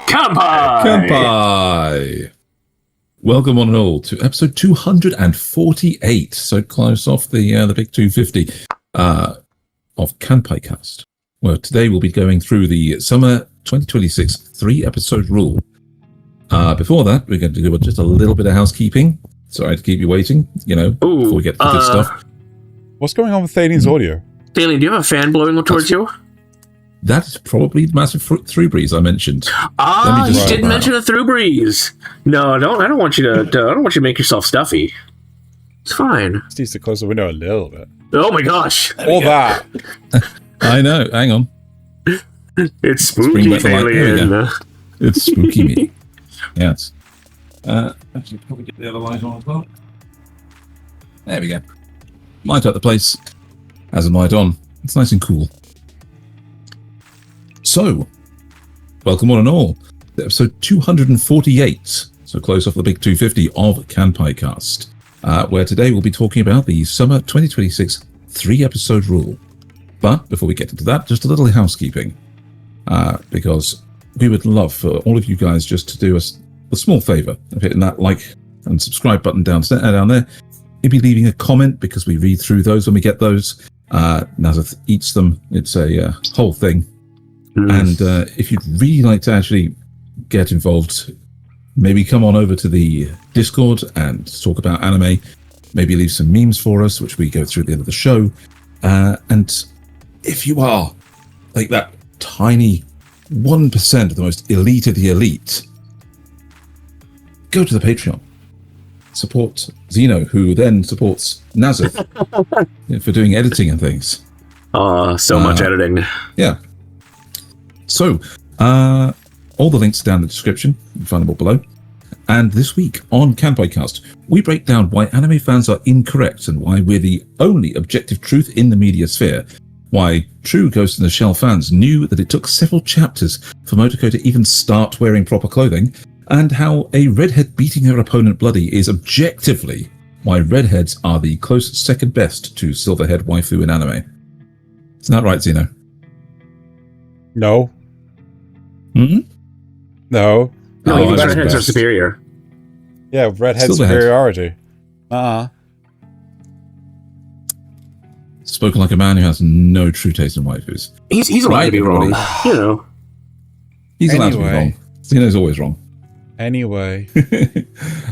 Kanpai! Welcome one and all to episode 248. So close off the big 250 of Kanpai Cast. Well, today we'll be going through the summer 2026 3-episode rule. Before that, we're going to do just a little bit of housekeeping. Sorry to keep you waiting, before we get to the good stuff. What's going on with Thaylien's audio? Thaylien, do you have a fan blowing towards you? That is probably the massive through breeze I mentioned. You did mention a through breeze. No, I don't want you to make yourself stuffy. It's fine. Just needs to close the window a little bit. Oh my gosh! All that. I know. Hang on. It's spooky, Thaylien. It's spooky me. Yes. Actually, probably get the other light on as well. There we go. Light up the place. Has a light on. It's nice and cool. So, welcome one and all to episode 248, so close off the big 250 of Kanpai Cast, where today we'll be talking about the summer 2026 3-episode rule. But before we get into that, just a little housekeeping, because we would love for all of you guys just to do us a small favor of hitting that like and subscribe button down there, maybe leaving a comment, because we read through those when we get those. Nasuth eats them. It's a whole thing. And if you'd really like to actually get involved, maybe come on over to the Discord and talk about anime, maybe leave some memes for us, which we go through at the end of the show. And if you are like that tiny 1% of the most elite of the elite, go to the Patreon. Support Xeno, who then supports Nasuth for doing editing and things. So much editing. Yeah. So, all the links are down in the description. You can find them all below. And this week on Kanpai Cast, we break down why anime fans are incorrect and why we're the only objective truth in the media sphere. Why true Ghost in the Shell fans knew that it took several chapters for Motoko to even start wearing proper clothing. And how a redhead beating her opponent bloody is objectively why redheads are the close second best to silverhead waifu in anime. Isn't that right, Xeno? No. Hmm? No. No, redheads are superior. Yeah, redhead superiority. Spoken like a man who has no true taste in waifus. He's allowed to be wrong. He's allowed to be wrong. Xeno's always wrong. Anyway.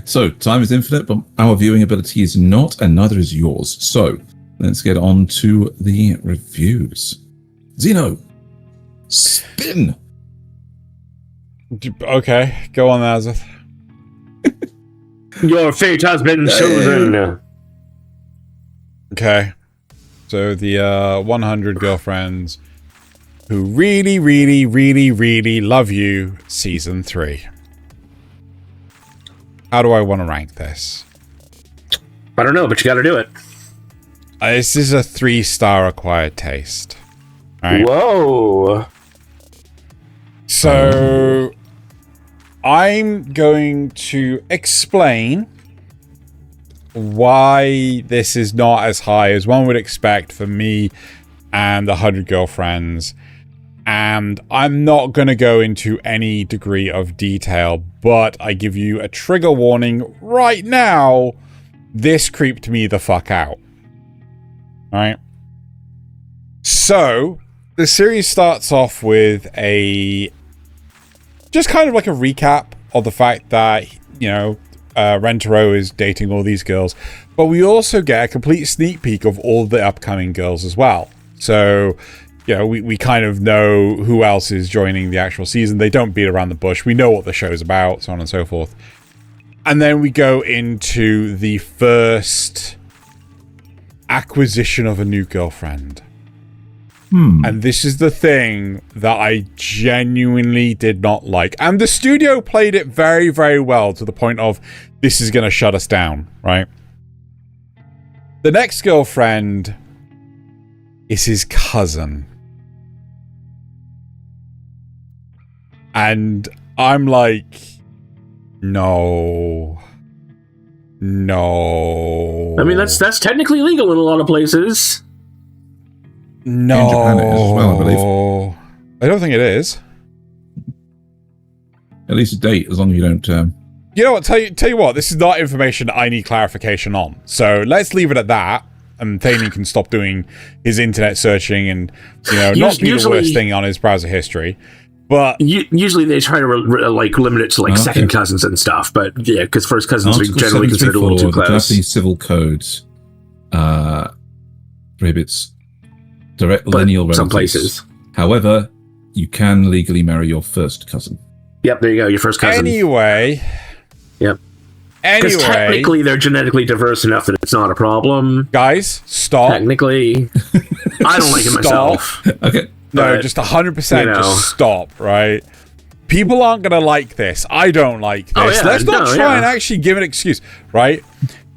So, time is infinite, but our viewing ability is not, and neither is yours. So, let's get on to the reviews. Xeno, spin! Okay, go on, Nasuth. Your fate has been chosen. Okay. So the 100 girlfriends who really, really, really, really love you, season 3. How do I want to rank this? I don't know, but you gotta do it. This is a 3-star acquired taste. Right? Whoa. So, I'm going to explain why this is not as high as one would expect for me and the 100 girlfriends. And I'm not going to go into any degree of detail, but I give you a trigger warning right now. This creeped me the fuck out. Alright? So, the series starts off with just kind of like a recap of the fact that, Rentaro is dating all these girls, but we also get a complete sneak peek of all the upcoming girls as well. So, we kind of know who else is joining the actual season. They don't beat around the bush. We know what the show's about, so on and so forth. And then we go into the first acquisition of a new girlfriend. And this is the thing that I genuinely did not like. And the studio played it very, very well to the point of, this is going to shut us down, right? The next girlfriend is his cousin. And I'm like, no. No. I mean, that's technically legal in a lot of places. No. In Japan it is as well, I believe. I don't think it is. At least a date, as long as you don't... You know what? Tell you what. This is not information I need clarification on. So let's leave it at that. And Thaylien can stop doing his internet searching and, not be the worst thing on his browser history. But usually they try to limit it to second cousins and stuff. But yeah, because first cousins are generally considered a little too close. The Japanese civil codes prohibits direct lineal relatives. Some places. However, you can legally marry your first cousin. Yep, there you go, your first cousin. Anyway. Yep. Because technically they're genetically diverse enough that it's not a problem. Guys, stop. Technically. I don't like it myself. Okay. No, just 100% just stop, right? People aren't going to like this. I don't like this. Let's not try and actually give an excuse, right?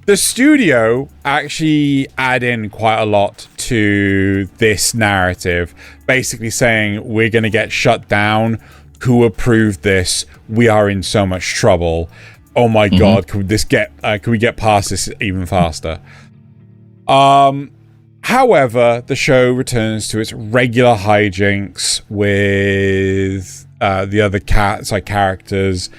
The studio actually add in quite a lot to this narrative, basically saying we're going to get shut down. Who approved this? We are in so much trouble. Oh my god, could we get past this even faster? However, the show returns to its regular hijinks with the other characters.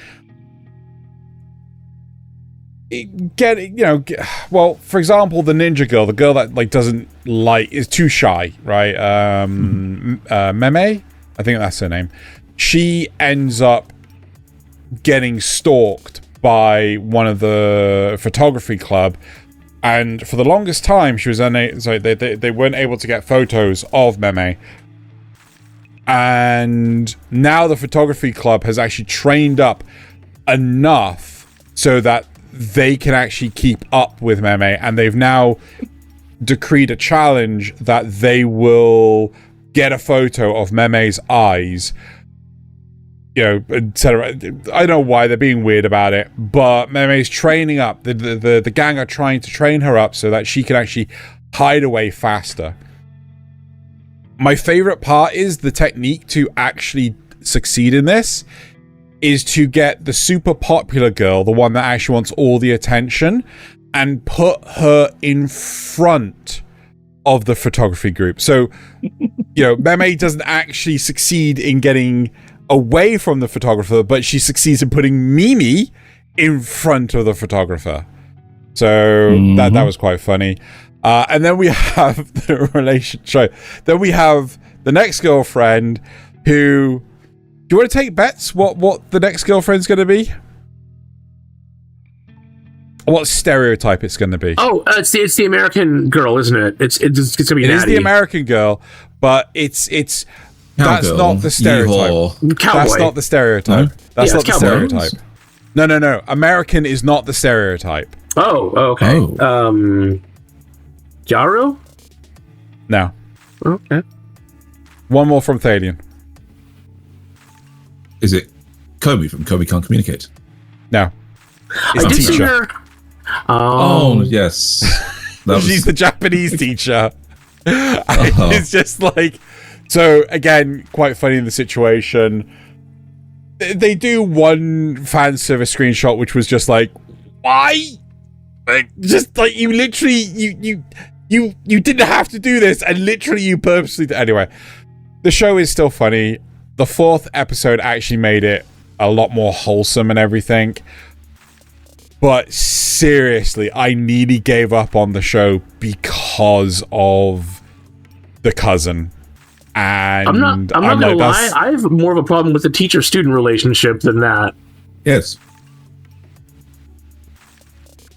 Well, for example, the ninja girl, the girl that is too shy, right? Meme, I think that's her name. She ends up getting stalked by one of the photography club, and for the longest time she was they weren't able to get photos of Meme. And now the photography club has actually trained up enough so that they can actually keep up with Meme, and they've now decreed a challenge that they get a photo of Meme's eyes, etc. I don't know why they're being weird about it, but Meme's training up. The gang are trying to train her up so that she can actually hide away faster. My favorite part is the technique to actually succeed in this is to get the super popular girl, the one that actually wants all the attention, and put her in front of the photography group. So, Meme doesn't actually succeed in getting away from the photographer, but she succeeds in putting Mimi in front of the photographer. So that was quite funny. And then we have the relationship. Then we have the next girlfriend who... Do you want to take bets what the next girlfriend's going to be? What stereotype it's going to be? Oh, it's the American girl, isn't it? It's going to be Natty. It is the American girl, but it's that's not the stereotype. That's not the stereotype. No? That's not the stereotype. No. American is not the stereotype. Oh, okay. Jaru? No. Okay. One more from Thaylien. Is it Kobe from Kobe Can't Communicate? No. It's a teacher. Oh, yes. She's the Japanese teacher. It's just so again, quite funny in the situation. They do one fan service screenshot, which was just why? You literally, you didn't have to do this, and literally you purposely... Anyway, the show is still funny. The 4th episode actually made it a lot more wholesome and everything. But seriously, I nearly gave up on the show because of the cousin. And I'm not gonna lie, I have more of a problem with the teacher-student relationship than that. Yes.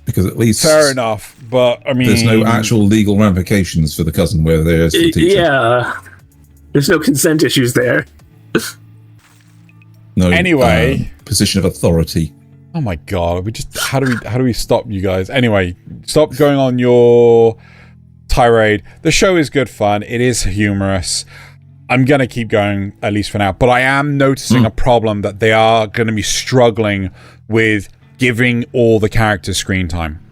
Because at least... Fair enough, but I mean... There's no actual legal ramifications for the cousin where there is for the teacher. Yeah. There's no consent issues there. No. Anyway, position of authority. Oh my god! How do we stop you guys? Anyway, stop going on your tirade. The show is good fun. It is humorous. I'm gonna keep going at least for now, but I am noticing a problem that they are gonna be struggling with giving all the characters screen time.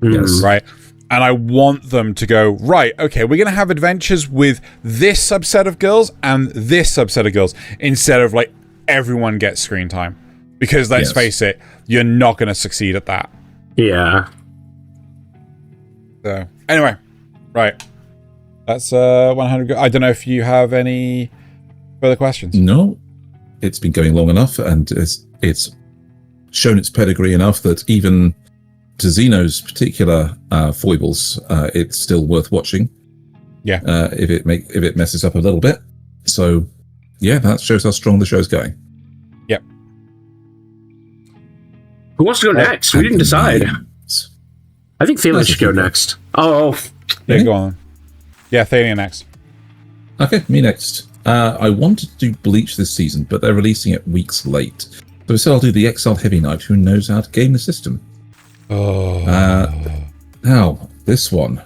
Yes. Right. And I want them to go, right, okay, we're going to have adventures with this subset of girls and this subset of girls instead of everyone gets screen time. Because let's face it, you're not going to succeed at that. Yeah. So anyway, right. That's 100. I don't know if you have any further questions. No, it's been going long enough, and it's shown its pedigree enough that even to Xeno's particular foibles, it's still worth watching. Yeah. If it messes up a little bit. So, yeah, that shows how strong the show's going. Yep. Who wants to go next? We didn't decide. I think Thaylien should go next. Oh. Yeah, go on. Yeah, Thaylien next. Okay, me next. I wanted to do Bleach this season, but they're releasing it weeks late. So instead I'll do the Exiled Heavy Knight, who knows how to game the system. Now, this one.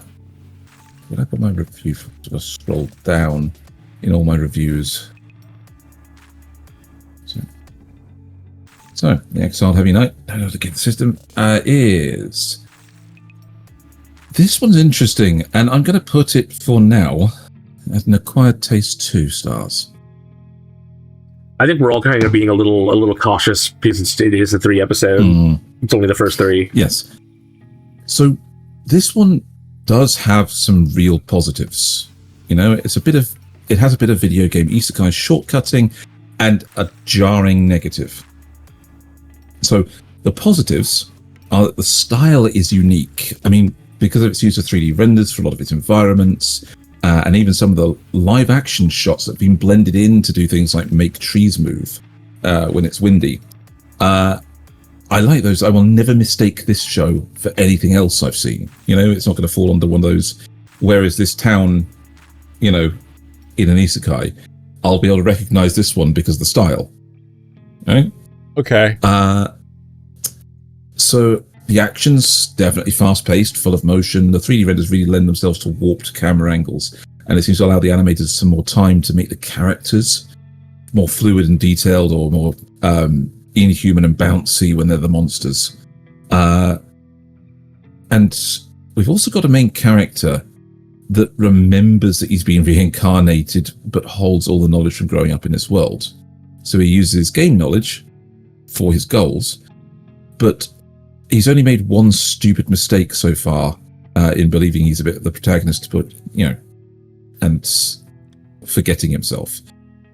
When I put my review, I'll scroll down in all my reviews. So the Exiled Heavy Knight, I know how to game the system, is... This one's interesting, and I'm going to put it for now at an acquired taste 2 stars. I think we're all kind of being a little cautious because it is a 3 episode. It's only the first 3. Yes. So this one does have some real positives. You know, it has a bit of video game isekai shortcutting and a jarring negative. So the positives are that the style is unique. I mean, because of its use of 3D renders for a lot of its environments, and even some of the live action shots that have been blended in to do things like make trees move when it's windy. I like those. I will never mistake this show for anything else I've seen. You know, it's not going to fall under one of those, whereas this town, you know, in an isekai, I'll be able to recognize this one because of the style. Right? Okay. So the action's definitely fast-paced, full of motion. The 3D renders really lend themselves to warped camera angles, and it seems to allow the animators some more time to make the characters more fluid and detailed, or more inhuman and bouncy when they're the monsters. And we've also got a main character that remembers that he's been reincarnated, but holds all the knowledge from growing up in this world. So he uses his game knowledge for his goals, but he's only made one stupid mistake so far in believing he's a bit of the protagonist, but, you know, and forgetting himself,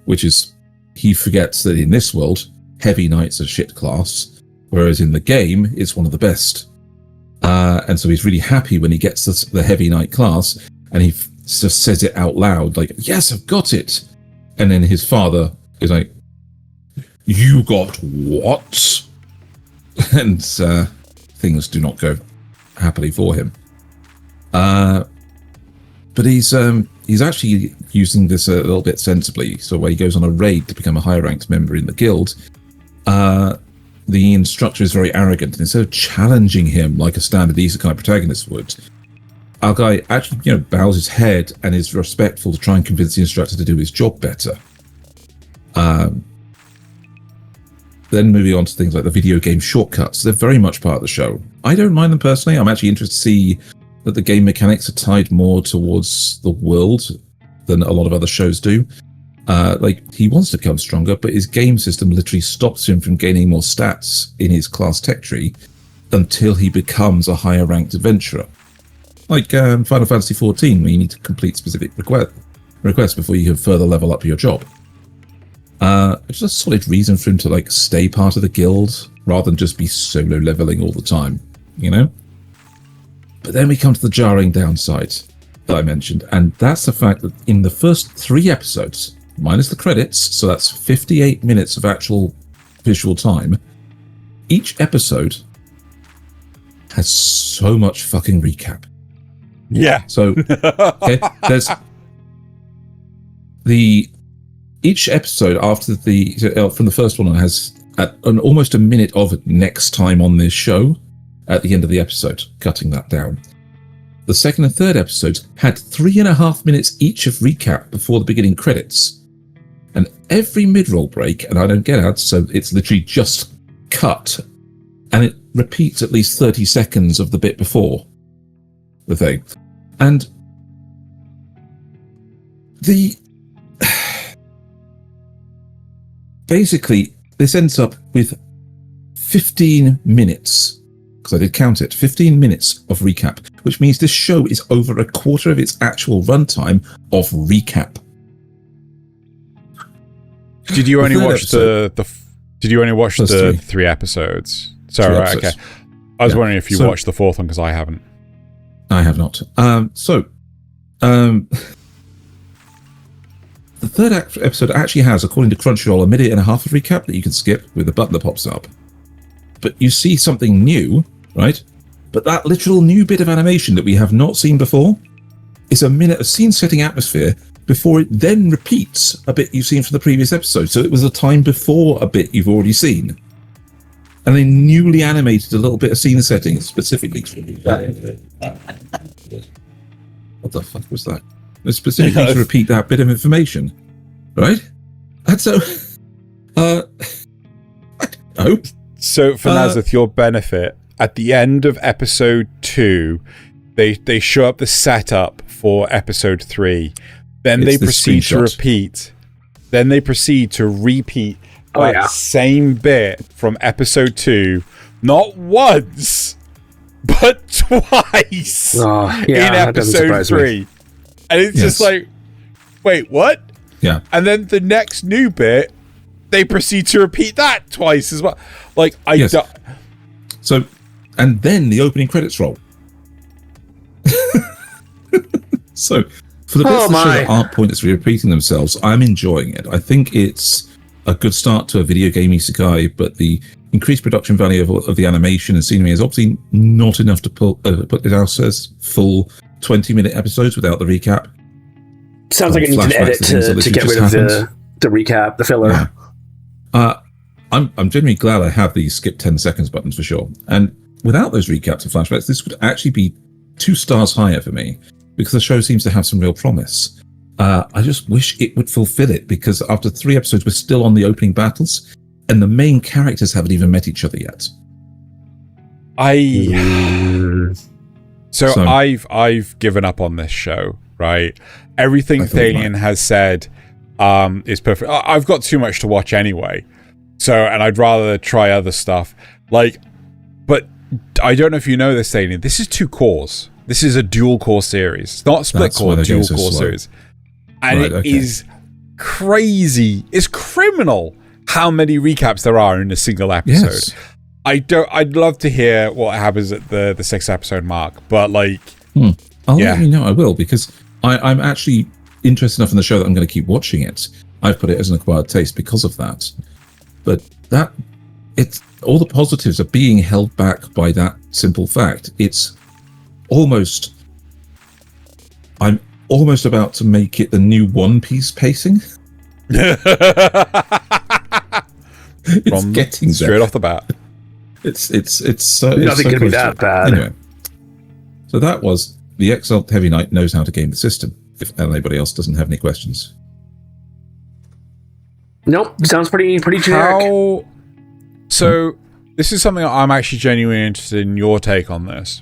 which is he forgets that in this world, Heavy Knight's a shit class, whereas in the game, it's one of the best. And so he's really happy when he gets the Heavy Knight class, and he just says it out loud, like, yes, I've got it. And then his father is like, you got what? And things do not go happily for him. But he's actually using this a little bit sensibly. So when he goes on a raid to become a higher ranked member in the guild, the instructor is very arrogant, and instead of challenging him like a standard isekai protagonist would, Akai actually, you know, bows his head and is respectful to try and convince the instructor to do his job better. Then moving on to things like the video game shortcuts, they're very much part of the show. I don't mind them personally. I'm actually interested to see that the game mechanics are tied more towards the world than a lot of other shows do. Like, he wants to become stronger, but his game system literally stops him from gaining more stats in his class tech tree until he becomes a higher ranked adventurer. Like Final Fantasy XIV, where you need to complete specific requests before you can further level up your job. It's a solid reason for him to, like, stay part of the guild rather than just be solo leveling all the time, you know? But then we come to the jarring downside that I mentioned, and that's the fact that in the first 3 episodes, minus the credits, so that's 58 minutes of actual visual time, each episode has so much fucking recap. Yeah. So, okay, there's each episode after from the first one has almost a minute of next time on this show at the end of the episode, cutting that down. The second and third episodes had 3.5 minutes each of recap before the beginning credits. And every mid-roll break, and I don't get ads, so it's literally just cut, and it repeats at least 30 seconds of the bit before the thing. And basically, this ends up with 15 minutes, because I did count it, 15 minutes of recap, which means this show is over a quarter of its actual runtime of recap. Did you only watch the Did you only watch the 3 episodes? Sorry, right, okay. I was wondering if you watched the 4th one because I haven't. I have not. The 3rd episode actually has, according to Crunchyroll, a minute and a half of recap that you can skip with a button that pops up. But you see something new, right? But that literal new bit of animation that we have not seen before is a minute of scene-setting atmosphere before it then repeats a bit you've seen from the previous episode. So it was a time before a bit you've already seen. And they newly animated a little bit of scene setting specifically. What the fuck was that? Specifically to repeat that bit of information, right? And so, I don't know. So, for Nasuth, your benefit, at the end of episode 2, they show up the setup for episode 3. Then they proceed to repeat. Then they proceed to repeat that same bit from episode 2, not once, but twice in episode 3. And it's just like, wait, what? Yeah. And then the next new bit, they proceed to repeat that twice as well. Like, So, and then the opening credits roll. So, for the bits of the show that aren't pointlessly repeating themselves, I'm enjoying it. I think it's a good start to a video game isekai, but the increased production value of the animation and scenery is obviously not enough to put it out as full 20-minute episodes without the recap. Sounds like it needs an edit to get rid of the recap, the filler. Yeah. I'm genuinely glad I have these skip 10 seconds buttons for sure. And without those recaps and flashbacks, this would actually be 2 stars higher for me, because the show seems to have some real promise. I just wish it would fulfill it, because after 3 episodes, we're still on the opening battles, and the main characters haven't even met each other yet. So I've given up on this show, right? Everything Thaylien has said is perfect. I've got too much to watch anyway. And I'd rather try other stuff. But I don't know if you know this, Thaylien. This is 2 cores. This is a dual core series. It's not a split core, dual core series. And it is crazy. It's criminal how many recaps there are in a single episode. Yes. I'd love to hear what happens at the 6th episode mark, but I'll let you know. I will, because I'm actually interested enough in the show that I'm going to keep watching it. I've put it as an acquired taste because of that. But it's all the positives are being held back by that simple fact. I'm almost about to make it the new One Piece pacing. It's getting straight there. Off the bat. It's nothing going to be that bad. Anyway, so that was the Exiled Heavy Knight knows how to game the system. If anybody else doesn't have any questions. Nope, sounds pretty generic. So this is something I'm actually genuinely interested in your take on this.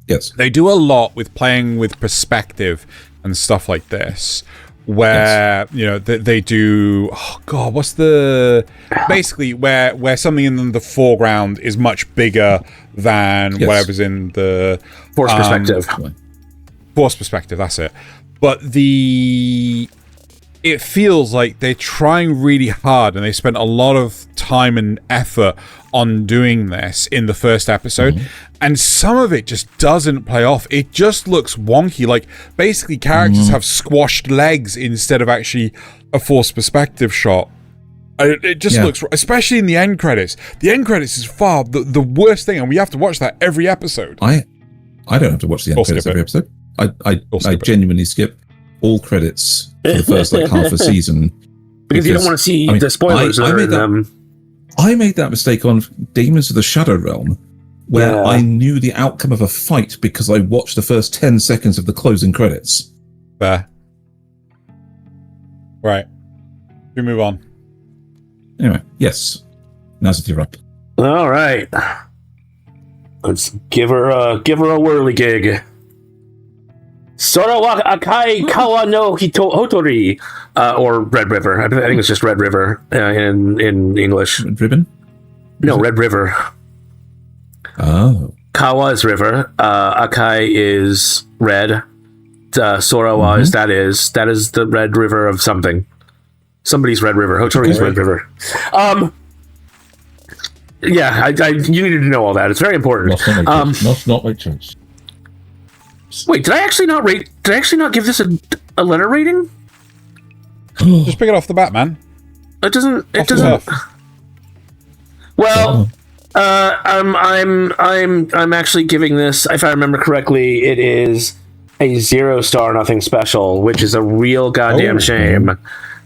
Yes. They do a lot with playing with perspective and stuff like this, where they do. Oh God, what's basically where something in the foreground is much bigger than whatever's in the force perspective. Force perspective. That's it. But it feels like they're trying really hard, and they spent a lot of time and effort on doing this in the first episode, and some of it just doesn't play off. It just looks wonky. Like, basically characters have squashed legs instead of actually a forced perspective shot. It just looks, especially in the end credits. The end credits is far the worst thing, and we have to watch that every episode. I don't have to watch the end credits every episode. I genuinely skip all credits for the first half a season because you don't want to see the spoilers. I made that mistake on Demons of the Shadow Realm, where I knew the outcome of a fight because I watched the first 10 seconds of the closing credits. Fair. Right. We move on. Anyway, yes. Nasuth, you're up. All right. Let's give her a whirligig. Sora wa Akai Kawa no Hotori, or Red River. I think it's just Red River in English. Red Ribbon? No, Red River. Oh. Kawa is river. Akai is red. Sora is that is the red river of something. Somebody's red river. Hotori's red river. Yeah, you needed to know all that. It's very important. Not my choice. Wait, did I actually not rate? Did I actually not give this a letter rating? Just pick it off the bat, man. It doesn't. It doesn't. Well, I'm actually giving this. If I remember correctly, it is a 0-star, nothing special, which is a real goddamn shame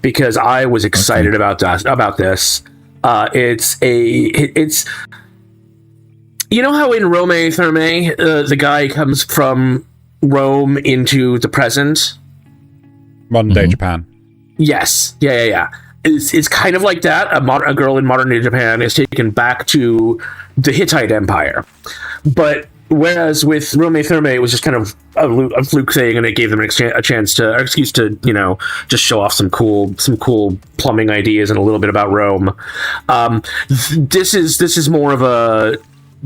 because I was excited about this. It's you know how in Rome Thermae the guy comes from Rome into the present, modern day Japan. Yes, yeah. It's kind of like that. A girl in modern day Japan is taken back to the Hittite Empire, but whereas with Rome Thermae, it was just kind of a fluke thing, and it gave them an excuse to just show off some cool plumbing ideas and a little bit about Rome. This is more of a.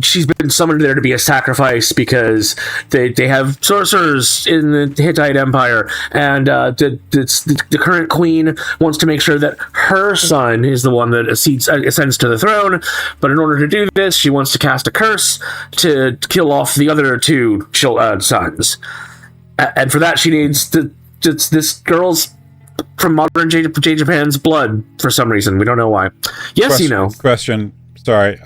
She's been summoned there to be a sacrifice because they have sorcerers in the Hittite Empire, and the current queen wants to make sure that her son is the one that ascends to the throne. But in order to do this, she wants to cast a curse to kill off the other two sons, and for that she needs this girl's from modern Japan's blood for some reason. We don't know why. Yes, Question. Sorry.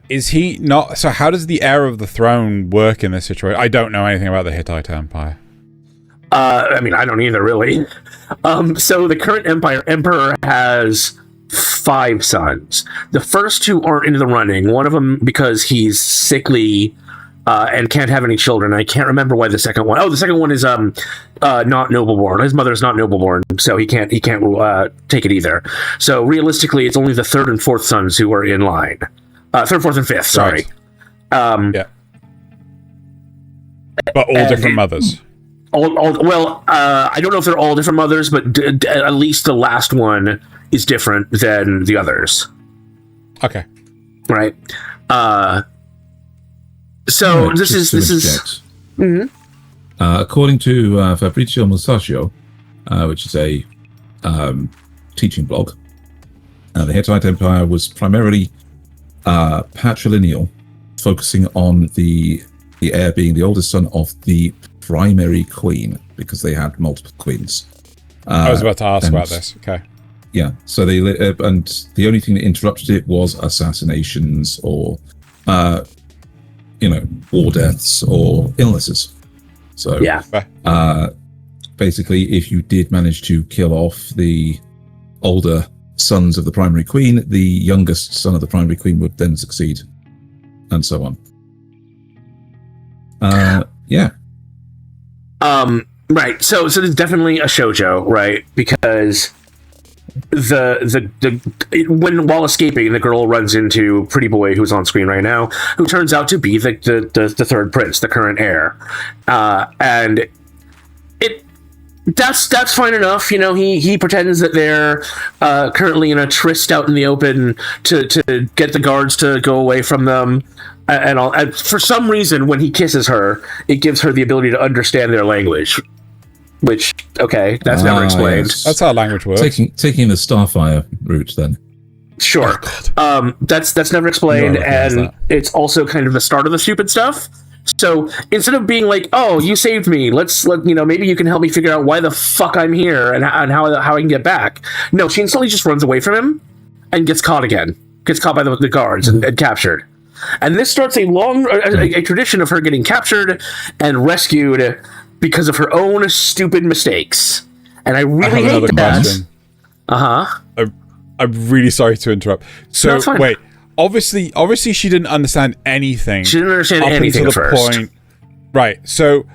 Is he not? So how does the heir of the throne work in this situation? I don't know anything about the Hittite Empire. I mean, I don't either, really. So the current emperor has 5 sons. The first 2 aren't into the running. One of them because he's sickly and can't have any children. I can't remember why the second one. Oh, the second one is not nobleborn. His mother's not nobleborn, so he can't take it either. So realistically, it's only the 3rd and 4th sons who are in line. 3rd, 4th, and 5th. Sorry. Right. Yeah. But all different mothers. Well, I don't know if they're all different mothers, but at least the last one is different than the others. Okay. Right. So this is. Mm-hmm. According to Fabrizio Musacchio, which is a teaching blog, the Hittite Empire was primarily patrilineal, focusing on the heir being the oldest son of the primary queen, because they had multiple queens. I was about to ask about this. Okay. Yeah, so they and the only thing that interrupted it was assassinations or war deaths or illnesses. So yeah, basically, if you did manage to kill off the older sons of the primary queen, the youngest son of the primary queen would then succeed, and so on. Yeah. Right. So there's definitely a shoujo, right? Because while escaping, the girl runs into Pretty Boy, who's on screen right now, who turns out to be the third prince, the current heir, and that's fine enough. He pretends that they're currently in a tryst out in the open to get the guards to go away from them, and all. And for some reason, when he kisses her, it gives her the ability to understand their language. Which, okay, that's never explained. Yes. That's how language works. Taking the Starfire route, then. Sure. That's never explained, and it's also kind of the start of the stupid stuff. So instead of being like, "Oh, you saved me. Maybe you can help me figure out why the fuck I'm here and how I can get back." No, she instantly just runs away from him and gets caught again. Gets caught by the guards and captured. And this starts a long a tradition of her getting captured and rescued because of her own stupid mistakes. And I really hate that. I'm really sorry to interrupt. So wait, obviously she didn't understand anything. She didn't understand anything at first. Point. Right. So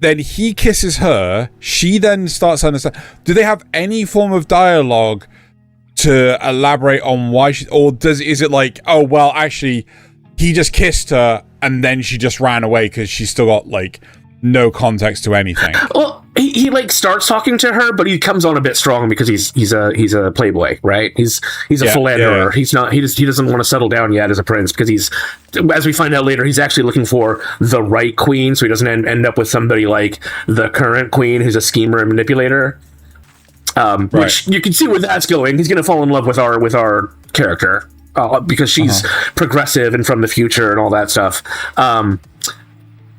then he kisses her. She then starts to understand. Do they have any form of dialogue to elaborate on why she, or is it like, oh well, actually he just kissed her and then she just ran away because she's still got like no context to anything. Well, he like starts talking to her, but he comes on a bit strong because he's a playboy, right? He's a philanderer. Yeah. He's not. He doesn't want to settle down yet as a prince because he's, as we find out later, he's actually looking for the right queen, so he doesn't end up with somebody like the current queen who's a schemer and manipulator. Which you can see where that's going. He's going to fall in love with our character because she's progressive and from the future and all that stuff.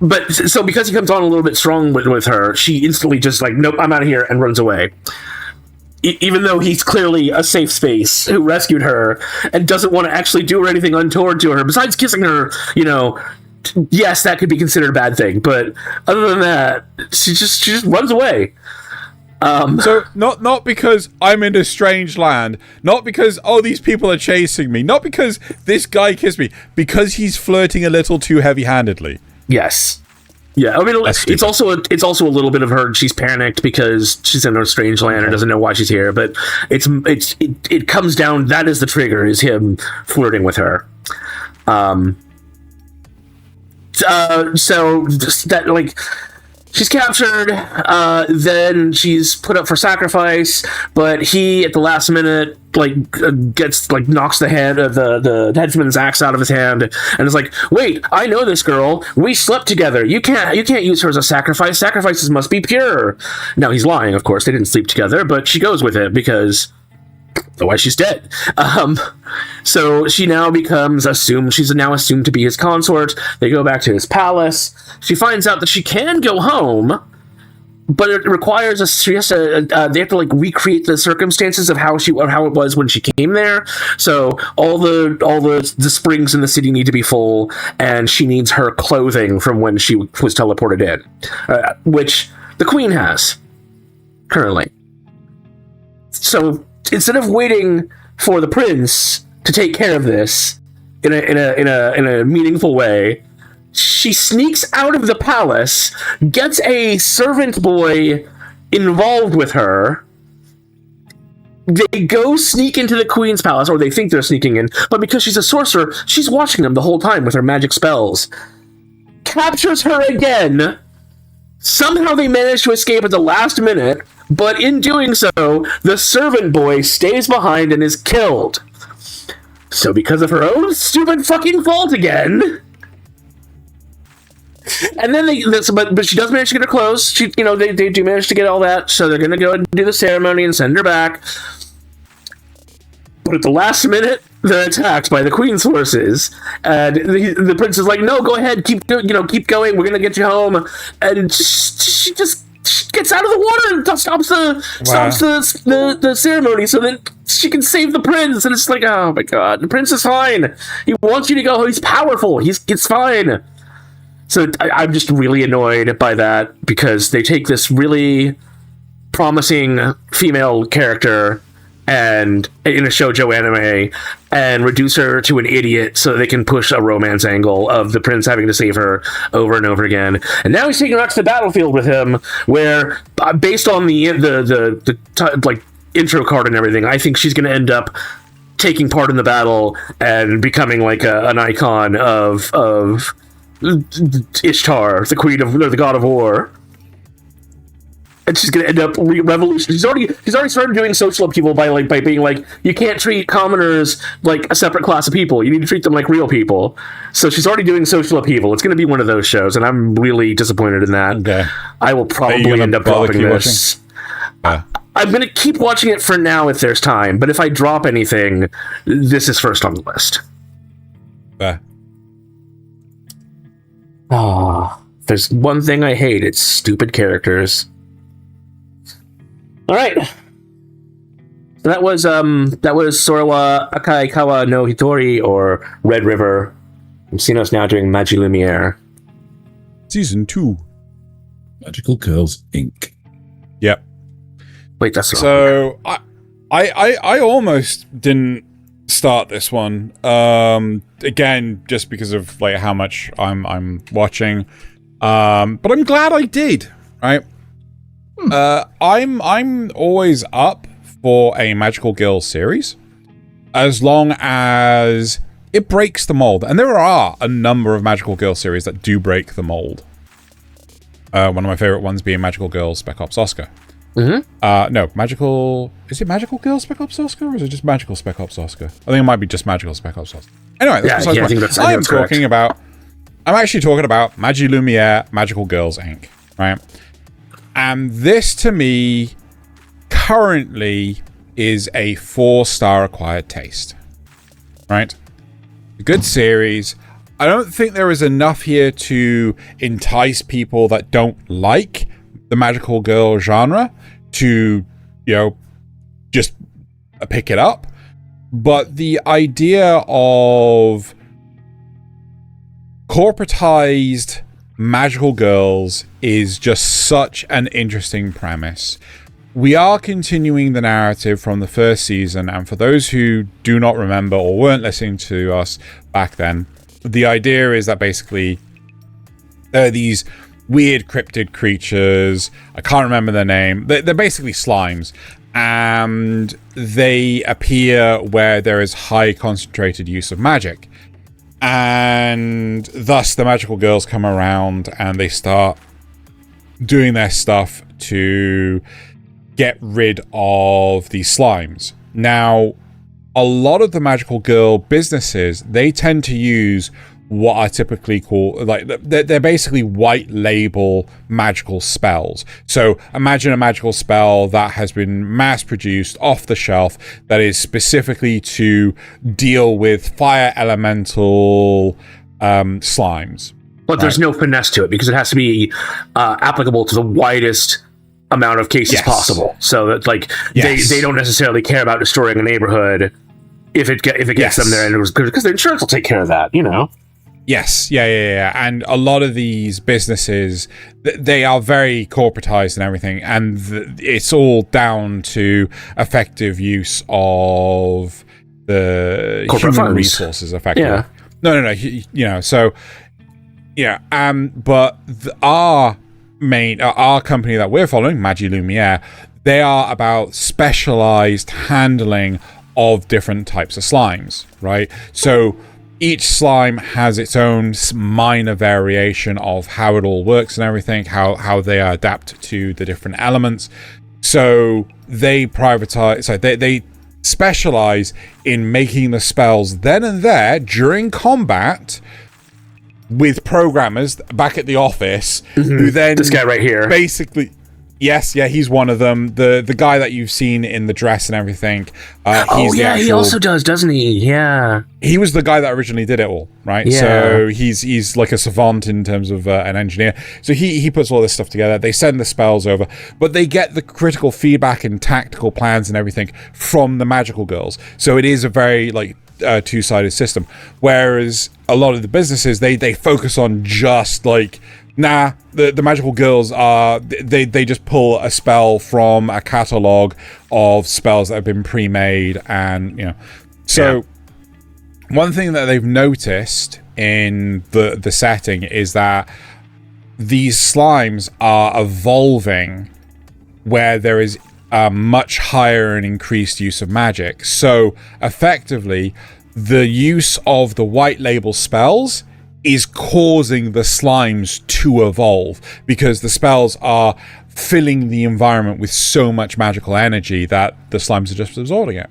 But so because he comes on a little bit strong with her, she instantly just like, nope, I'm out of here, and runs away. Even though he's clearly a safe space who rescued her and doesn't want to actually do anything untoward to her, besides kissing her, yes, that could be considered a bad thing. But other than that, she just runs away. So not because I'm in a strange land, not because these people are chasing me, not because this guy kissed me, because he's flirting a little too heavy-handedly. Yes. Yeah, I mean, it's also a little bit of her. She's panicked because she's in a strange land and doesn't know why she's here. But it comes down. That is the trigger. Is him flirting with her. So just that, like, she's captured. Then she's put up for sacrifice. But he, at the last minute, knocks the hand of the headsman's axe out of his hand, and is like, "Wait, I know this girl. We slept together. You can't use her as a sacrifice. Sacrifices must be pure." Now he's lying, of course. They didn't sleep together, but she goes with it because otherwise she's dead. So she now becomes assumed. She's now assumed to be his consort. They go back to his palace. She finds out that she can go home, but it requires they have to recreate the circumstances of how it was when she came there. So all the springs in the city need to be full, and she needs her clothing from when she was teleported in, which the queen has currently. So instead of waiting for the prince to take care of this in a meaningful way, she sneaks out of the palace, gets a servant boy involved with her. They go sneak into the queen's palace, or they think they're sneaking in, but because she's a sorcerer, she's watching them the whole time with her magic spells. Captures her again. Somehow they manage to escape at the last minute, but in doing so, the servant boy stays behind and is killed. So because of her own stupid fucking fault again... And then but she does manage to get her clothes. They do manage to get all that, so they're gonna go and do the ceremony and send her back. But at the last minute, they're attacked by the queen's forces, and the prince is like, "No, go ahead, keep going. We're gonna get you home." And she just gets out of the water and stops the ceremony, so that she can save the prince. And it's like, oh my god, the prince is fine. He wants you to go. He's powerful. It's fine. So I'm just really annoyed by that, because they take this really promising female character and in a shoujo anime and reduce her to an idiot so they can push a romance angle of the prince having to save her over and over again. And now he's taking her out to the battlefield with him, where based on the intro card and everything, I think she's going to end up taking part in the battle and becoming like an icon of Ishtar, the queen of the god of war, and she's gonna end up revolution. She's already started doing social upheaval by being like, you can't treat commoners like a separate class of people. You need to treat them like real people. So she's already doing social upheaval. It's gonna be one of those shows, and I'm really disappointed in that. Okay. I will probably end up dropping this. I'm gonna keep watching it for now if there's time, but if I drop anything, this is first on the list. There's one thing I hate, it's stupid characters. Alright. So that was Sora Akai Kawa no Hotori, or Red River. You've seen us now doing Magilumiere. Season 2. Magical Girls Inc. Yep. Wait, that's so I almost didn't start this one. Again, just because of like how much I'm watching. But I'm glad I did, right? I'm always up for a Magical Girl series, as long as it breaks the mold. And there are a number of Magical Girl series that do break the mold. One of my favorite ones being Magical Girl Spec Ops Oscar. No, Magical... Is it Magical Girl Spec Ops Oscar, or is it just Magical Spec Ops Oscar? I think it might be just Magical Spec Ops Oscar. Anyway, that's I think that's I'm actually talking about Magilumiere Magical Girls Inc., right? And this, to me, currently is a 4-star acquired taste, right? A good series. I don't think there is enough here to entice people that don't like the magical girl genre to, just pick it up. But the idea of corporatized magical girls is just such an interesting premise. We are continuing the narrative from the first season, and for those who do not remember or weren't listening to us back then, the idea is that basically there are these weird cryptid creatures. I can't remember their name. They're basically slimes, and they appear where there is high concentrated use of magic. And thus the magical girls come around and they start doing their stuff to get rid of these slimes. Now, a lot of the magical girl businesses, they tend to use what I typically call, like, they're basically white label magical spells. So imagine a magical spell that has been mass produced off the shelf that is specifically to deal with fire elemental slimes. But there's no finesse to it because it has to be applicable to the widest amount of cases possible. So that, like, they don't necessarily care about destroying a neighborhood if it gets them there, and it was good because the insurance will take care of that, Yes, yeah. And a lot of these businesses, they are very corporatized and everything, and it's all down to effective use of the corporate human funds. Resources, effectively. Yeah. No. So, but our company that we're following, Magilumiere, they are about specialized handling of different types of slimes, right? So each slime has its own minor variation of how it all works and everything, how they adapt to the different elements. So they they specialize in making the spells then and there during combat with programmers back at the office who then this guy right here basically he's one of them, the guy that you've seen in the dress and everything. He also does, doesn't he? He was the guy that originally did it all, right? So he's like a savant in terms of an engineer. So he puts all this stuff together. They send the spells over, but they get the critical feedback and tactical plans and everything from the magical girls. So it is a very two-sided system. Whereas a lot of the businesses, they focus on just the magical girls are they just pull a spell from a catalog of spells that have been pre-made, and one thing that they've noticed in the setting is that these slimes are evolving where there is a much higher and increased use of magic. So effectively, the use of the white label spells is causing the slimes to evolve because the spells are filling the environment with so much magical energy that the slimes are just absorbing it.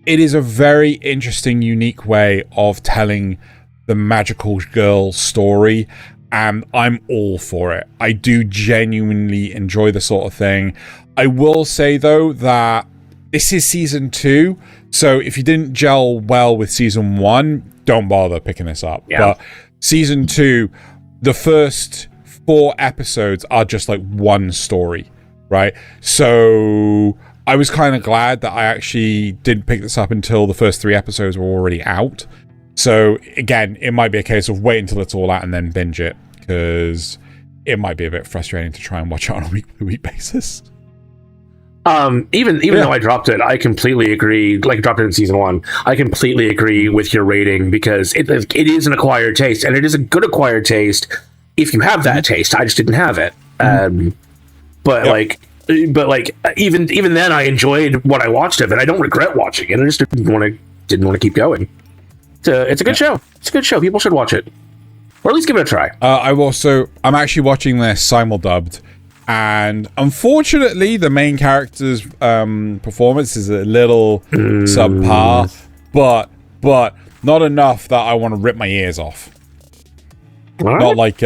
It is a very interesting, unique way of telling the magical girl story, and I'm all for it. I do genuinely enjoy the sort of thing. I will say, though, that this is season 2, so if you didn't gel well with season 1, don't bother picking this up. But season 2, the first 4 episodes are just like one story, right? So I was kind of glad that I actually didn't pick this up until the first 3 episodes were already out. So again, it might be a case of wait until it's all out and then binge it, because it might be a bit frustrating to try and watch it on a week-to-week basis. Even though I dropped it, I completely agree. Like, I dropped it in season 1. I completely agree with your rating because it is an acquired taste, and it is a good acquired taste if you have that taste. I just didn't have it. But even then, I enjoyed what I watched of it. I don't regret watching it. I just didn't want to keep going. It's a good show. It's a good show. People should watch it. Or at least give it a try. I'm actually watching this simuldubbed, and unfortunately, the main character's performance is a little subpar, but not enough that I want to rip my ears off. All right. Not like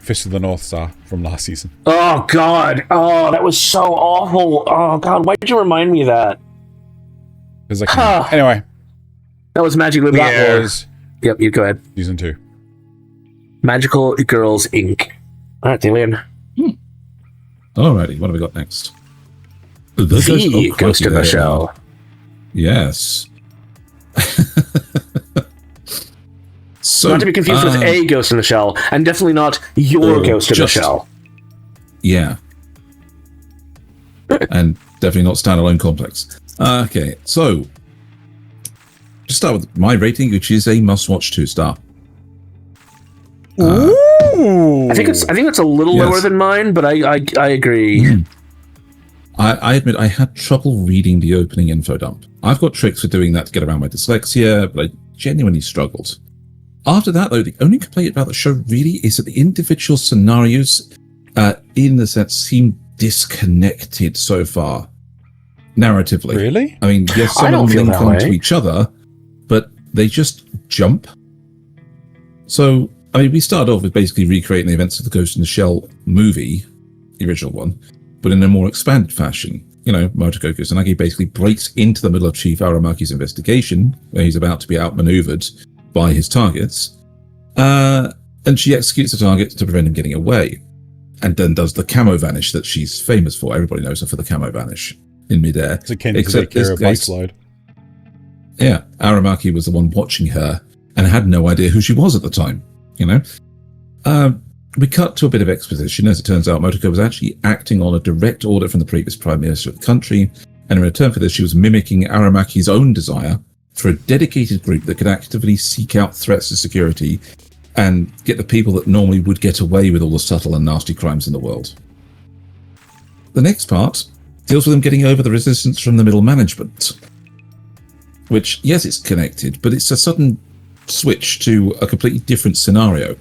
Fist of the North Star from last season. Oh, God. Oh, that was so awful. Oh, God. Why did you remind me of that? Anyway. That was Magilumiere. That was... Yep, you go ahead. Season 2. Magical Girls, Inc. All right, Thaylien. Alrighty, what have we got next? The Ghost in the Shell. Yes. So, not to be confused with a Ghost in the Shell, and definitely not your Ghost in the Shell. Yeah. And definitely not standalone complex. Okay, so just start with my rating, which is a must-watch 2-star. I think it's a little lower than mine, but I agree. I admit I had trouble reading the opening info dump. I've got tricks for doing that to get around my dyslexia, but I genuinely struggled. After that, though, the only complaint about the show really is that the individual scenarios, in the sense, seem disconnected so far, narratively. Really? I mean, yes, some of them link onto each other, but they just jump. So, I mean, we started off with basically recreating the events of the Ghost in the Shell movie, the original one, but in a more expanded fashion. You know, Motoko Kusanagi basically breaks into the middle of Chief Aramaki's investigation, where he's about to be outmaneuvered by his targets, and she executes the target to prevent him getting away, and then does the camo vanish that she's famous for. Everybody knows her for the camo vanish in midair. It's akin to the Akira bike slide. Yeah, Aramaki was the one watching her and had no idea who she was at the time, you know? We cut to a bit of exposition. As it turns out, Motoko was actually acting on a direct order from the previous Prime Minister of the country, and in return for this, she was mimicking Aramaki's own desire for a dedicated group that could actively seek out threats to security and get the people that normally would get away with all the subtle and nasty crimes in the world. The next part deals with them getting over the resistance from the middle management, which, yes, it's connected, but it's a sudden switch to a completely different scenario,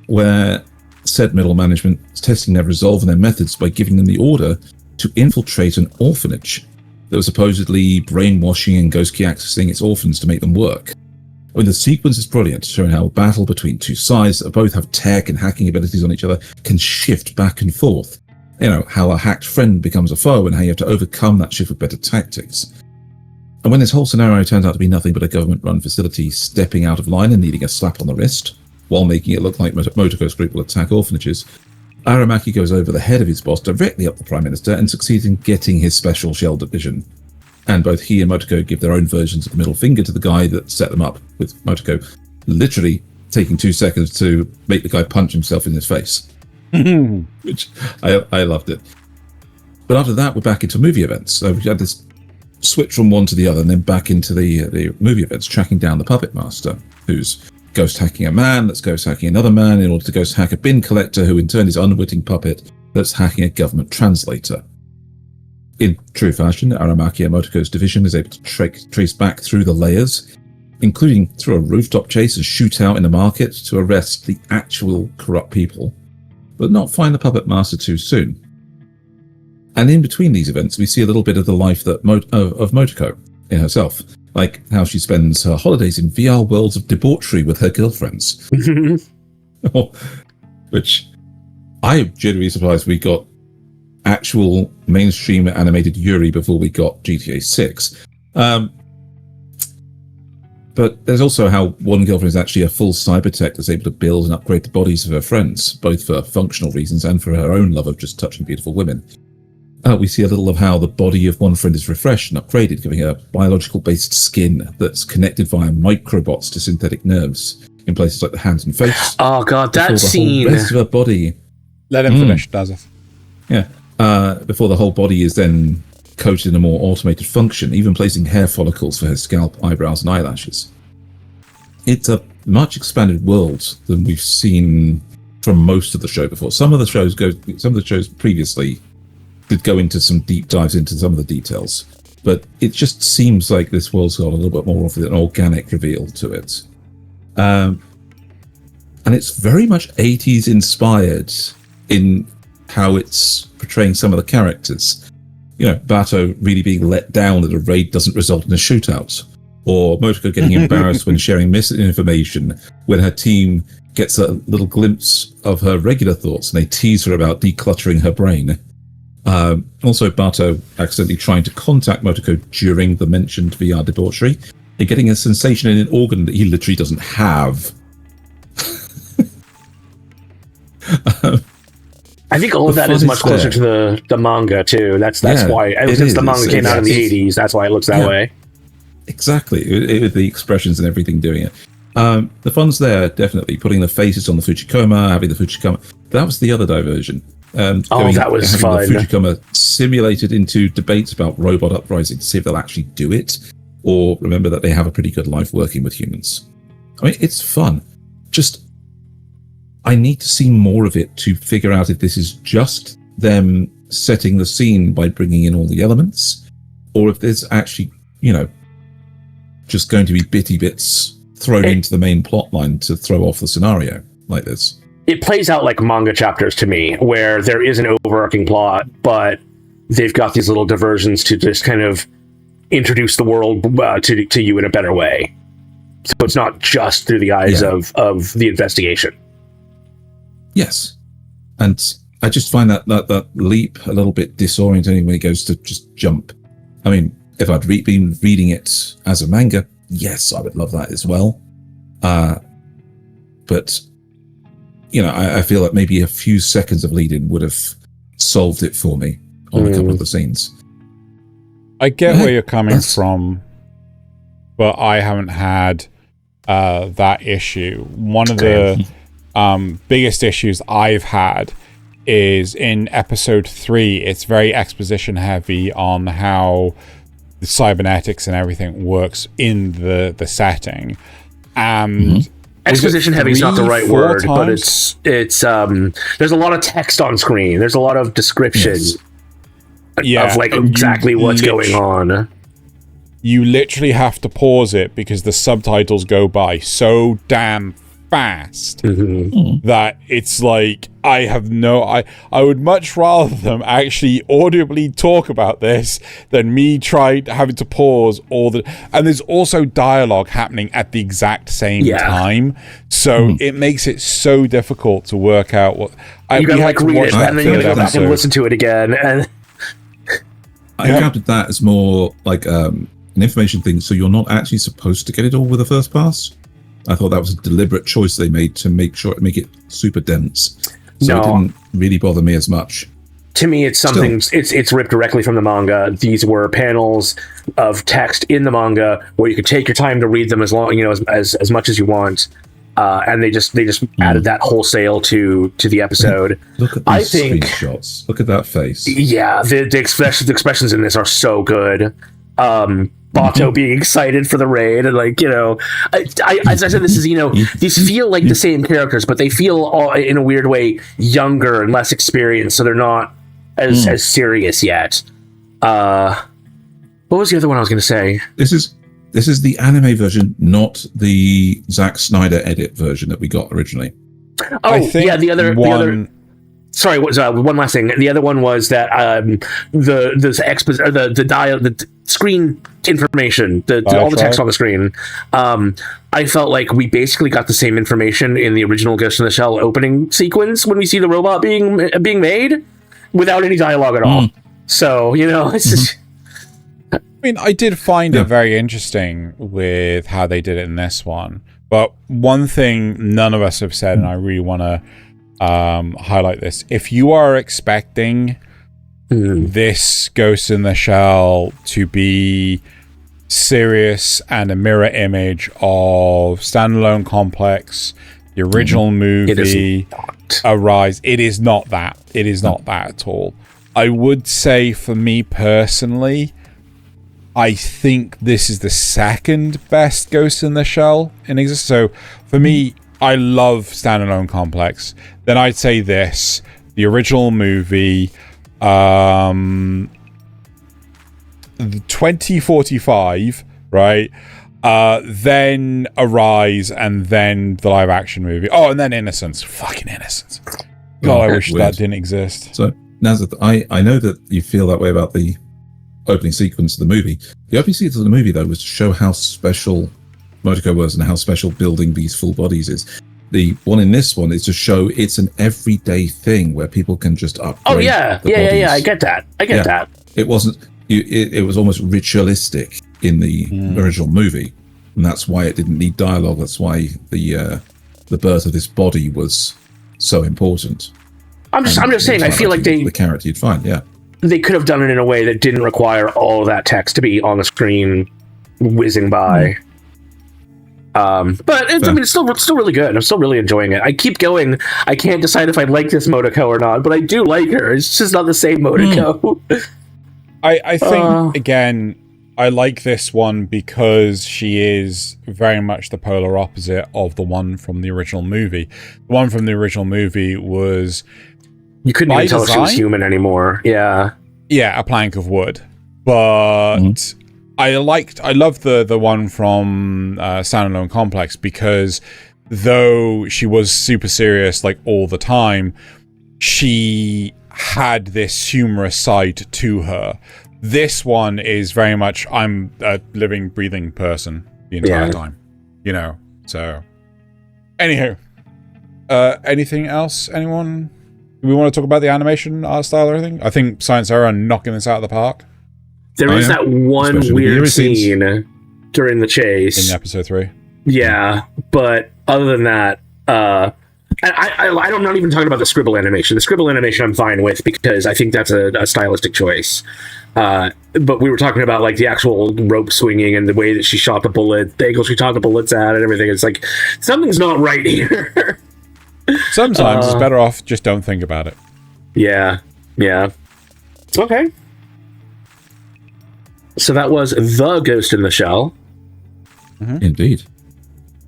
where said middle management is testing their resolve and their methods by giving them the order to infiltrate an orphanage that was supposedly brainwashing and ghost key accessing its orphans to make them work. I mean, the sequence is brilliant, showing how a battle between two sides that both have tech and hacking abilities on each other can shift back and forth. You know, how a hacked friend becomes a foe and how you have to overcome that shift with better tactics. And when this whole scenario turns out to be nothing but a government-run facility stepping out of line and needing a slap on the wrist, while making it look like Motoko's group will attack orphanages, Aramaki goes over the head of his boss directly up the Prime Minister and succeeds in getting his special shell division. And both he and Motoko give their own versions of the middle finger to the guy that set them up, with Motoko literally taking 2 seconds to make the guy punch himself in his face. Which, I loved it. But after that, we're back into movie events. So we had this switch from one to the other and then back into the movie events, tracking down the Puppet Master, who's ghost hacking a man that's ghost hacking another man in order to ghost hack a bin collector who in turn is unwitting puppet that's hacking a government translator. In true fashion, Aramaki and Motoko's division is able to trace back through the layers, including through a rooftop chase and shootout in the market to arrest the actual corrupt people, but not find the Puppet Master too soon. And in between these events, we see a little bit of the life that of Motoko in herself, like how she spends her holidays in VR worlds of debauchery with her girlfriends. Which I'm genuinely surprised we got actual mainstream animated Yuri before we got GTA 6. But there's also how one girlfriend is actually a full cybertech that's able to build and upgrade the bodies of her friends, both for functional reasons and for her own love of just touching beautiful women. We see a little of how the body of one friend is refreshed and upgraded, giving her biological-based skin that's connected via microbots to synthetic nerves in places like the hands and face. Oh god, that scene! The rest of her body. Let him finish, Nasuth. Yeah. Before the whole body is then coated in a more automated function, even placing hair follicles for her scalp, eyebrows, and eyelashes. It's a much expanded world than we've seen from most of the show before. Some of the shows previously did go into some deep dives into some of the details, but it just seems like this world's got a little bit more of an organic reveal to it. And it's very much 80s inspired in how it's portraying some of the characters. You know, Bato really being let down that a raid doesn't result in a shootout, or Motoko getting embarrassed when sharing misinformation when her team gets a little glimpse of her regular thoughts and they tease her about decluttering her brain. Also, Bato accidentally trying to contact Motoko during the mentioned VR debauchery and getting a sensation in an organ that he literally doesn't have. I think all of that is much closer to the manga too. That's why, since the manga came out in the 80s, that's why it looks that way. Exactly, with the expressions and everything doing it. The fun's there, definitely. Putting the faces on the Fujikoma, having the Fujikoma. That was the other diversion. That was fun. The Fujikoma simulated into debates about robot uprising to see if they'll actually do it, or remember that they have a pretty good life working with humans. I mean, it's fun. Just, I need to see more of it to figure out if this is just them setting the scene by bringing in all the elements, or if there's actually, just going to be bitty bits thrown into the main plot line to throw off the scenario like this. It plays out like manga chapters to me, where there is an overarching plot, but they've got these little diversions to just kind of introduce the world to you in a better way. So it's not just through the eyes of the investigation. Yes. And I just find that leap a little bit disorientating when he goes to just jump. I mean, if I'd been reading it as a manga, yes, I would love that as well. But, I feel like maybe a few seconds of lead-in would have solved it for me on a couple of the scenes. I get where you're coming from, but I haven't had that issue. One of the biggest issues I've had is in episode 3. It's very exposition heavy on how the cybernetics and everything works in the setting, and exposition heavy is not the right word, but it's there's a lot of text on screen. There's a lot of description of like exactly what's going on. You literally have to pause it because the subtitles go by so damn fast that it's like I would much rather them actually audibly talk about this than me having to pause and there's also dialogue happening at the exact same time, so it makes it so difficult to work out what you gotta read it and then you gotta go back and listen to it again. And I counted that as more like an information thing, so you're not actually supposed to get it all with a first pass. I thought that was a deliberate choice they made to make it super dense. So it didn't really bother me as much. To me, it's something. It's ripped directly from the manga. These were panels of text in the manga where you could take your time to read them as long, as much as you want. And they just added that wholesale to the episode. Look at these screenshots. Look at that face. Yeah, the expressions in this are so good. Bato being excited for the raid, and as I said, this is these feel like the same characters, but they feel all, in a weird way, younger and less experienced, so they're not as serious yet. What was the other one I was going to say? This is the anime version, not the Zack Snyder edit version that we got originally. The other. Sorry, one last thing. The other one was that the screen information, all the text on the screen. I felt like we basically got the same information in the original Ghost in the Shell opening sequence when we see the robot being made, without any dialogue at all. So it's just. I mean, I did find it very interesting with how they did it in this one, but one thing none of us have said, and I really want to highlight this: if you are expecting this Ghost in the Shell to be serious and a mirror image of Standalone Complex, the original movie, Arise, it is not that. It is not that at all. I would say, for me personally, I think this is the second best Ghost in the Shell in existence. So for me, I love Standalone Complex. Then I'd say this, the original movie, 2045, right? Then Arise, and then the live action movie. Oh, and then Innocence. Fucking Innocence. God, I wish that didn't exist. So, Nasuth, I know that you feel that way about the opening sequence of the movie. The opening sequence of the movie, though, was to show how special Motoko was and how special building these full bodies is. The one in this one is to show it's an everyday thing where people can just upgrade. Oh yeah, I get that. That. It wasn't. It was almost ritualistic in the original movie, and that's why it didn't need dialogue. That's why the birth of this body was so important. I'm just saying. I feel like the character you'd find. Yeah, they could have done it in a way that didn't require all of that text to be on the screen, whizzing by. But it's still really good. I'm still really enjoying it. I keep going. I can't decide if I like this Motoko or not, but I do like her. It's just not the same Motoko. I think, again, I like this one because she is very much the polar opposite of the one from the original movie. The one from the original movie was... You couldn't even tell if she was human anymore. Yeah. Yeah, a plank of wood. But... I love the one from Standalone Complex because though she was super serious like all the time, she had this humorous side to her. This one is very much I'm a living, breathing person the entire time, you know. So, anywho, anything else? Anyone? Do we want to talk about the animation, art style, or anything? I think Science Era are knocking this out of the park. There is that one weird scene during the chase. In episode 3. Yeah, but other than that, I'm not even talking about the scribble animation. The scribble animation I'm fine with because I think that's a stylistic choice. But we were talking about like the actual rope swinging and the way that she shot the bullet, the angle she shot the bullets at and everything. It's like, something's not right here. Sometimes it's better off just don't think about it. Yeah. Okay. So that was The Ghost in the Shell. Indeed.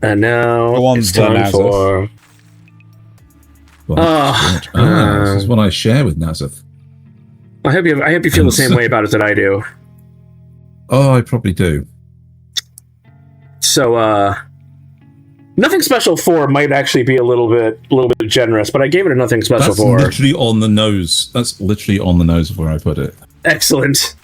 And now it's time for... this is what I share with Nasuth. I hope you feel the same way about it that I do. Oh, I probably do. So, Nothing Special 4 might actually be a little bit generous, but I gave it a Nothing Special 4. That's literally on the nose. That's literally on the nose of where I put it. Excellent.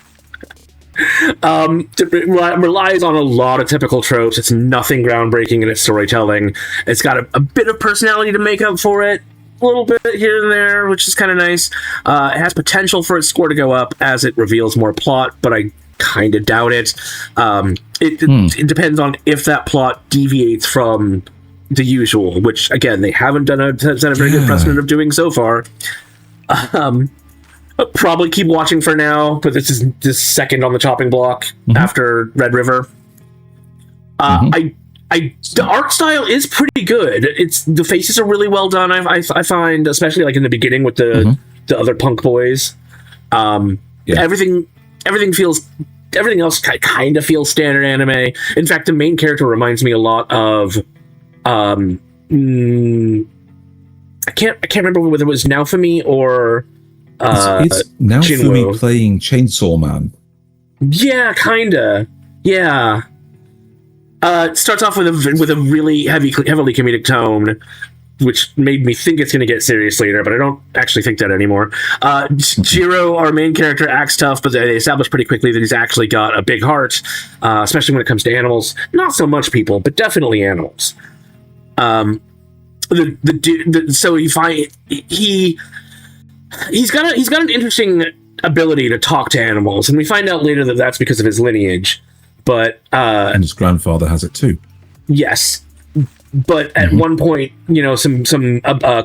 It relies on a lot of typical tropes. It's nothing groundbreaking in its storytelling. It's got a bit of personality to make up for it, a little bit here and there, which is kind of nice. It has potential for its score to go up as it reveals more plot, but I kind of doubt it. It depends on if that plot deviates from the usual, which again they haven't done a very good precedent of doing so far. I'll probably keep watching for now, but this is just second on the chopping block after Red River. The art style is pretty good. The faces are really well done. I find, especially like in the beginning with the other punk boys. Everything else kind of feels standard anime. In fact, the main character reminds me a lot of I can't remember whether it was Naofumi or it's Naofumi playing Chainsaw Man. Yeah, kinda. Yeah. It starts off with a really heavily comedic tone, which made me think it's going to get serious later, but I don't actually think that anymore. Jiro, our main character, acts tough, but they establish pretty quickly that he's actually got a big heart, especially when it comes to animals. Not so much people, but definitely animals. So you find he's got an interesting ability to talk to animals, and we find out later that that's because of his lineage. But and his grandfather has it too. Yes. But at one point, some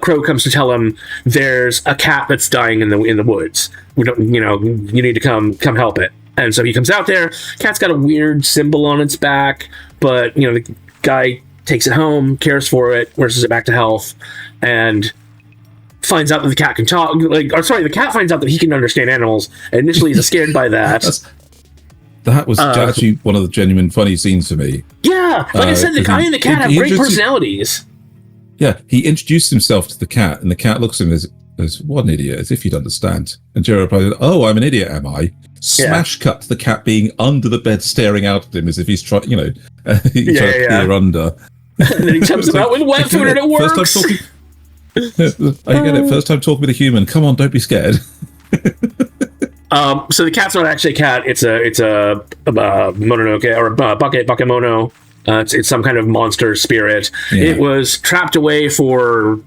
crow comes to tell him there's a cat that's dying in the woods. We don't, you need to come help it. And so he comes out there. Cat's got a weird symbol on its back, but the guy takes it home, cares for it, nurses it back to health, and finds out that the cat can talk. The cat finds out that he can understand animals. And initially, he's scared by that. That was actually one of the genuine funny scenes for me. Yeah, like I said, the guy and the cat have great personalities. Yeah, he introduced himself to the cat, and the cat looks at him as what an idiot, as if you'd understand. And Jiro probably, oh, I'm an idiot, am I? Smash cut to the cat being under the bed, staring out at him as if he's trying, he's trying to peer under. And then he jumps out with wet food and it works. I get it. First time talking with a human. Come on, don't be scared. So the cat's not actually a cat. It's a mononoke or a bakemono. It's some kind of monster spirit. Yeah. It was trapped away for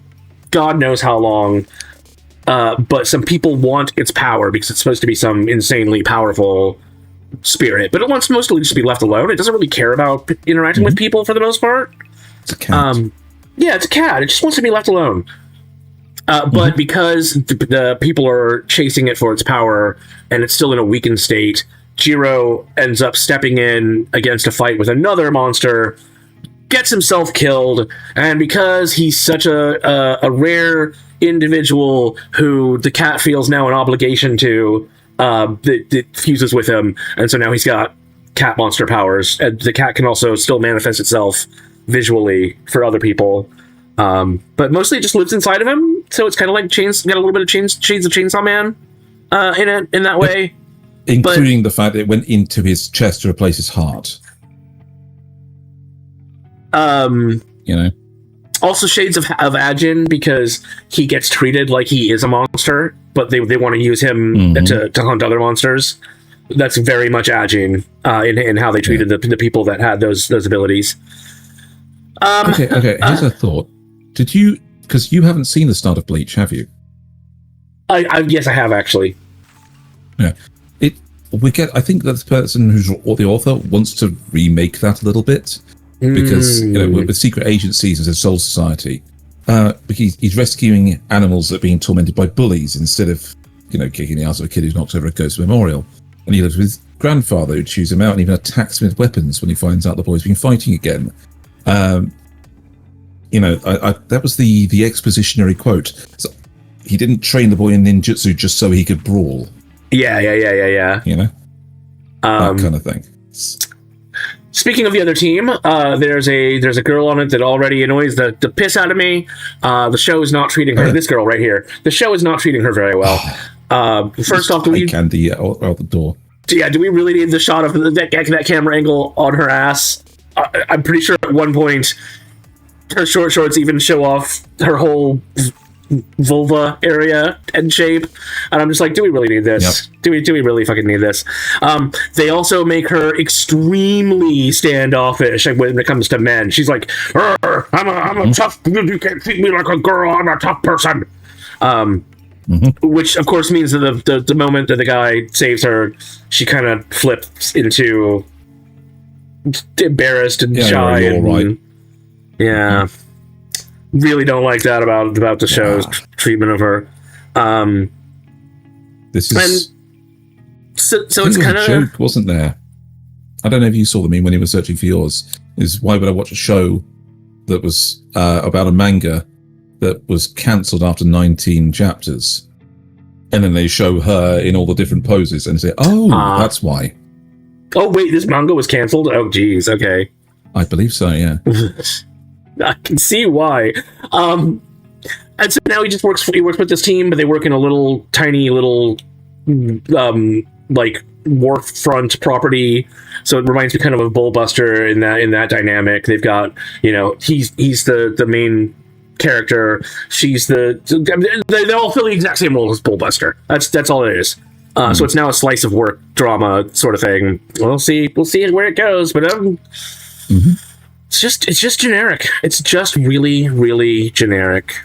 God knows how long. But some people want its power because it's supposed to be some insanely powerful spirit. But it wants mostly just to be left alone. It doesn't really care about interacting with people for the most part. It's a cat. Yeah, it's a cat. It just wants to be left alone. But because the people are chasing it for its power and it's still in a weakened state, Jiro ends up stepping in against a fight with another monster, gets himself killed, and because he's such a rare individual who the cat feels now an obligation to, it fuses with him, and so now he's got cat monster powers, and the cat can also still manifest itself visually for other people. But mostly it just lives inside of him, so it's kind of like Shades of Chainsaw Man in that way. Including the fact that it went into his chest to replace his heart. Also Shades of Ajin, because he gets treated like he is a monster, but they want to use him to hunt other monsters. That's very much Ajin in how they treated the people that had those abilities. Okay. Here's a thought. Did you? Because you haven't seen the start of Bleach, have you? Yes, I have actually. Yeah. I think that the person who's the author wants to remake that a little bit because with secret agencies as a soul society, he's rescuing animals that are being tormented by bullies instead of kicking the ass of a kid who knocks over a ghost memorial. And he lives with his grandfather who chews him out and even attacks him with weapons when he finds out the boy's been fighting again. That was the expositionary quote. So he didn't train the boy in ninjutsu just so he could brawl. Yeah. That kind of thing. Speaking of the other team, there's a girl on it that already annoys the piss out of me. The show is not treating her. This girl right here. The show is not treating her very well. First off, candy out the door. Yeah, do we really need the shot of that camera angle on her ass? I'm pretty sure at one point her short shorts even show off her whole vulva area and shape, and I'm just like, do we really need this? Yep. Do we really fucking need this? They also make her extremely standoffish when it comes to men. She's like, I'm a tough, you can't treat me like a girl, I'm a tough person. Which of course means that the moment that the guy saves her, she kind of flips into embarrassed and shy and right. Really don't like that about the show's treatment of her. This is so it's kind of a joke, wasn't there? I don't know if you saw the meme when you were searching for yours. Is why would I watch a show that was about a manga that was cancelled after 19 chapters, and then they show her in all the different poses and say, that's why. Oh wait, this manga was cancelled? Oh geez, okay. I believe so, yeah. I can see why. And so now he works with this team, but they work in a tiny little like wharf front property. So it reminds me kind of Bullbuster in that dynamic. They've got, he's the main character. She's they all fill the exact same role as Bullbuster. That's all it is. So it's now a slice of work drama sort of thing. We'll see where it goes, but it's just generic. It's just really, really generic.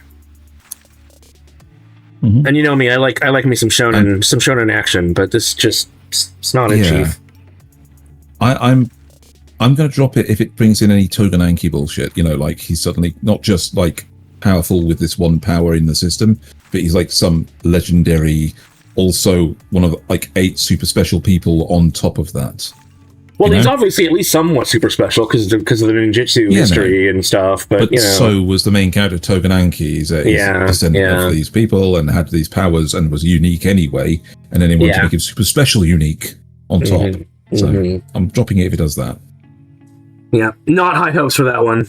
And you know me, I like me some shonen action, but this it's not in chief. I'm going to drop it if it brings in any Togananki bullshit. Like he's suddenly not just like powerful with this one power in the system, but he's like some legendary, also one of like 8 super special people on top of that. Well, he's obviously at least somewhat super special because of the ninjutsu history and stuff. But so was the main character Togananki. He's a descendant of these people and had these powers and was unique anyway. And then they wanted to make him super special unique on top. So I'm dropping it if it does that. Yeah, not high hopes for that one.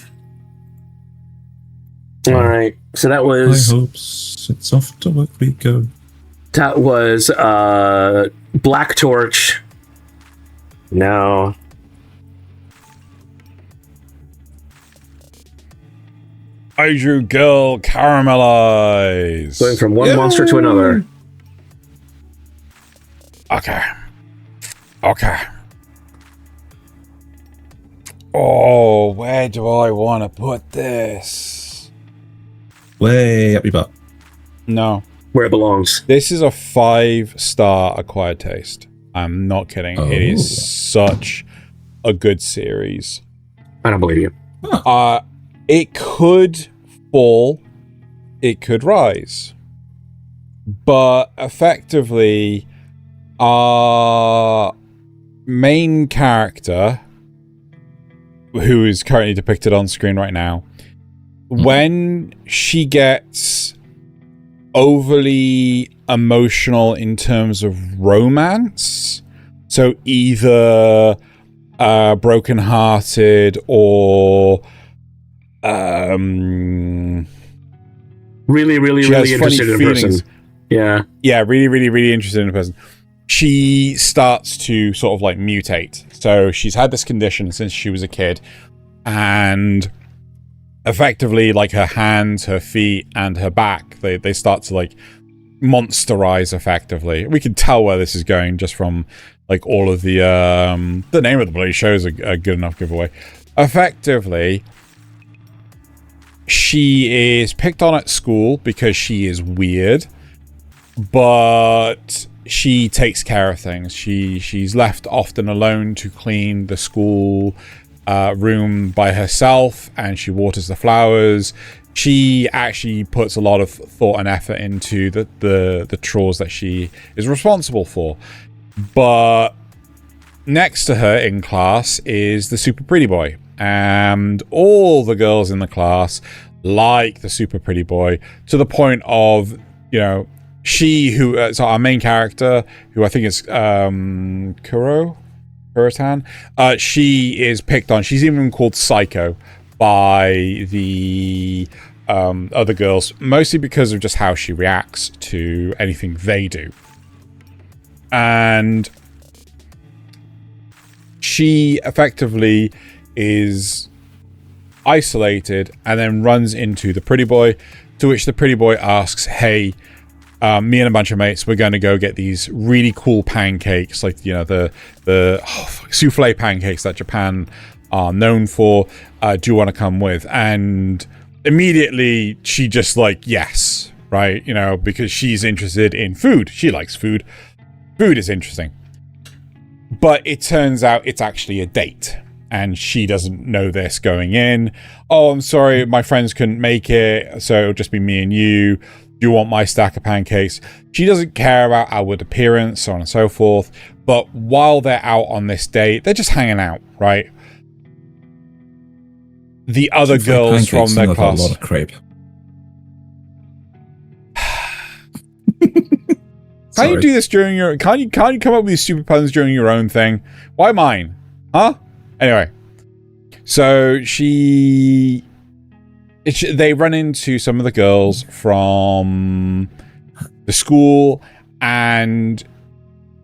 All right, so that was high hopes. It's off to work we go. That was Black Torch. Now Kaiju Girl Caramelise. going from one monster to another. Okay. Oh, where do I want to put this? Way up your butt. No. Where it belongs. This is a 5-star acquired taste. I'm not kidding. Oh. It is such a good series. I don't believe you. It could fall. It could rise. But effectively, our main character, who is currently depicted on screen right now, when she gets overly emotional in terms of romance, so either brokenhearted or really interested in a person. Yeah, really interested in a person. She starts to sort of like mutate. So she's had this condition since she was a kid, and effectively, like, her hands, her feet, and her back, they start to like monsterize effectively. We can tell where this is going just from like all of the name of the bloody show is a good enough giveaway. Effectively, she is picked on at school because she is weird, but she takes care of things. She's left often alone to clean the school room by herself, and she waters the flowers. She actually puts a lot of thought and effort into the chores that she is responsible for. But next to her in class is the super pretty boy, and all the girls in the class like the super pretty boy, to the point of, you know, so our main character, who I think is Kurotan, she is picked on. She's even called Psycho by the other girls, mostly because of just how she reacts to anything they do. And she effectively is isolated and then runs into the pretty boy, to which the pretty boy asks, hey, me and a bunch of mates, we're going to go get these really cool pancakes, like, you know, the souffle pancakes that Japan are known for. Do you want to come with? And immediately she just like, yes, right? You know, because she's interested in food. She likes food. Food is interesting. But it turns out it's actually a date, and she doesn't know this going in. Oh, I'm sorry, my friends couldn't make it, so it'll just be me and you. Do you want my stack of pancakes? She doesn't care about outward appearance, so on and so forth. But while they're out on this date, they're just hanging out, right? The other girls from their class. A lot of crepe. Can't you do this during your? Can't you come up with these stupid puns during your own thing? Why mine? Huh? Anyway, so they run into some of the girls from the school, and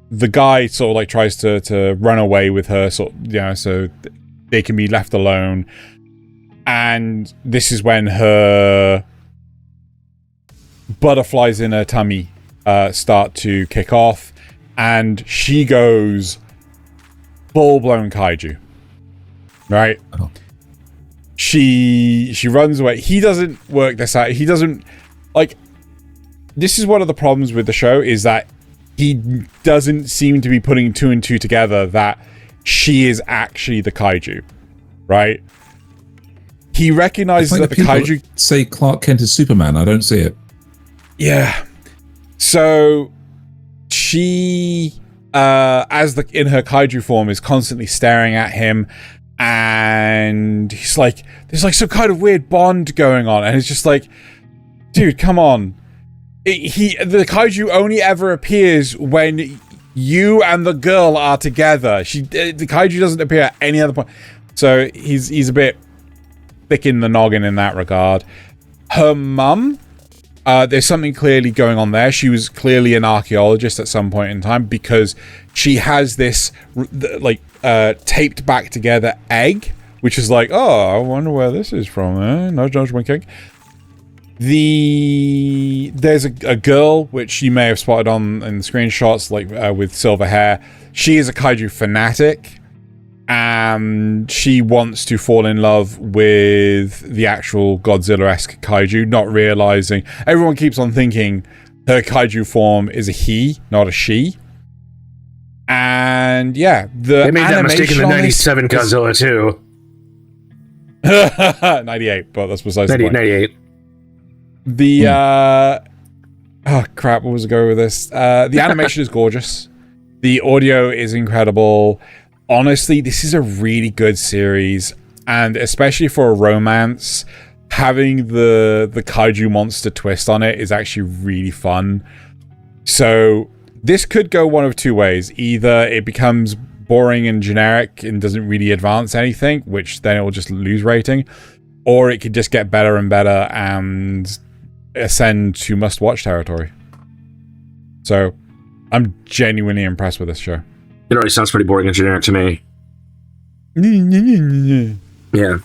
the guy sort of like tries to run away with her, sort of, you know, so they can be left alone. And this is when her butterflies in her tummy start to kick off, and she goes full-blown kaiju, right? Oh. She runs away. He doesn't work this out. He doesn't, like, this is one of the problems with the show, is that he doesn't seem to be putting two and two together that she is actually the kaiju, right? He recognizes that the kaiju say Clark Kent is Superman. I don't see it. Yeah. So she, in her kaiju form, is constantly staring at him, and he's like, there's like some kind of weird bond going on, and it's just like, dude, come on. The kaiju only ever appears when you and the girl are together. The kaiju doesn't appear at any other point. So he's a bit thick in the noggin in that regard. Her mum there's something clearly going on there. She was clearly an archaeologist at some point in time, because she has this taped back together egg, which is like, oh, I wonder where this is from. No judge winking. There's a girl which you may have spotted in the screenshots, with silver hair. She is a kaiju fanatic, and she wants to fall in love with the actual Godzilla-esque kaiju, not realizing, everyone keeps on thinking her kaiju form is a he, not a she. And yeah, they made that mistake in the 97 Godzilla too. 98, but that's besides the point. 98. Oh crap, what was I going with this? The animation is gorgeous. The audio is incredible. Honestly, this is a really good series, and especially for a romance, having the kaiju monster twist on it is actually really fun. So this could go one of two ways. Either it becomes boring and generic and doesn't really advance anything, which then it will just lose rating, or it could just get better and better and ascend to must-watch territory. So I'm genuinely impressed with this show. It already sounds pretty boring and generic to me. Yeah.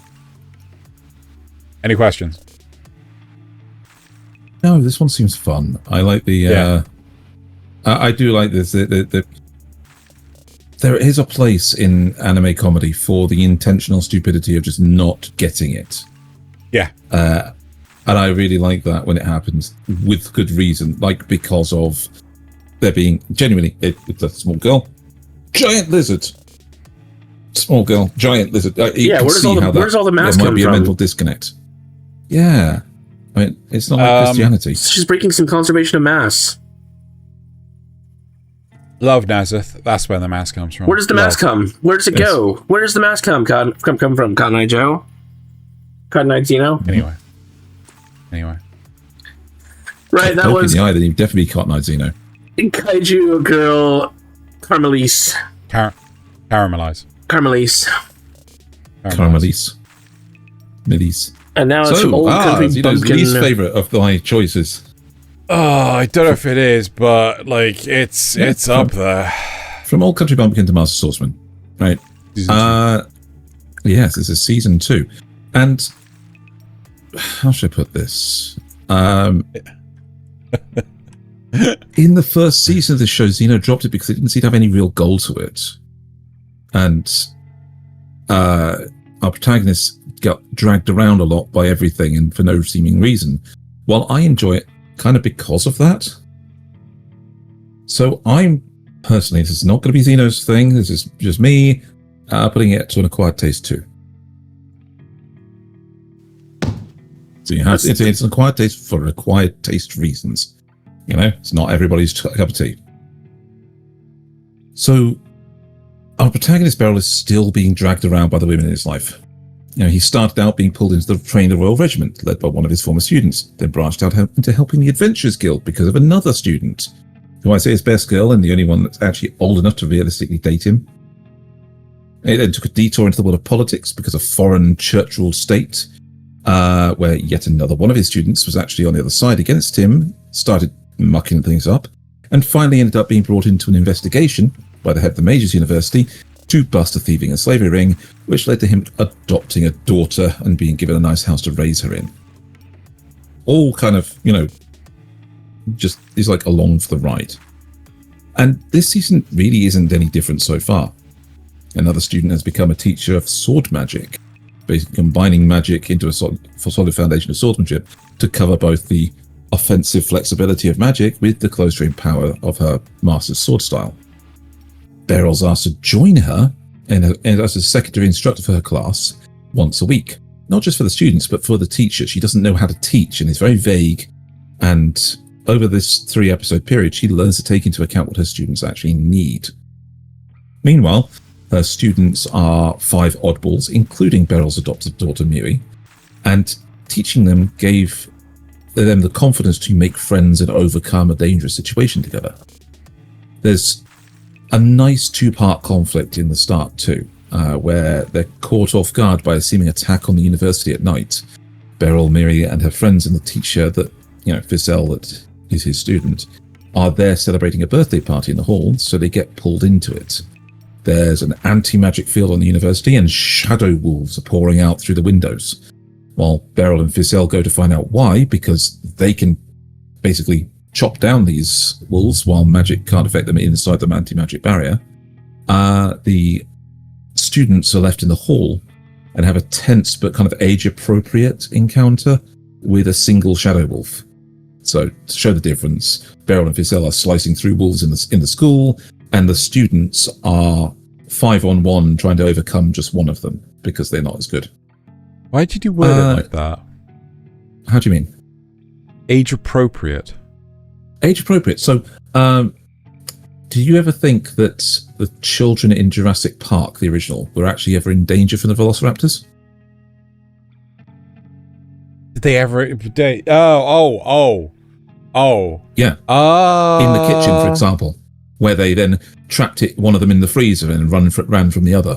Any questions? No, this one seems fun. I like the... I do like this. There is a place in anime comedy for the intentional stupidity of just not getting it. Yeah. And I really like that when it happens with good reason, like because of there being genuinely it's a small girl, giant lizard, small girl, giant lizard. Where's all the mask there might come be from? a mental disconnect. Yeah, I mean it's not like Christianity. She's breaking some conservation of mass. Love Nasuth. That's where the mask comes from. Where does the mask come? Where does it go? Where does the mask come from? Cotton Eye Joe? Cotton Eye Zeno? Anyway. Right, that was... in the eye, then you'd definitely be Cotton Eye Zeno. Kaiju girl... Caramelise. Caramelise. Millies. And now it's old country Zeno's bumpkin. least favourite of my choices. Oh, I don't know if it is, but like it's up there. From Old Country Bumpkin to Master Swordsman, right? Yes, this is season 2. And how should I put this? In the first season of the show, Xeno dropped it because it didn't seem to have any real goal to it. And our protagonist got dragged around a lot by everything and for no seeming reason. While I enjoy it kind of because of that. So I'm personally, this is not going to be Xeno's thing. This is just me putting it to an acquired taste too. So you have it's an acquired taste for acquired taste reasons. You know, it's not everybody's cup of tea. So our protagonist Beryl is still being dragged around by the women in his life. You know, he started out being pulled into the train of the Royal Regiment, led by one of his former students, then branched out into helping the Adventurers Guild because of another student, who I say is best girl and the only one that's actually old enough to realistically date him. He then took a detour into the world of politics because of foreign church-ruled state, where yet another one of his students was actually on the other side against him, started mucking things up, and finally ended up being brought into an investigation by the head of the Majors University to bust a thieving and slavery ring, which led to him adopting a daughter and being given a nice house to raise her in. All kind of, you know, just is like along for the ride. And this season really isn't any different so far. Another student has become a teacher of sword magic, basically combining magic into a solid foundation of swordsmanship to cover both the offensive flexibility of magic with the close-range power of her master's sword style. Beryl's asked to join her and as a secondary instructor for her class once a week. Not just for the students, but for the teacher. She doesn't know how to teach and is very vague. And over this 3-episode period, she learns to take into account what her students actually need. Meanwhile, her students are 5 oddballs, including Beryl's adopted daughter, Miri, and teaching them gave them the confidence to make friends and overcome a dangerous situation together. There's a nice 2-part conflict in the start too, where they're caught off guard by a seeming attack on the university at night. Beryl, Miri, and her friends and the teacher that Ficelle, that is his student, are there celebrating a birthday party in the hall, so they get pulled into it. There's an anti-magic field on the university, and shadow wolves are pouring out through the windows. While Beryl and Ficelle go to find out why, because they can basically chop down these wolves while magic can't affect them inside the anti-magic barrier. The students are left in the hall and have a tense but kind of age-appropriate encounter with a single shadow wolf. So, to show the difference, Beryl and Ficelle are slicing through wolves in the school, and the students are 5-on-1 trying to overcome just one of them because they're not as good. Why did you word it like that? How do you mean? Age appropriate. Age appropriate. So, do you ever think that the children in Jurassic Park, the original, were actually ever in danger from the velociraptors? Did they ever? Oh. Yeah. In the kitchen, for example, where they then trapped one of them in the freezer and ran from the other.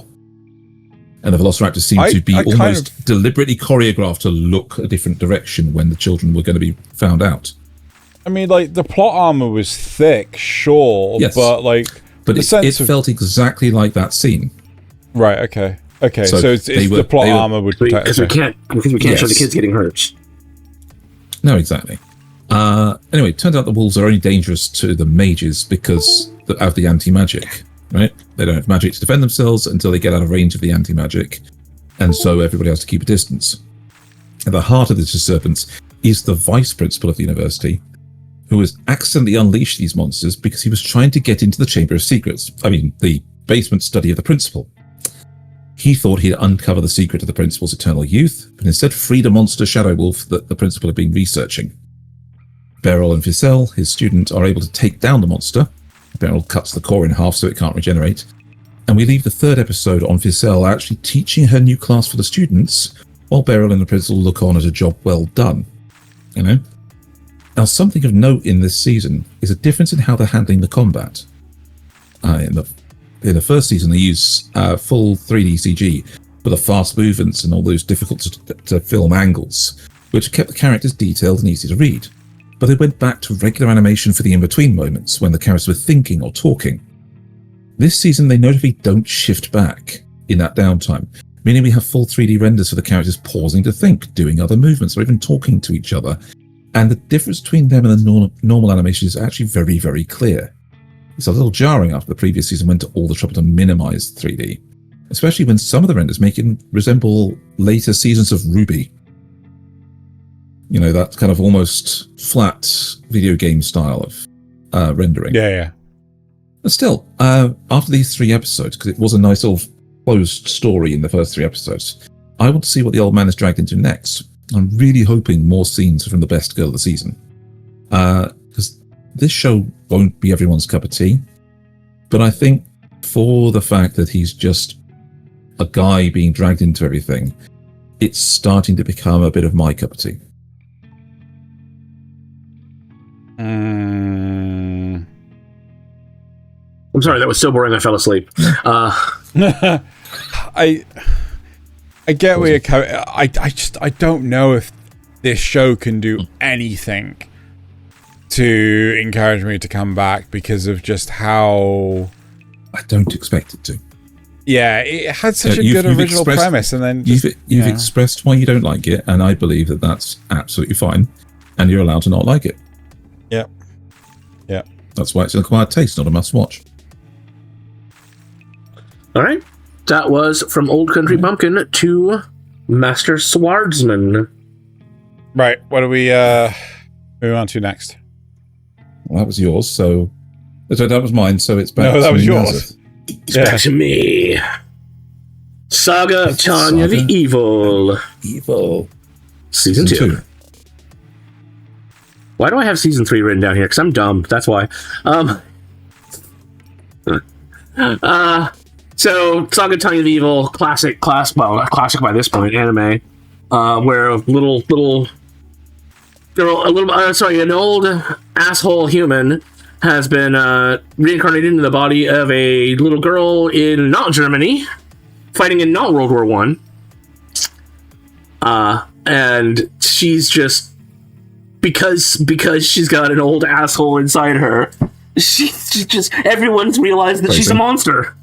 And the velociraptors seemed to be almost deliberately choreographed to look a different direction when the children were going to be found out. I mean, like, the plot armor was thick, sure, yes. but it felt exactly like that scene. Right. Okay. So it's the plot armor would protect. Because we can't show the kids getting hurt. No, exactly. Anyway, it turns out the wolves are only dangerous to the mages because of the anti-magic, right? They don't have magic to defend themselves until they get out of range of the anti-magic, and so everybody has to keep a distance. At the heart of this disturbance is the vice principal of the university, who has accidentally unleashed these monsters because he was trying to get into the Chamber of Secrets. I mean, the basement study of the principal. He thought he'd uncover the secret of the principal's eternal youth, but instead freed a monster shadow wolf that the principal had been researching. Beryl and Ficelle, his student, are able to take down the monster. Beryl cuts the core in half so it can't regenerate. And we leave the third episode on Ficelle actually teaching her new class for the students, while Beryl and the principal look on as a job well done. Now, something of note in this season is a difference in how they're handling the combat. In the first season, they use full 3D CG for the fast movements and all those difficult to film angles, which kept the characters detailed and easy to read. But they went back to regular animation for the in-between moments when the characters were thinking or talking. This season, they notably don't shift back in that downtime, meaning we have full 3D renders for the characters pausing to think, doing other movements, or even talking to each other. And the difference between them and the normal animation is actually very, very clear. It's a little jarring after the previous season went to all the trouble to minimize 3D, especially when some of the renders make it resemble later seasons of Ruby. That kind of almost flat video game style of rendering. Yeah. But still, after these 3 episodes, because it was a nice little closed story in the first 3 episodes, I want to see what the old man is dragged into next. I'm really hoping more scenes from the best girl of the season. Because this show won't be everyone's cup of tea. But I think for the fact that he's just a guy being dragged into everything, it's starting to become a bit of my cup of tea. I'm sorry, that was so boring I fell asleep. I get where you're coming. I don't know if this show can do anything to encourage me to come back because of just how... I don't expect it to. Yeah, it had such a good original premise, and then you've expressed why you don't like it, and I believe that that's absolutely fine, and you're allowed to not like it. Yeah. That's why it's an acquired taste, not a must-watch. All right. That was from Old Country Bumpkin to Master Swordsman. Right. What do we move on to next? Well, that was yours, so that was mine, so it's back to that was yours. Nasuth. It's back to me. Saga of Tanya the Evil. Season 2. Why do I have Season 3 written down here? Because I'm dumb. That's why. So, Saga of Tanya the Evil, classic, well, not classic by this point, anime, where a little girl, an old asshole human has been reincarnated into the body of a little girl in not Germany, fighting in not World War One. And she's just because she's got an old asshole inside her. She just everyone's realized that she's a monster.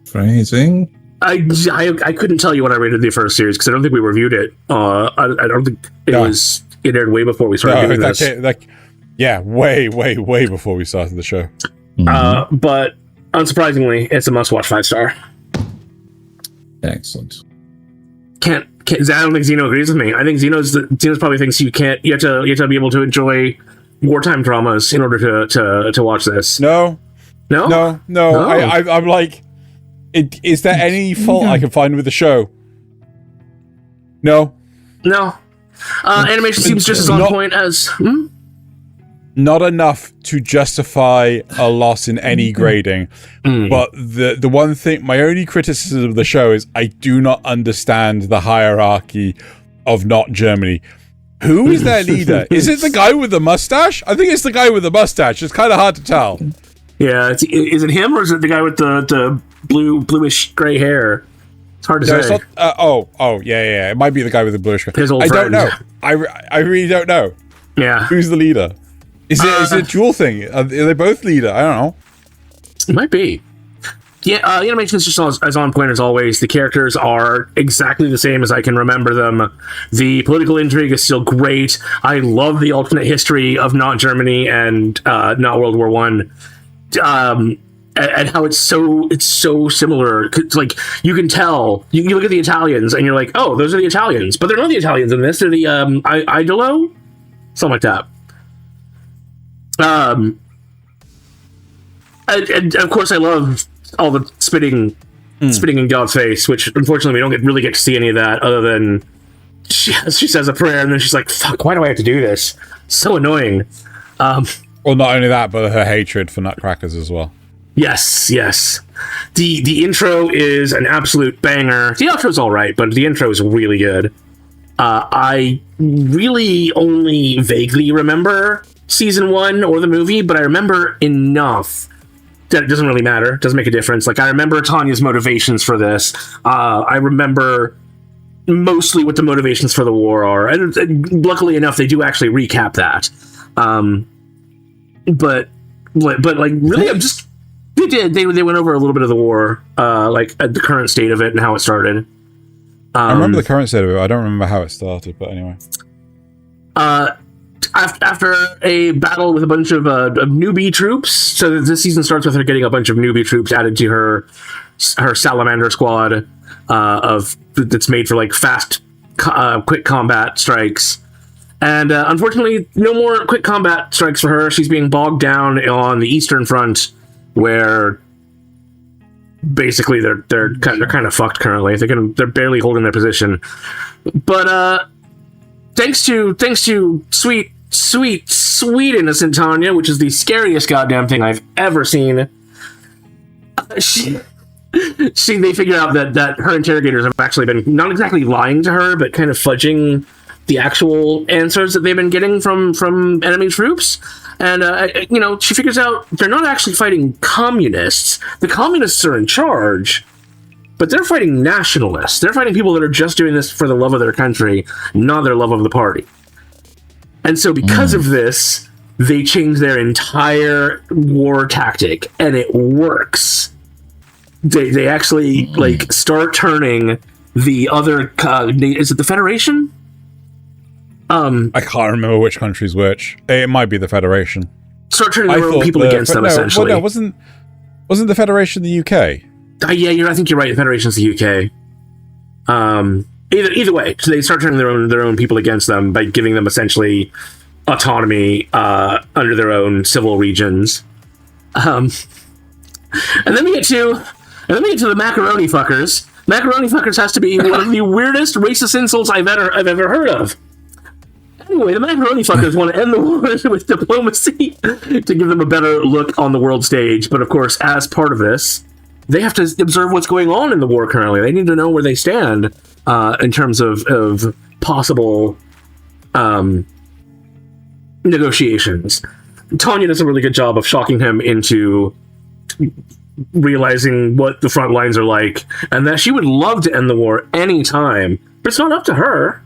Phrasing. I couldn't tell you when I rated the first series because I don't think we reviewed it. I don't think it aired way before we started doing this. Way before we started the show. But unsurprisingly, it's a must-watch 5-star. Excellent. I don't think Xeno agrees with me. I think Xeno's probably thinks you have to be able to enjoy wartime dramas in order to watch this. No. I'm like, is there any fault I can find with the show? No. Animation seems just as on point as. Not enough to justify a loss in any grading. But the one thing, my only criticism of the show is I do not understand the hierarchy of not Germany. Who is their leader? Is it the guy with the mustache? I think it's the guy with the mustache. It's kind of hard to tell. Yeah, is it him or is it the guy with the bluish gray hair? It's hard to say. It's not, yeah. It might be the guy with the bluish gray. His old friend. Don't know. I really don't know. Yeah. Who's the leader? Is it a dual thing? Are they both leader? I don't know. It might be. Yeah, the animation is just as on point as always. The characters are exactly the same as I can remember them. The political intrigue is still great. I love the alternate history of not Germany and not World War One, and how it's so similar. It's like you can tell. You look at the Italians and you're like, oh, those are the Italians, but they're not the Italians in this. They're the Idolo, something like that. And of course, I love all the spitting in God's face, which unfortunately we don't really get to see any of that, other than she says a prayer and then she's like, "Fuck, why do I have to do this? So annoying." Well, not only that, but her hatred for nutcrackers as well. Yes. The intro is an absolute banger. The outro's all right, but the intro is really good. I really only vaguely remember season 1 or the movie, but I remember enough that it doesn't really matter. It doesn't make a difference. Like, I remember Tanya's motivations for this. I remember mostly what the motivations for the war are. And luckily enough, they do actually recap that. But like, really, I'm just... They did. They went over a little bit of the war, like, at the current state of it and how it started. I remember the current state of it. I don't remember how it started, but anyway. After a battle with a bunch of newbie troops, so this season starts with her getting a bunch of newbie troops added to her salamander squad that's made for like fast, quick combat strikes. And unfortunately, no more quick combat strikes for her. She's being bogged down on the Eastern Front, where basically they're kind of fucked currently. They're barely holding their position. But thanks to sweet innocent Tanya, which is the scariest goddamn thing I've ever seen. They figured out that her interrogators have actually been not exactly lying to her, but kind of fudging the actual answers that they've been getting from enemy troops. And she figures out they're not actually fighting communists. The communists are in charge, but they're fighting nationalists. They're fighting people that are just doing this for the love of their country, not their love of the party. And so because of this, they change their entire war tactic, and it works. They actually like start turning the other... is it the Federation? I can't remember which country's which. It might be the Federation. Start turning their own people against them, essentially. Well, no, wasn't the Federation the UK? Yeah, I think you're right. The Federation's the UK. Either way, so they start turning their own people against them by giving them essentially autonomy under their own civil regions. And then we get to the macaroni fuckers. Macaroni fuckers has to be one of the weirdest racist insults I've ever heard of. Anyway, the macaroni fuckers want to end the war with diplomacy to give them a better look on the world stage. But of course, as part of this, they have to observe what's going on in the war currently. They need to know where they stand in terms of possible negotiations. Tanya does a really good job of shocking him into realizing what the front lines are like, and that she would love to end the war anytime, but it's not up to her,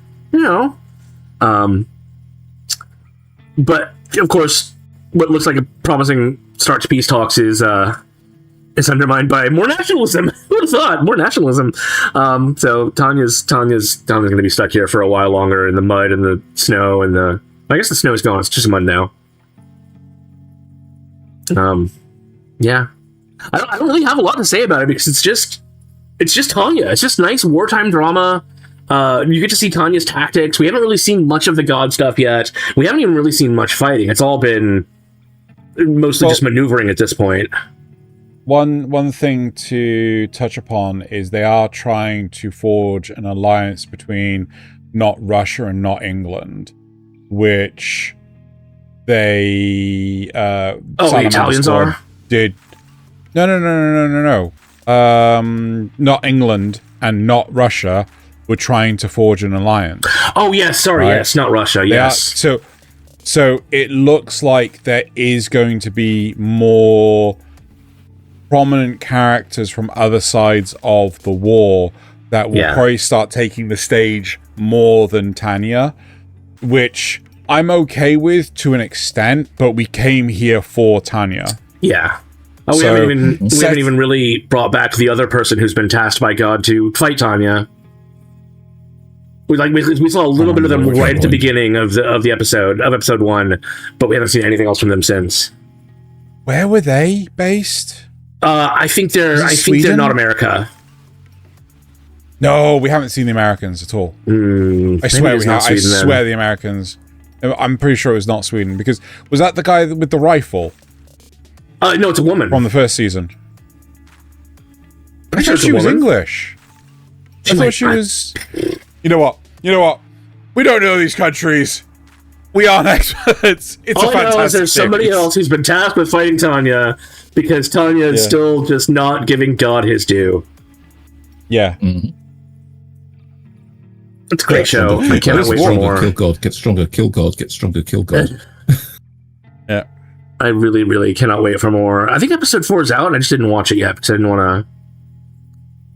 But of course, what looks like a promising start to peace talks is undermined by more nationalism. Who would have thought? More nationalism. So Tanya's going to be stuck here for a while longer in the mud and the snow and I guess the snow is gone. It's just mud now. Yeah. I don't really have a lot to say about it because it's just Tanya. It's just nice wartime drama. You get to see Tanya's tactics. We haven't really seen much of the god stuff yet. We haven't even really seen much fighting. It's all been mostly just maneuvering at this point. One thing to touch upon is they are trying to forge an alliance between not Russia and not England, which they the Italians are? Did no. Not England and not Russia were trying to forge an alliance. Oh yes, sorry, right? Yes, not Russia. Yes. So it looks like there is going to be more prominent characters from other sides of the war that will probably start taking the stage more than Tanya, which I'm okay with to an extent, but we came here for Tanya. Yeah. Oh, we haven't even really brought back the other person who's been tasked by God to fight Tanya. We saw a little bit of them right at the beginning of episode 1, but we haven't seen anything else from them since. Where were they based? I think they're not America. No, we haven't seen the Americans at all. I swear we have. I swear the Americans. I'm pretty sure it was not Sweden, because was that the guy with the rifle? No, it's a woman from the first season. I thought she was English. I thought she was. You know what? We don't know these countries. We aren't experts. It's all a fantastic I know is there's somebody else who's been tasked with fighting Tanya because Tanya is still just not giving God his due. Yeah. Mm-hmm. It's a great show. I cannot wait for more. Kill God, get stronger. Kill God, get stronger. Kill God. Yeah. I really, really cannot wait for more. I think episode 4 is out. I just didn't watch it yet because I didn't want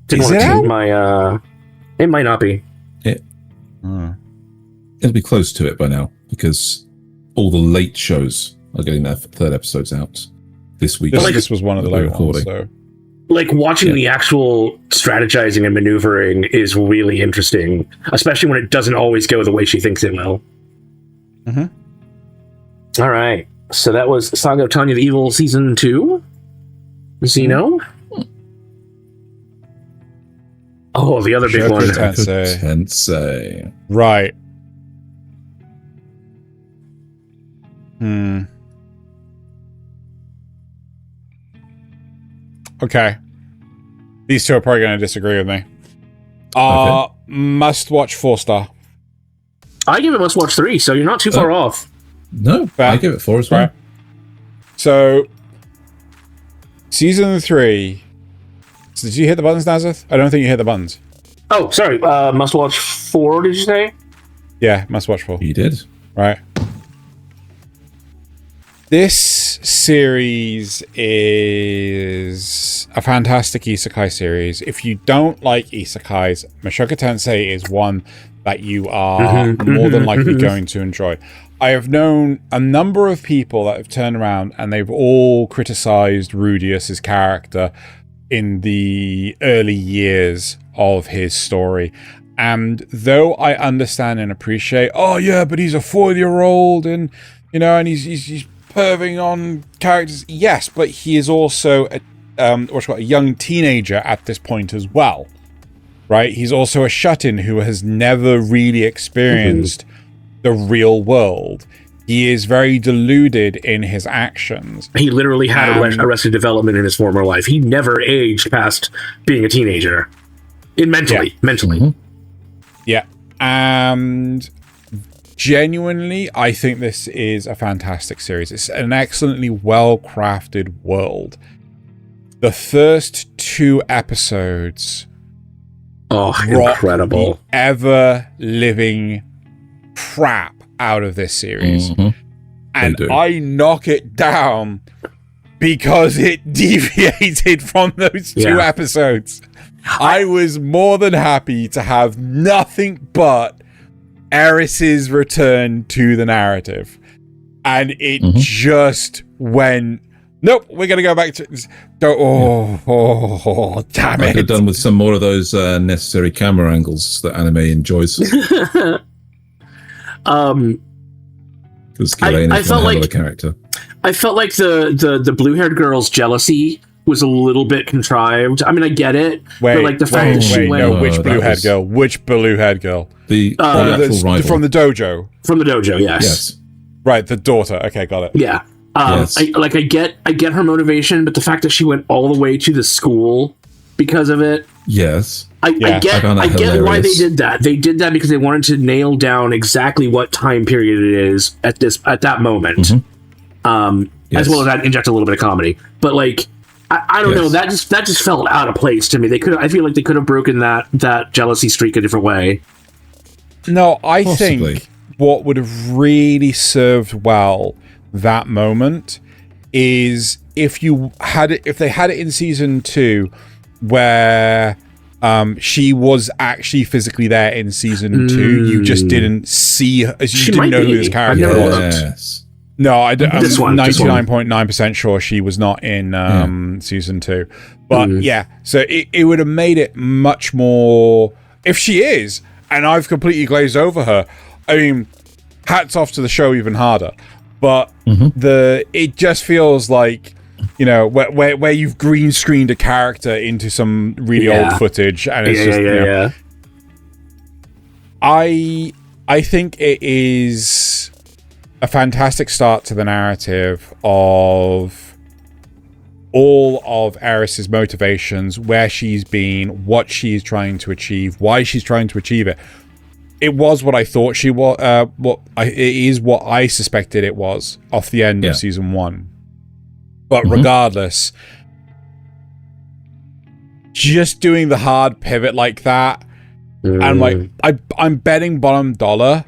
to. Is it out? It might not be. It'll be close to it by now because all the late shows are getting their third episodes out this week. This was one of the late ones. So. Like watching the actual strategizing and maneuvering is really interesting, especially when it doesn't always go the way she thinks it will. Mm-hmm. All right. So that was Saga of Tanya the Evil Season 2. Xeno. Oh, the other big one. Tensei. Right. Okay. These two are probably going to disagree with me. Must watch 4-star. I give it must watch 3, so you're not too far off. No, I give it 4 as well. Right. So, season 3. So did you hit the buttons, Nasuth? I don't think you hit the buttons. Oh, sorry. Must watch 4, did you say? Yeah, must watch 4. You did. Right. This series is a fantastic isekai series. If you don't like isekais, Mushoku Tensei is one that you are more than likely going to enjoy. I have known a number of people that have turned around and they've all criticized Rudius's character in the early years of his story. And though I understand and appreciate, oh yeah, but he's a 4-year-old and, you know, and he's perving on characters. Yes, but he is also a young teenager at this point as well, right? He's also a shut-in who has never really experienced the real world. He is very deluded in his actions. He literally had Arrested Development in his former life. He never aged past being a teenager. Mentally. Yeah. And genuinely, I think this is a fantastic series. It's an excellently well-crafted world. The first 2 episodes incredible. The ever-living crap out of this series. And I knock it down because it deviated from those 2 episodes. I was more than happy to have nothing but Eris's return to the narrative. and it just went. Nope, we're going to go back to... damn it. I could have done with some more of those necessary camera angles that anime enjoys. Because I felt like the character. I felt like the blue-haired girl's jealousy was a little bit contrived. I mean, I get it, but like the fact that she went... No, which blue-haired girl? Which blue-haired girl? The actual rival. From the dojo? From the dojo, yes. Right, the daughter. Okay, got it. Yeah. Yes. I get her motivation, but the fact that she went all the way to the school because of it. Yes. I get why they did that. They did that because they wanted to nail down exactly what time period it is at that moment. As well as that inject a little bit of comedy. But like I don't know, that just felt out of place to me. I feel like they could have broken that jealousy streak a different way. No, I think what would have really served well that moment is if they had it in season 2 where she was actually physically there in season 2. You just didn't see her, as you didn't know who this character was. No, I'm 99.9% sure she was not in season 2. But so it would have made it much more, if she is, and I've completely glazed over her, I mean, hats off to the show even harder. But it just feels like, you know, where you've green screened a character into some really old footage, and it's I think it is a fantastic start to the narrative of all of Eris's motivations, where she's been, what she's trying to achieve, why she's trying to achieve it. It was what I thought she was. It is what I suspected it was off the end of season 1. But regardless, just doing the hard pivot like that, and like I'm betting bottom dollar,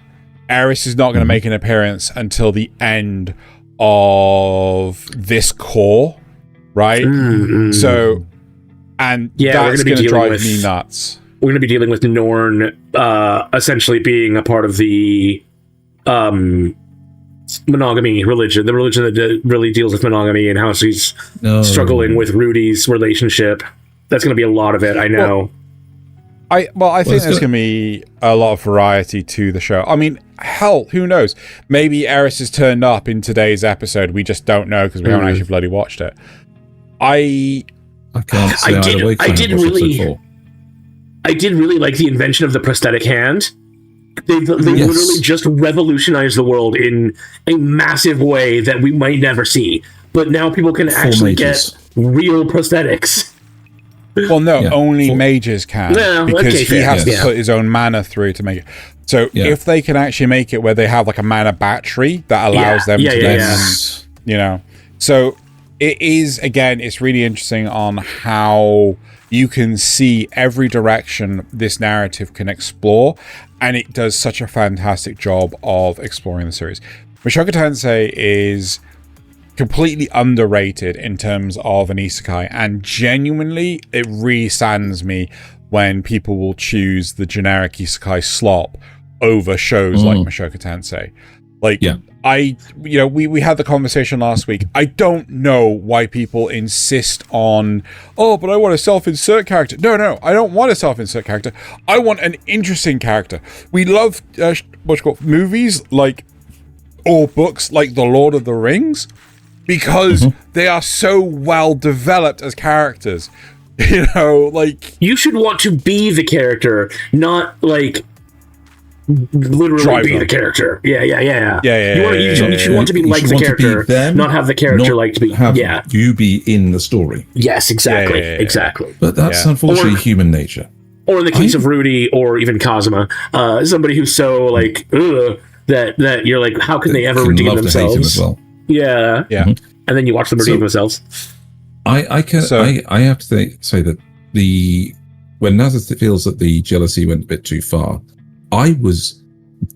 Eris is not going to make an appearance until the end of this core, right? So, and that's going to drive me nuts. We're going to be dealing with Norn essentially being a part of the monogamy religion, the religion that really deals with monogamy, and how she's struggling with Rudy's relationship. That's going to be a lot of it, I know. I think there's going to be a lot of variety to the show. I mean, hell, who knows? Maybe Eris has turned up in today's episode. We just don't know because we haven't actually bloody watched it. I can't say I did really like the invention of the prosthetic hand. They literally just revolutionized the world in a massive way that we might never see. But now people can actually get real prosthetics. Well, no, only mages can, because he has to put his own mana through to make it. So if they can actually make it where they have like a mana battery that allows them to then, you know. So it is, again, it's really interesting on how you can see every direction this narrative can explore, and it does such a fantastic job of exploring the series. Mushoku Tensei is completely underrated in terms of an isekai, and genuinely it really saddens me when people will choose the generic isekai slop over shows like Mushoku Tensei. Like, we had the conversation last week. I don't know why people insist on, but I want a self-insert character. No, I don't want a self-insert character. I want an interesting character. We love movies like, or books like The Lord of the Rings, because they are so well developed as characters. You know, like, you should want to be the character, not like literally be the character. You should want to be like the character, not have the character like to be. You be in the story. Yes, exactly, exactly. But that's unfortunately human nature. Or in the case of Rudy, or even Kazuma, somebody who's so like that you're like, how can they ever redeem themselves? As well. Yeah. And then you watch them redeem themselves. I have to say that when Nasuth feels that the jealousy went a bit too far, I was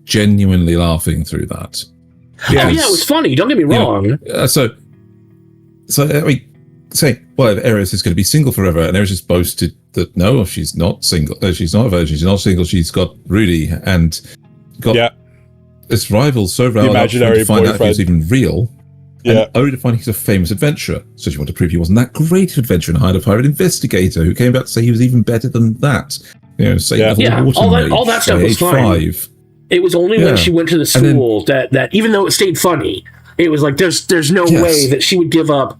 genuinely laughing through that. It was funny. Don't get me wrong. So I mean, say, well, Eris is going to be single forever, and Eris just boasted that no, she's not single. She's not a virgin. She's not single. She's got Rudy and got this rival's so riled up to find out if he was even real. And only to find he's a famous adventurer. So she wanted to prove he wasn't that great adventurer and hired a private investigator who came back to say he was even better than that. All that stuff was fine. It was only when she went to the school that even though it stayed funny, it was like there's no way that she would give up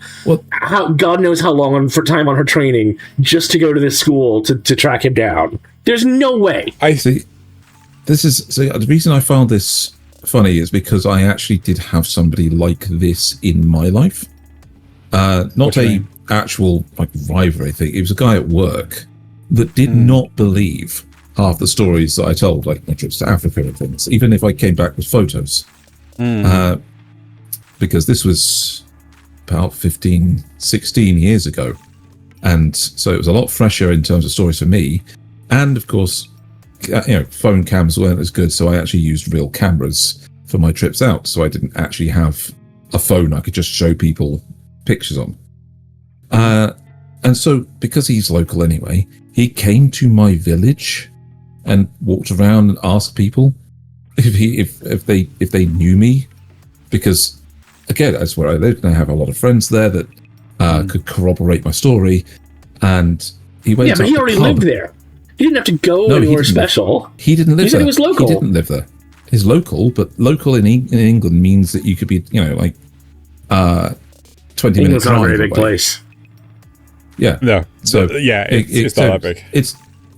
God knows how long for time on her training just to go to this school to track him down. There's no way. I see. The reason I found this funny is because I actually did have somebody like this in my life. Not a actual rival, I think. It was a guy at work that did not believe half the stories that I told, like my trips to Africa and things, even if I came back with photos. Because this was about 15, 16 years ago. And so it was a lot fresher in terms of stories for me. And of course, phone cams weren't as good, so I actually used real cameras for my trips out. So I didn't actually have a phone I could just show people pictures on. And so, because he's local anyway, he came to my village and walked around and asked people if they knew me, because again, that's where I lived, and I have a lot of friends there that could corroborate my story. And he went. Yeah, but he already lived there. He didn't have to go anywhere special. He didn't live there. He was local. He didn't live there. He's local, but local in England means that you could be, 20 minutes. England's not a very big place. Yeah. No. So it's not that big.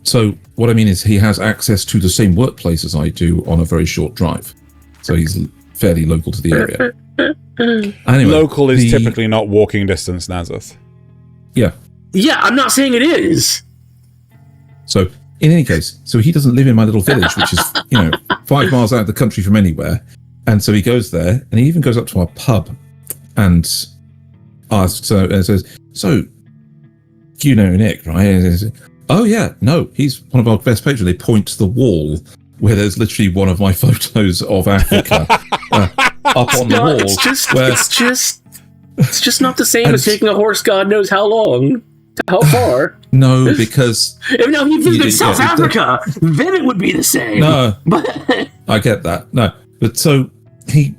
So what I mean is he has access to the same workplace as I do on a very short drive. So he's fairly local to the area. Anyway, local is typically not walking distance, Nasuth. Yeah. Yeah, I'm not saying it is. So in any case, so he doesn't live in my little village, which is, 5 miles out of the country from anywhere. And so he goes there, and he even goes up to our pub and asks, says, so, you know Nick, right? And says, oh yeah, no, he's one of our best patrons. They point to the wall where there's literally one of my photos of Africa up on the wall. It's just not the same as taking a horse God knows how long. How far? No, because if he visited South Africa, then it would be the same. No, I get that. No, but so he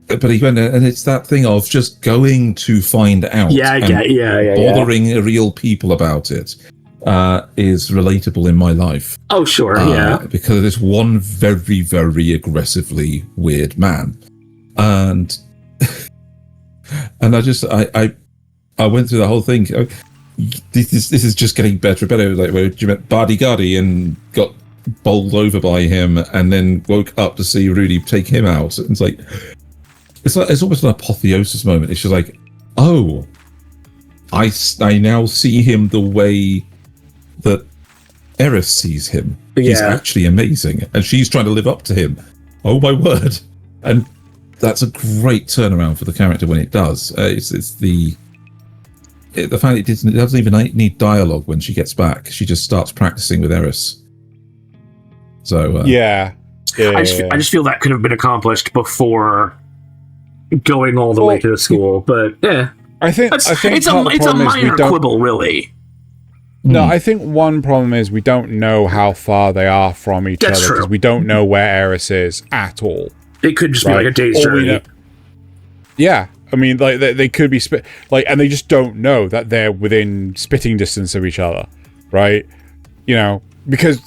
went, and it's that thing of just going to find out. Bothering real people about it is relatable in my life. Oh, sure, because there's one very, very aggressively weird man, and I went through the whole thing. This is just getting better and better. Like where you met Bardi and got bowled over by him, and then woke up to see Rudy take him out. And it's almost an apotheosis moment. It's just like, oh, I now see him the way that Eris sees him. He's actually amazing, and she's trying to live up to him. Oh my word! And that's a great turnaround for the character when it does. It's the fact it doesn't even need dialogue when she gets back. She just starts practicing with Eris. So I just feel that could have been accomplished before going all the way to the school. But I think it's a minor quibble, really. No, I think one problem is we don't know how far they are from each other because we don't know where Eris is at all. It could just be like a day's journey. Yeah. I mean, like they could be and they just don't know that they're within spitting distance of each other, right? Because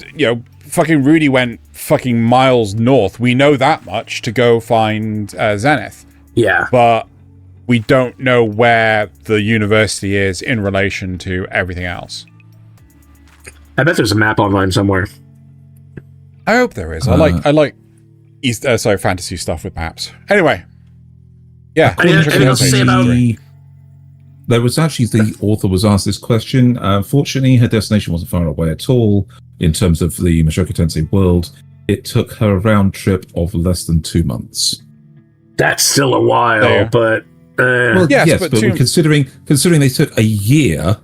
fucking Rudy went fucking miles north. We know that much to go find Zenith. Yeah, but we don't know where the university is in relation to everything else. I bet there's a map online somewhere. I hope there is. I like fantasy stuff with maps. Anyway. Yeah, anything else to say about it? There was actually, the author was asked this question. Fortunately, her destination wasn't far away at all in terms of the Mushoku Tensei world. It took her a round trip of less than 2 months. That's still a while, but... Well, yes, but considering they took a year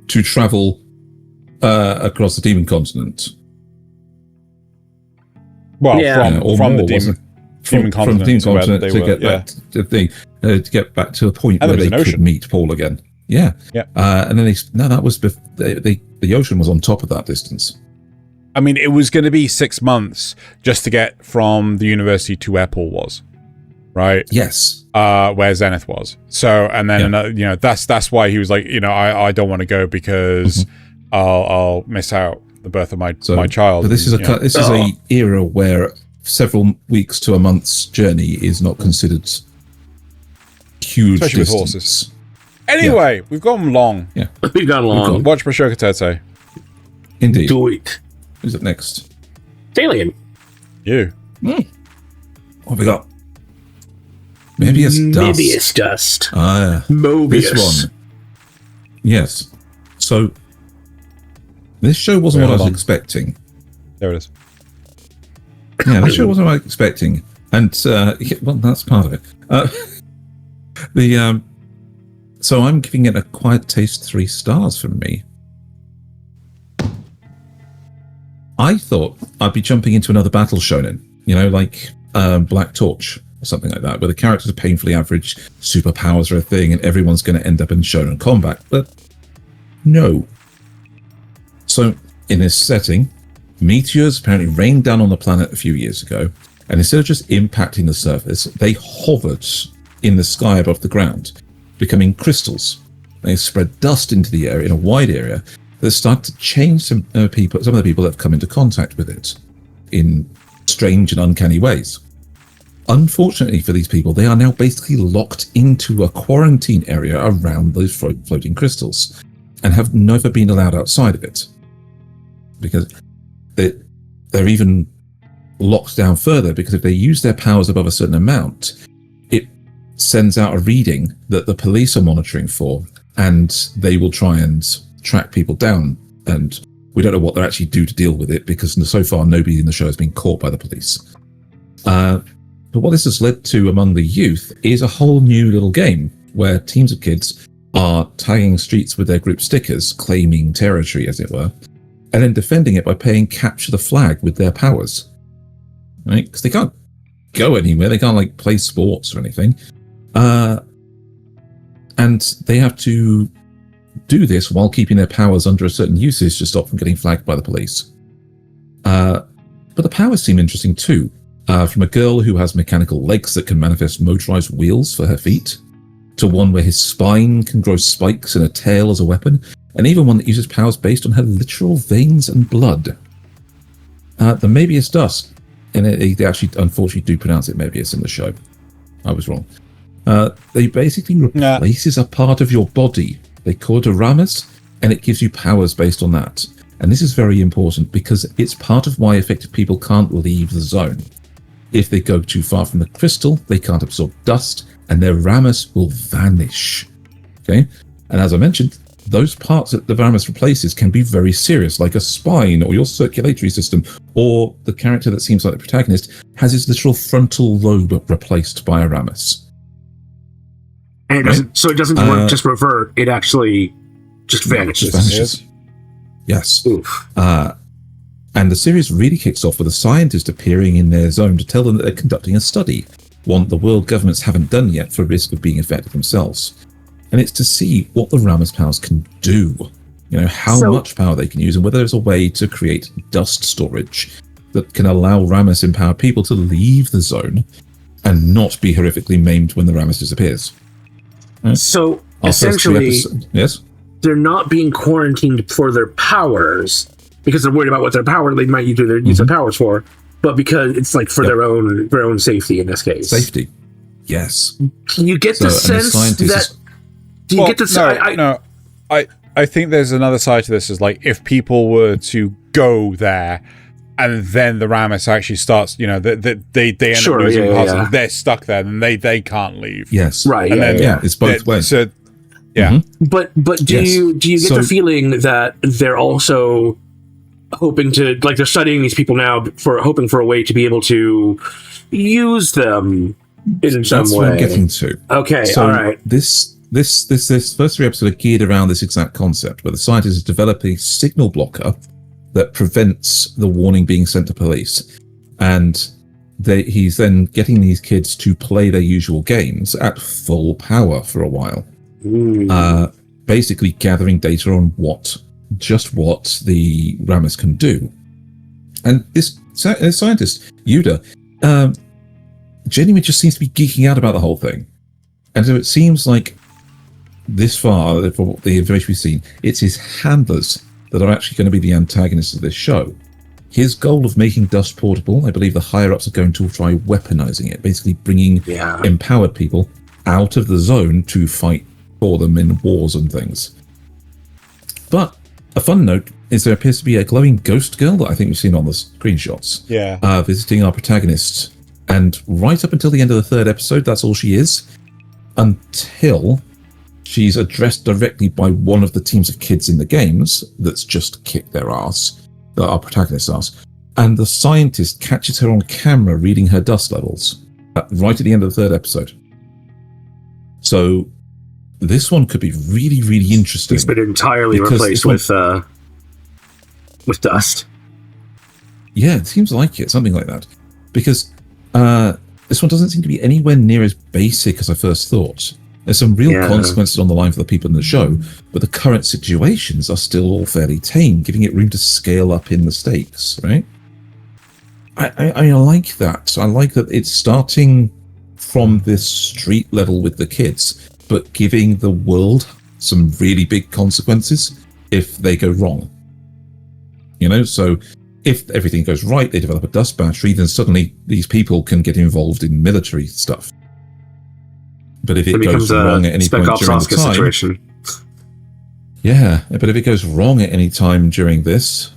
to travel across the Demon Continent. Well, from the Demon... From the Demon Continent to get back to a point where they could meet Paul again. Yeah. Yeah. And then the ocean was on top of that distance. I mean, it was going to be 6 months just to get from the university to where Paul was, right? Yes. Where Zenith was. So, and then another, that's why he was like, I don't want to go because I'll miss out the birth of my child. But this is a era where several weeks to a month's journey is not considered huge, especially distance. With horses. Anyway, we've gone long. Yeah, we've gone long. Watch Mushoku Tensei. Indeed. Do it. Who's up next? Thaylien. You. What have we got? Mebius Dust. Mebius Dust. Mobius. This one. Yes. So, this show wasn't what I was expecting. There it is. Yeah, this show wasn't what I was expecting. And, well, that's part of it. So I'm giving it a Quiet Taste 3 stars from me. I thought I'd be jumping into another battle shonen, like Black Torch or something like that, where the characters are painfully average, superpowers are a thing, and everyone's going to end up in shonen combat. But no. So in this setting, meteors apparently rained down on the planet a few years ago, and instead of just impacting the surface, they hovered in the sky above the ground, becoming crystals. They spread dust into the air in a wide area that start to change some of the people that have come into contact with it in strange and uncanny ways. Unfortunately for these people, they are now basically locked into a quarantine area around those floating crystals and have never been allowed outside of it. Because they're even locked down further, because if they use their powers above a certain amount, it sends out a reading that the police are monitoring for, and they will try and track people down, and we don't know what they're actually due to deal with it, because so far nobody in the show has been caught by the police. But what this has led to among the youth is a whole new little game where teams of kids are tagging streets with their group stickers, claiming territory as it were, and then defending it by playing capture the flag with their powers, right? Because they can't go anywhere, they can't play sports or anything, and they have to do this while keeping their powers under a certain usage to stop from getting flagged by the police. But the powers seem interesting too. From a girl who has mechanical legs that can manifest motorized wheels for her feet, to one where his spine can grow spikes and a tail as a weapon, and even one that uses powers based on her literal veins and blood. The Mebius Dust, and they actually unfortunately do pronounce it Mebius in the show. I was wrong. They basically replaces a part of your body. They call it a ramus, and it gives you powers based on that. And this is very important because it's part of why affected people can't leave the zone. If they go too far from the crystal, they can't absorb dust, and their ramus will vanish. Okay? And as I mentioned, those parts that the ramus replaces can be very serious, like a spine or your circulatory system, or the character that seems like the protagonist has his literal frontal lobe replaced by a ramus. And it doesn't just revert, it actually just vanishes. Yes. And the series really kicks off with a scientist appearing in their zone to tell them that they're conducting a study, one the world governments haven't done yet for risk of being infected themselves. And it's to see what the ramus powers can do, how much power they can use, and whether there's a way to create dust storage that can allow ramus empowered people to leave the zone and not be horrifically maimed when the ramus disappears. Right? So essentially, yes, they're not being quarantined for their powers because they're worried about what their power they might use their powers for, but because it's for their own safety in this case. Safety, yes. Can you get the sense that? Do you get the? I think there's another side to this. Is if people were to go there, and then the ramus actually starts, they end up losing parts of it, they're stuck there, and they can't leave. Yes, right. And then it's both ways. So, yeah. But do you get the feeling that they're also hoping to they're studying these people now hoping for a way to be able to use them in some way? That's what I'm getting to. Okay, so all right. This first 3 episodes are geared around this exact concept, where the scientist is developing a signal blocker that prevents the warning being sent to police, and he's then getting these kids to play their usual games at full power for a while, basically gathering data on what the ramus can do. And this scientist, Yuda, genuinely just seems to be geeking out about the whole thing. And so it seems like this far, from the information we've seen, it's his handlers that are actually going to be the antagonists of this show. His goal of making dust portable, I believe the higher-ups are going to try weaponizing it, basically bringing empowered people out of the zone to fight for them in wars and things. But a fun note is there appears to be a glowing ghost girl that I think we've seen on the screenshots. Visiting our protagonists. And right up until the end of the third episode, that's all she is. Until she's addressed directly by one of the teams of kids in the games that's just kicked their ass, our protagonist's ass. And the scientist catches her on camera reading her dust levels right at the end of the third episode. So this one could be really, really interesting. It's been entirely replaced with dust. Yeah, it seems like it, something like that. Because this one doesn't seem to be anywhere near as basic as I first thought. There's some real consequences on the line for the people in the show, but the current situations are still all fairly tame, giving it room to scale up in the stakes, right? I like that. I like that it's starting from this street level with the kids, but giving the world some really big consequences if they go wrong. You know, so if everything goes right, they develop a dust battery, then suddenly these people can get involved in military stuff. But if it goes wrong at any point during the time, situation. But if it goes wrong at any time during this,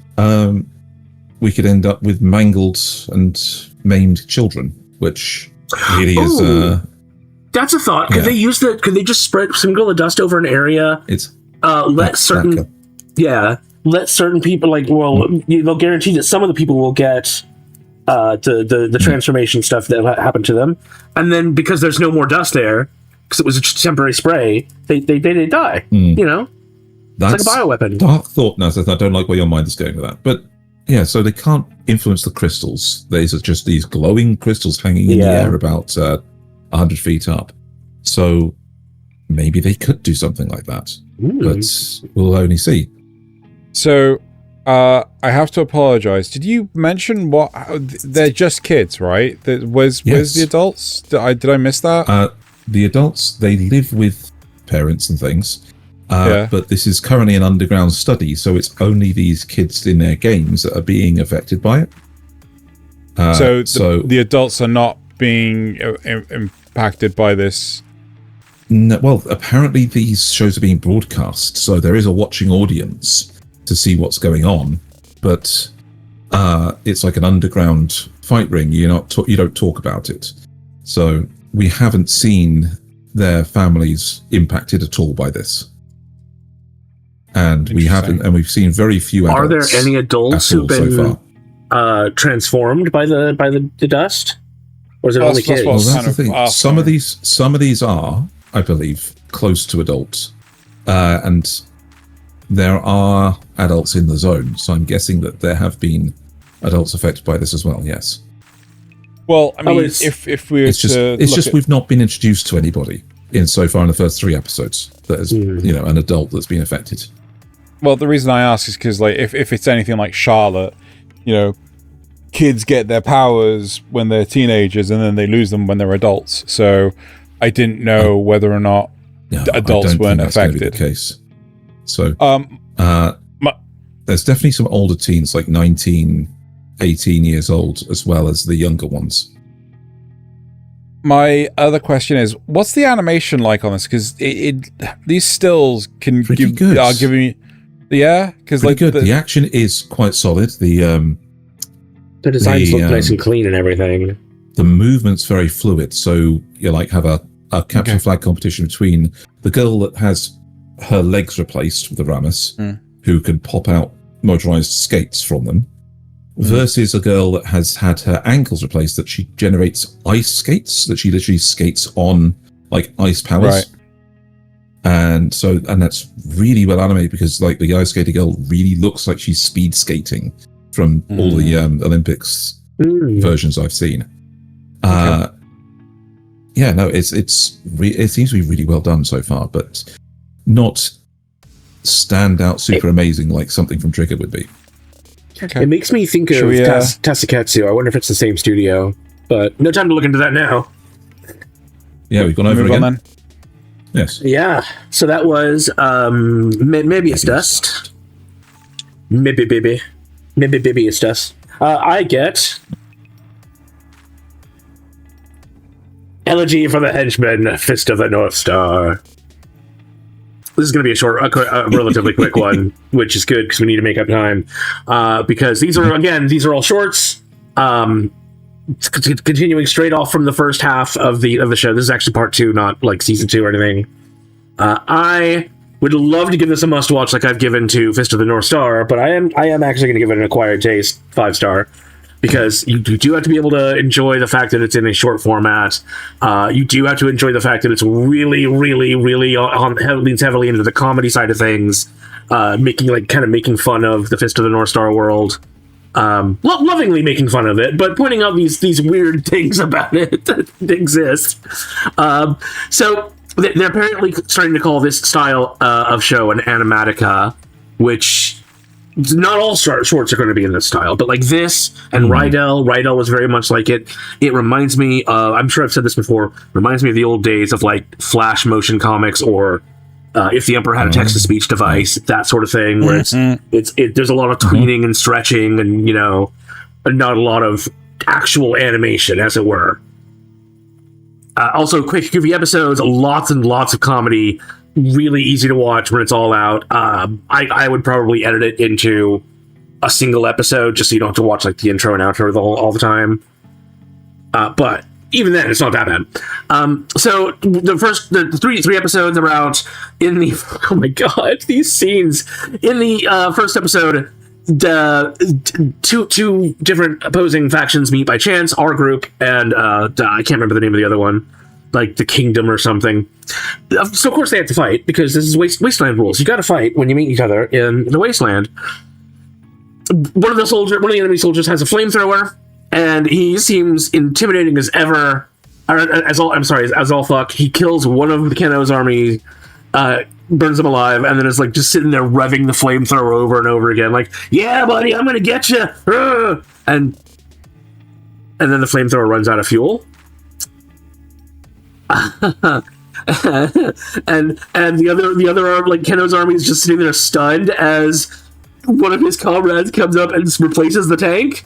we could end up with mangled and maimed children, which really is. That's a thought. Could they use that? Could they just sprinkle the dust over an area? Let certain people they'll guarantee that some of the people will get the transformation stuff that happened to them, and then because there's no more dust there, because it was a temporary spray, they die. You know, it's like a bioweapon. Dark thought, Nasuth. I don't like where your mind is going with that, but yeah. So they can't influence the crystals. These are just these glowing crystals hanging in the air about 100 feet up. So maybe they could do something like that, but we'll only see. So I have to apologize. Did you mention what? They're just kids, right? Where's the adults? Did I miss that? The adults, they live with parents and things, but this is currently an underground study, so it's only these kids in their games that are being affected by it. So the adults are not being impacted by this? No, well, apparently these shows are being broadcast, so there is a watching audience to see what's going on, but it's like an underground fight ring. You don't talk about it, so we haven't seen their families impacted at all by this, and we've seen very few adults. Are there any adults who've been transformed by the dust, or is it only kids? Well, that's the thing. Some of these are, I believe, close to adults, and there are adults in the zone, so I'm guessing that there have been adults affected by this as well. Yes. Well, I mean, if we it's just we've not been introduced to anybody so far in the first 3 episodes that is an adult that's been affected. Well, the reason I ask is because if it's anything like Charlotte, kids get their powers when they're teenagers and then they lose them when they're adults. So I didn't know whether or not adults weren't affected. Be the case. So there's definitely some older teens, like 19, 18 years old, as well as the younger ones. My other question is, what's the animation like on this? Because these stills are giving me, because the action is quite solid. The designs look nice and clean and everything. The movement's very fluid, so you have a capture flag competition between the girl that has her legs replaced with the Ramus, who can pop out motorized skates from them, versus a girl that has had her ankles replaced, that she generates ice skates, that she literally skates on like ice powers. Right. And that's really well animated, because like the ice skater girl really looks like she's speed skating from all the Olympics versions I've seen. It seems to be really well done so far, but not stand out super amazing like something from Trigger would be. Okay. It makes me think of Tasuketsu. I wonder if it's the same studio, but no time to look into that now. Yeah, we've gone over Move again. on, then. Yes. Yeah, so that was Mebius Dust. Mebius Dust. I get Elegy for the Henchmen, Fist of the North Star. This is going to be a relatively quick one, which is good because we need to make up time. Because these are all shorts. Continuing straight off from the first half of the show. This is actually part 2, not like season 2 or anything. I would love to give this a must watch, like I've given to Fist of the North Star, but I am actually going to give it an acquired taste 5-star. Because you do have to be able to enjoy the fact that it's in a short format. You do have to enjoy the fact that it's really, really, really leans heavily into the comedy side of things, making fun of the Fist of the North Star world, lovingly making fun of it, but pointing out these weird things about it that exist. So they're apparently starting to call this style of show an animatica, which. Not all shorts are going to be in this style, but like this and Rydell was very much like it. It reminds me of, I'm sure I've said this before, reminds me of the old days of like Flash motion comics or If the Emperor Had a Text-to-Speech Device, that sort of thing, where there's a lot of tweening and stretching and, not a lot of actual animation, as it were. Also, quick, goofy episodes, lots and lots of comedy, really easy to watch when it's all out. I would probably edit it into a single episode just so you don't have to watch like the intro and outro all the time. But even then, it's not that bad. So the three episodes are out in the oh my god, these scenes in the first episode. The two different opposing factions meet by chance. Our group and I can't remember the name of the other one. Like the Kingdom or something. So of course they have to fight because this is Wasteland rules. You got to fight when you meet each other in the Wasteland. One of the enemy soldiers has a flamethrower, and he seems intimidating as ever. As all fuck. He kills one of the Keno's army, burns them alive, and then is like just sitting there revving the flamethrower over and over again, like, "Yeah, buddy, I'm gonna get you!" And then the flamethrower runs out of fuel. and the other like Keno's army is just sitting there stunned as one of his comrades comes up and replaces the tank.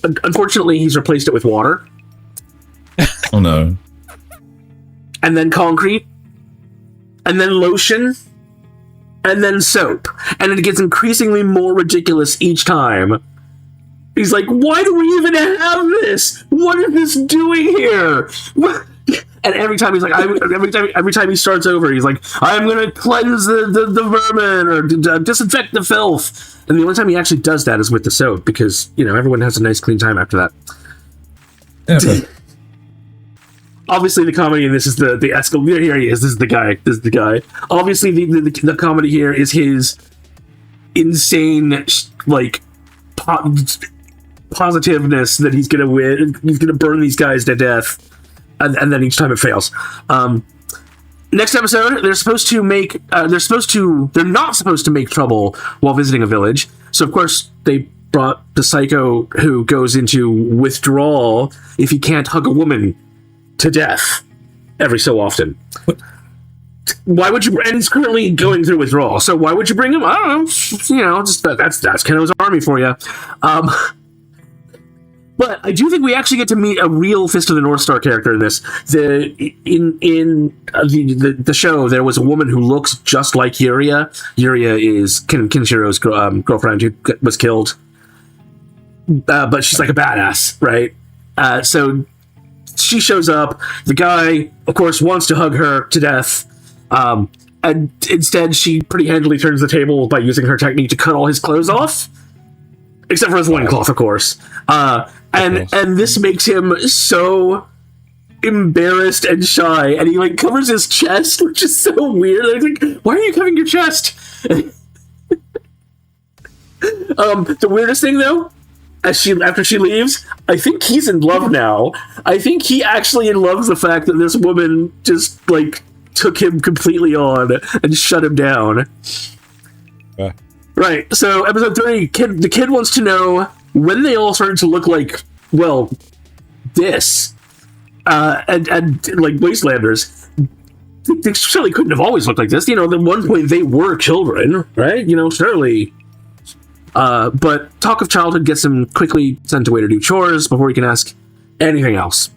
Unfortunately, he's replaced it with water. Oh no. And then concrete. And then lotion. And then soap. And it gets increasingly more ridiculous each time. He's like, why do we even have this? What is this doing here? And every time he's like, every time he starts over, he's like, I'm gonna cleanse the vermin or disinfect the filth. And the only time he actually does that is with the soap because everyone has a nice clean time after that. Yeah, Obviously, the comedy in this is the escalator. Here he is. This is the guy. Obviously, the comedy here is his insane like positiveness that he's gonna win. He's gonna burn these guys to death, and then each time it fails. Next episode, they're not supposed to make trouble while visiting a village. So of course they brought the psycho who goes into withdrawal if he can't hug a woman to death every so often. Why would you? And he's currently going through withdrawal. So why would you bring him? I don't know. Just that's Keno's army for you. But I do think we actually get to meet a real Fist of the North Star character in this. In the show, there was a woman who looks just like Yuria. Yuria is Kenshiro's girlfriend who was killed. But she's like a badass, right? So she shows up. The guy, of course, wants to hug her to death. And instead, she pretty handily turns the table by using her technique to cut all his clothes off. Except for his loincloth, of course. And this makes him so embarrassed and shy, and he like covers his chest, which is so weird. I was like, why are you covering your chest? The weirdest thing though, after she leaves, I think he's in love now. I think he actually loves the fact that this woman just like took him completely on and shut him down. Right. So episode 3, the kid wants to know when they all started to look like, well, this, and like Wastelanders. They certainly couldn't have always looked like this. At one point they were children, right? Surely. But talk of childhood gets him quickly sent away to do chores before he can ask anything else.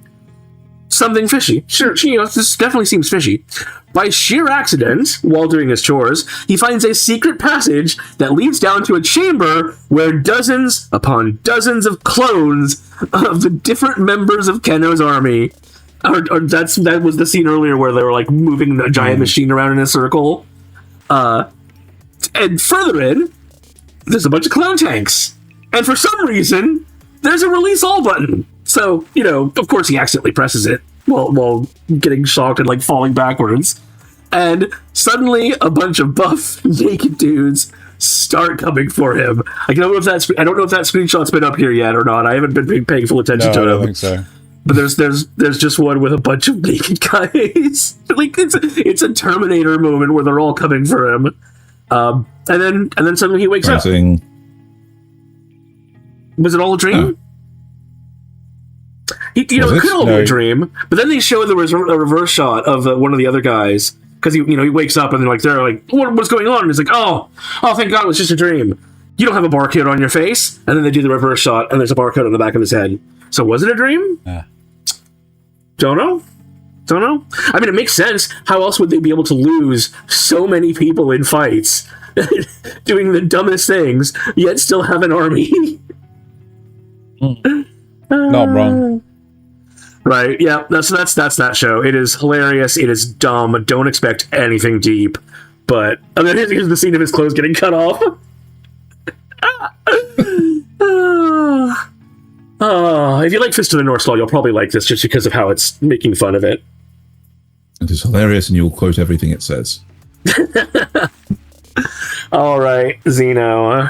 Something fishy. Sure, this definitely seems fishy. By sheer accident, while doing his chores, he finds a secret passage that leads down to a chamber where dozens upon dozens of clones of the different members of Kenno's army. That was the scene earlier where they were like moving a giant machine around in a circle. And further in, there's a bunch of clone tanks. And for some reason, there's a release all button. So, of course he accidentally presses it while getting shocked and like falling backwards. And suddenly a bunch of buff, naked dudes start coming for him. I don't know if that screenshot's been up here yet or not. I haven't been paying full attention to it. I don't think so. But there's just one with a bunch of naked guys. Like it's a Terminator moment where they're all coming for him. And then suddenly he wakes up. Was it all a dream? It could all be a dream. But then they show there was a reverse shot of one of the other guys because he wakes up and they're like, what's going on? And he's like, oh, thank God, it was just a dream. You don't have a barcode on your face. And then they do the reverse shot and there's a barcode on the back of his head. So was it a dream? Don't know. I mean, it makes sense. How else would they be able to lose so many people in fights doing the dumbest things, yet still have an army? Not wrong. Right, yeah, that's that show. It is hilarious. It is dumb. Don't expect anything deep. But here's the scene of his clothes getting cut off. If you like Fist of the North Star, you'll probably like this just because of how it's making fun of it. It is hilarious, and you'll quote everything it says. All right, Xeno.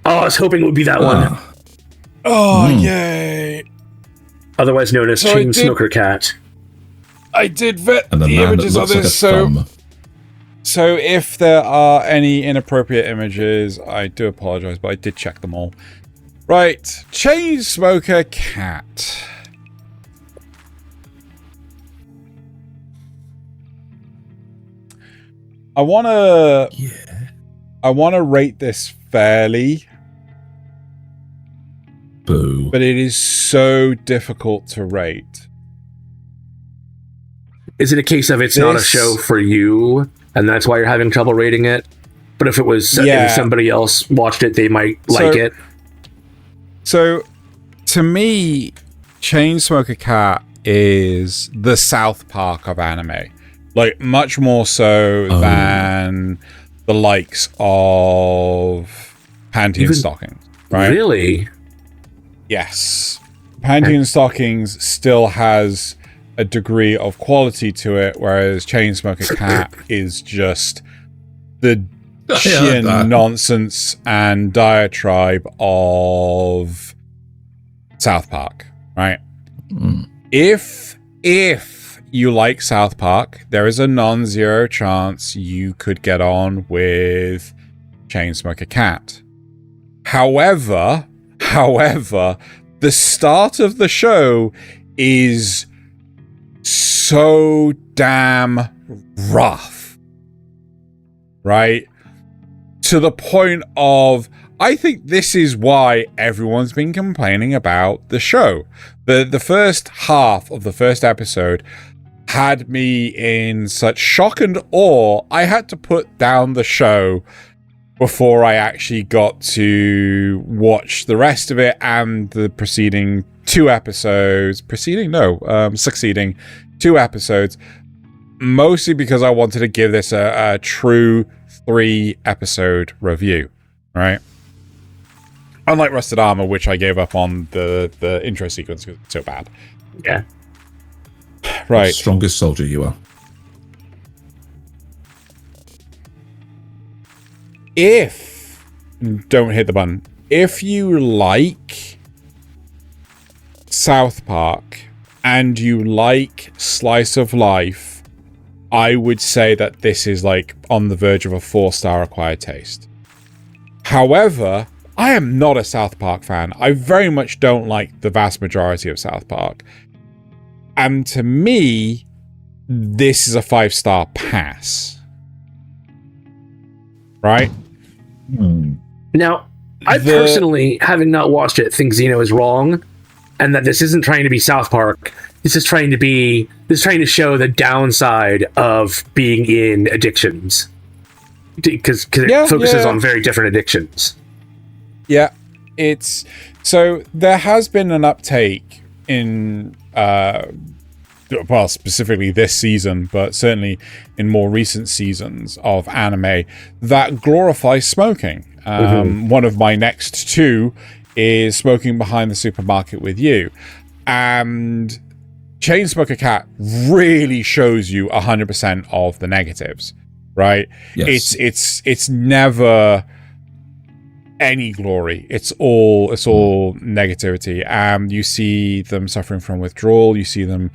I was hoping it would be that one. Yay! Otherwise known as Chain Smoker Cat. I did vet and the images of this, so if there are any inappropriate images, I do apologize, but I did check them all. Right, Chain Smoker Cat. I wanna rate this fairly. Boo. But it is so difficult to rate. Is it a case of it's not a show for you, and that's why you're having trouble rating it? But if it was, if somebody else watched it, they might like it. So, to me, Chainsmoker Cat is the South Park of anime. Like, much more so than the likes of Panty and Stockings, right? Really? Yes. Panty and Stockings still has a degree of quality to it, whereas Chainsmoker Cat is just the sheer nonsense and diatribe of South Park, right? If you like South Park, there is a non-zero chance you could get on with Chainsmoker Cat. However, the start of the show is so damn rough, right? To the point of, I think this is why everyone's been complaining about the show. The first half of the first episode had me in such shock and awe, I had to put down the show before I actually got to watch the rest of it and the succeeding 2 episodes, mostly because I wanted to give this a true 3-episode review, right? Unlike Rusted Armor, which I gave up on the intro sequence because it's so bad. Yeah. Right. The strongest soldier you are. Don't hit the button. If you like South Park and you like slice of life, I would say that this is like on the verge of a 4-star acquired taste. However, I am not a South Park fan. I very much don't like the vast majority of South Park. And to me, this is a 5-star pass. Right? Now, I personally, having not watched it, think Xeno is wrong, and that this isn't trying to be South Park. This is trying to show the downside of being in addictions, because it focuses on very different addictions. Yeah, so there has been an uptake in well, specifically this season, but certainly in more recent seasons of anime that glorifies smoking. One of my next 2 is Smoking Behind the Supermarket with You, and Chainsmoker Cat really shows you 100% of the negatives, right? Yes. It's never any glory. It's all negativity. You see them suffering from withdrawal. You see them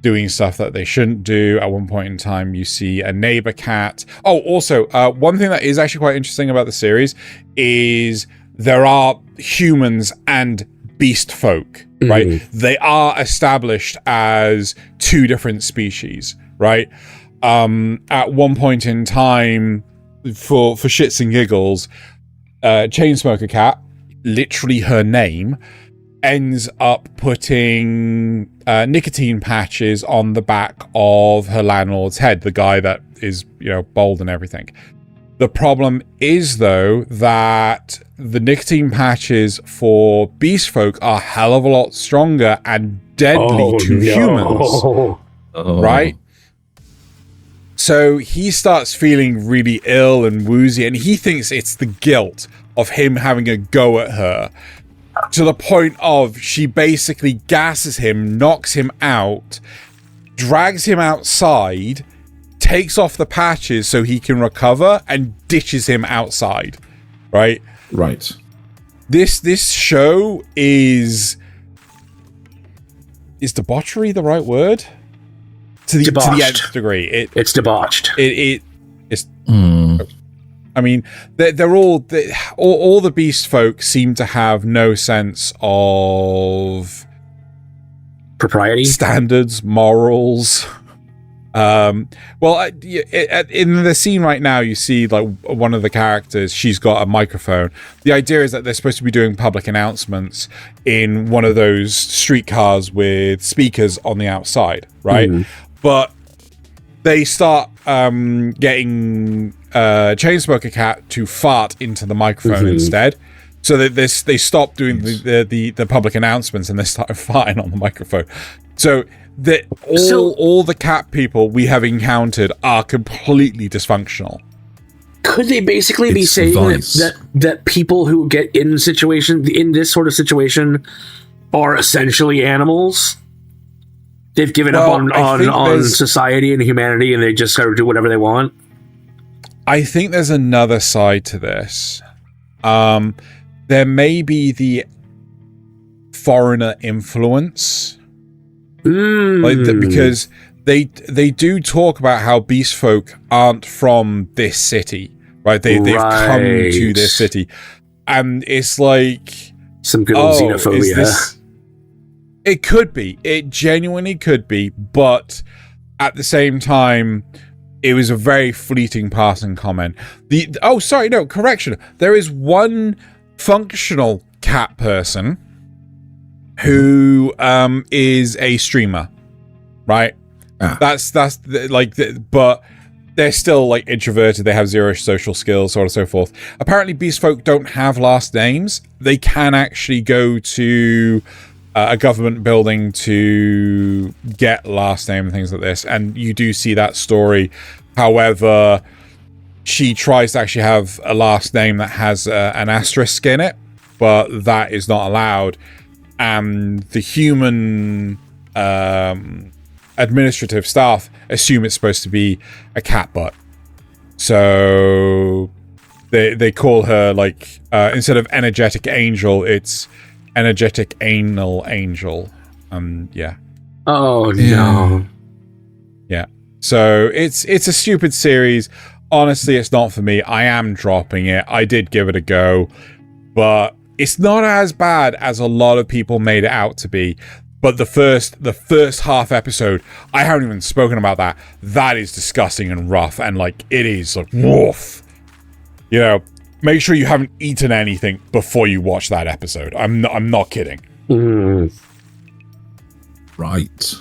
doing stuff that they shouldn't do. At one point in time, you see a neighbor cat. Oh, also, one thing that is actually quite interesting about the series is there are humans and beast folk, right? They are established as 2 different species, right? At one point in time, for shits and giggles, Chainsmoker Cat, literally her name, ends up putting nicotine patches on the back of her landlord's head, the guy that is, bald and everything. The problem is, though, that the nicotine patches for beast folk are a hell of a lot stronger and deadly to humans, right? So he starts feeling really ill and woozy, and he thinks it's the guilt of him having a go at her, to the point of she basically gasses him, knocks him out, drags him outside, takes off the patches so he can recover, and ditches him outside, right? Right. This show is debauchery the right word? To the nth degree. It's debauched. It's I mean, they're all the beast folk seem to have no sense of propriety, standards, morals. Well, in the scene right now, you see like one of the characters, she's got a microphone. The idea is that they're supposed to be doing public announcements in one of those streetcars with speakers on the outside, right? But they start getting Chainsmoker Cat to fart into the microphone instead. So that they stop doing the public announcements and they start farting on the microphone. So all the cat people we have encountered are completely dysfunctional. Could they basically be saying that people who get in this sort of situation are essentially animals? They've given up on society and humanity, and they just sort of do whatever they want? I think there's another side to this. There may be the foreigner influence. Because they do talk about how beast folk aren't from this city, right? They've come to this city, and it's like some good old xenophobia. It could be. It genuinely could be, but at the same time, it was a very fleeting passing comment. Correction. There is one functional cat person who is a streamer, right? That's but they're still like introverted. They have 0 social skills, so on and so forth. Apparently, beast folk don't have last names. They can actually go to a government building to get last name and things like this, and you do see that story. However, she tries to actually have a last name that has an asterisk in it, but that is not allowed. And the human administrative staff assume it's supposed to be a cat butt. So they call her, like, instead of energetic angel, it's energetic anal angel. Yeah. Oh, no. Yeah. So it's a stupid series. Honestly, it's not for me. I am dropping it. I did give it a go, but it's not as bad as a lot of people made it out to be. But the first half episode, I haven't even spoken about that. That is disgusting and rough, and like it is like woof. You know, make sure you haven't eaten anything before you watch that episode. I'm not kidding. Mm. Right.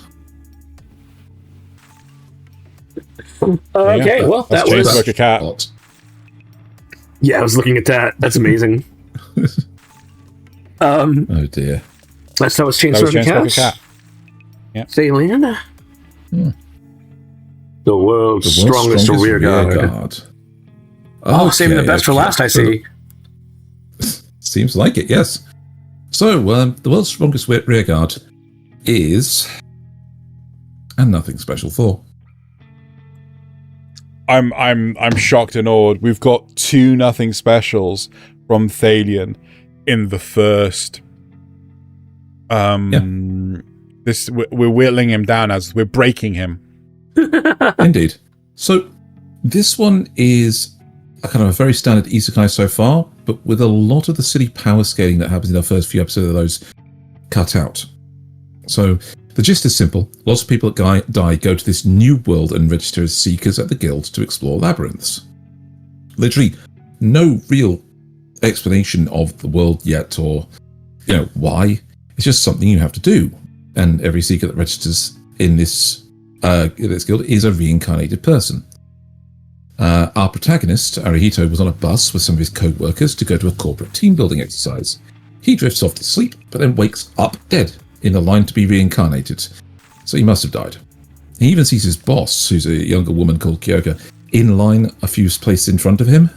Okay, well, that was... Like a cat. Yeah, I was looking at that. That's amazing. Oh dear. That was Chainsmoker Cat. Yep. Thaylien. The world's strongest rearguard. Oh, saving the best for last, I see. Seems like it, yes. So, the world's strongest rearguard is... And nothing special for. I'm shocked and awed. We've got 2 nothing specials from Thaylien in the first. We're whittling him down as we're breaking him. Indeed. So this one is a kind of a very standard isekai so far, but with a lot of the city power scaling that happens in the first few episodes of those cut out. So the gist is simple. Lots of people that die go to this new world and register as seekers at the guild to explore labyrinths. Literally no real explanation of the world yet, or why. It's just something you have to do, and every seeker that registers in this guild is a reincarnated person. Our protagonist, Arihito, was on a bus with some of his co-workers to go to a corporate team-building exercise. He drifts off to sleep, but then wakes up dead, in the line to be reincarnated. So he must have died. He even sees his boss, who's a younger woman called Kyoka, in line a few places in front of him,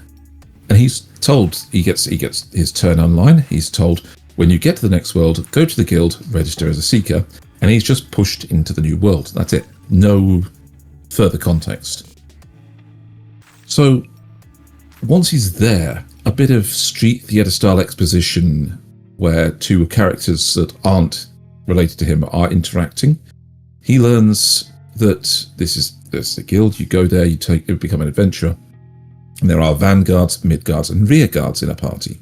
and he's told he gets his turn online. He's told, when you get to the next world, go to the guild, register as a seeker, and he's just pushed into the new world. That's it. No further context. So, once he's there, a bit of street theatre style exposition where 2 characters that aren't related to him are interacting. He learns that there's the guild. You go there, you become an adventurer, and there are vanguards, midguards, and rearguards in a party.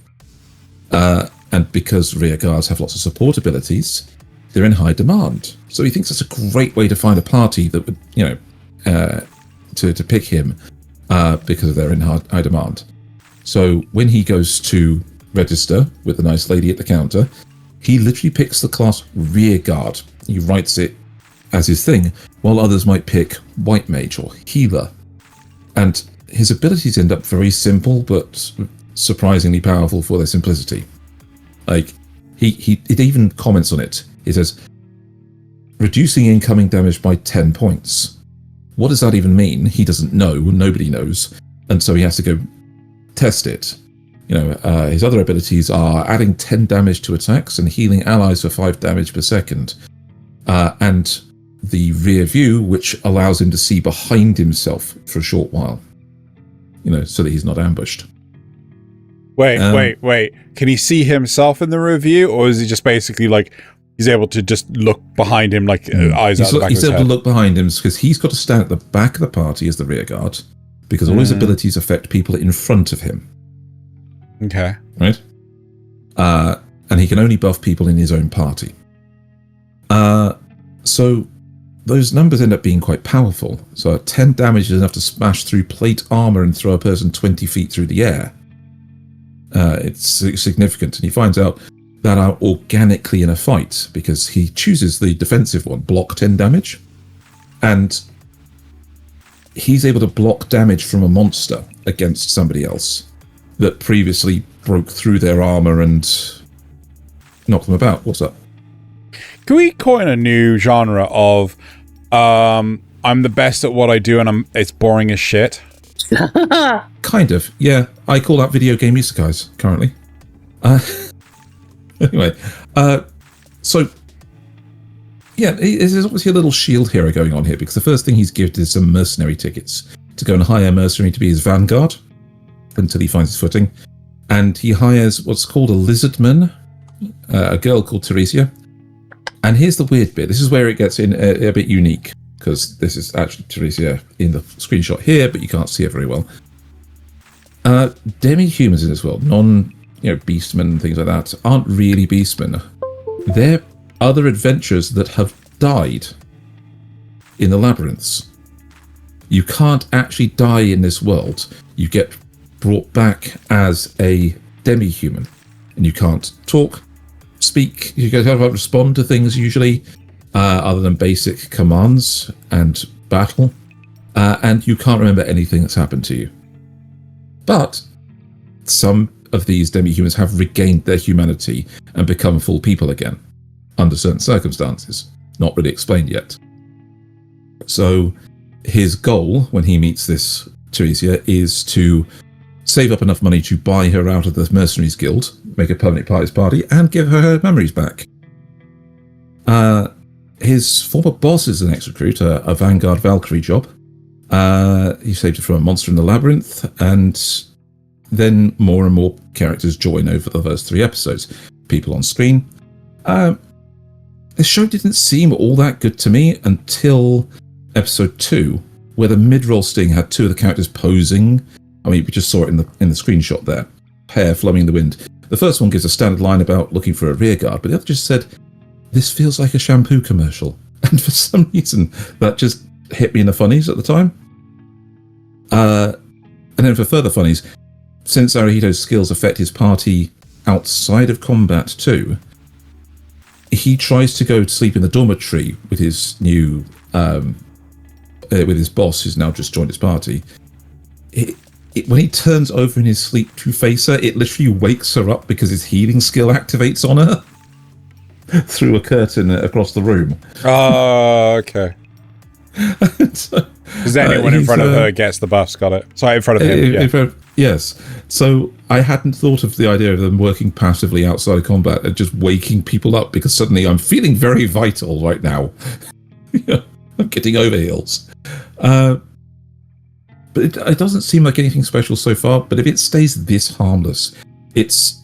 And because rearguards have lots of support abilities, they're in high demand. So he thinks that's a great way to find a party that would, to pick him because they're in high demand. So when he goes to register with the nice lady at the counter, he literally picks the class Rearguard. He writes it as his thing, while others might pick White Mage or Healer. And his abilities end up very simple, but surprisingly powerful for their simplicity. Like, it even comments on it. He says, reducing incoming damage by 10 points. What does that even mean? He doesn't know. Nobody knows. And so he has to go test it. His other abilities are adding 10 damage to attacks and healing allies for 5 damage per second. And the rear view, which allows him to see behind himself for a short while. So that he's not ambushed. Wait. Can he see himself in the review, or is he just basically like he's able to just look behind him, like eyes out the back of his head? He's able to look behind him because he's got to stand at the back of the party as the rearguard, because all his abilities affect people in front of him. Okay. Right? And he can only buff people in his own party. So those numbers end up being quite powerful. So 10 damage is enough to smash through plate armor and throw a person 20 feet through the air. It's significant, and he finds out that are organically in a fight because he chooses the defensive one, block 10 damage, and he's able to block damage from a monster against somebody else that previously broke through their armor and knocked them about. What's up? Can we coin a new genre of I'm the best at what I do and it's boring as shit? Kind of, yeah. I call that video game isekais currently. Anyway, so yeah, there's obviously a little shield hero going on here because the first thing he's gifted is some mercenary tickets to go and hire a mercenary to be his vanguard until he finds his footing, and he hires what's called a lizardman, a girl called Teresia. And here's the weird bit. This is where it gets in a bit unique because this is actually Teresia in the screenshot here, but you can't see it very well. Demi-humans in this world, beastmen and things like that, aren't really beastmen. They're other adventurers that have died in the labyrinths. You can't actually die in this world. You get brought back as a demi-human, and you can't talk, speak, you can't respond to things usually, other than basic commands and battle, and you can't remember anything that's happened to you. But some of these demi-humans have regained their humanity and become full people again, under certain circumstances, not really explained yet. So his goal when he meets this Teresia is to save up enough money to buy her out of the Mercenaries Guild, make a permanent part of his party, and give her memories back. His former boss is an ex-recruit, a Vanguard Valkyrie job. He saved her from a monster in the labyrinth, and then more and more characters join over the first 3 episodes. People on screen. The show didn't seem all that good to me until episode 2, where the mid-roll sting had 2 of the characters posing. I mean, we just saw it in the screenshot there. Hair flowing in the wind. The first one gives a standard line about looking for a rearguard, but the other just said, "This feels like a shampoo commercial." And for some reason, that just hit me in the funnies at the time. And then for further funnies, since Arihito's skills affect his party outside of combat too, he tries to go to sleep in the dormitory with his new, with his boss, who's now just joined his party. When he turns over in his sleep to face her, it literally wakes her up because his healing skill activates on her through a curtain across the room. Oh, okay. So, because anyone in front of her gets the buffs, got it. Sorry, in front of him. Yes. So I hadn't thought of the idea of them working passively outside of combat and just waking people up because suddenly I'm feeling very vital right now. I'm getting over heals. But it doesn't seem like anything special so far, but if it stays this harmless, it's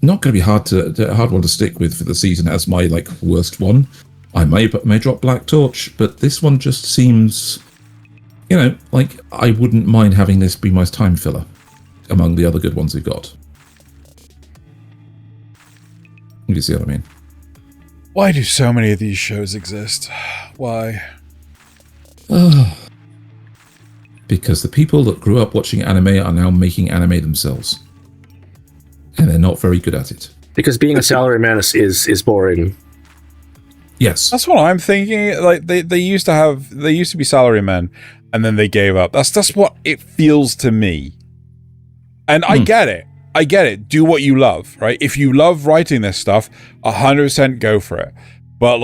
not going to be hard one to stick with for the season as my worst one. I may drop Black Torch, but this one just seems, like I wouldn't mind having this be my time filler among the other good ones we've got. You see what I mean? Why do so many of these shows exist? Why? Because the people that grew up watching anime are now making anime themselves. And they're not very good at it. Because being a salaryman is boring. Yes. That's what I'm thinking. Like they used to be salarymen, and then they gave up. That's what it feels to me. And I get it. I get it. Do what you love, right? If you love writing this stuff, 100% go for it. But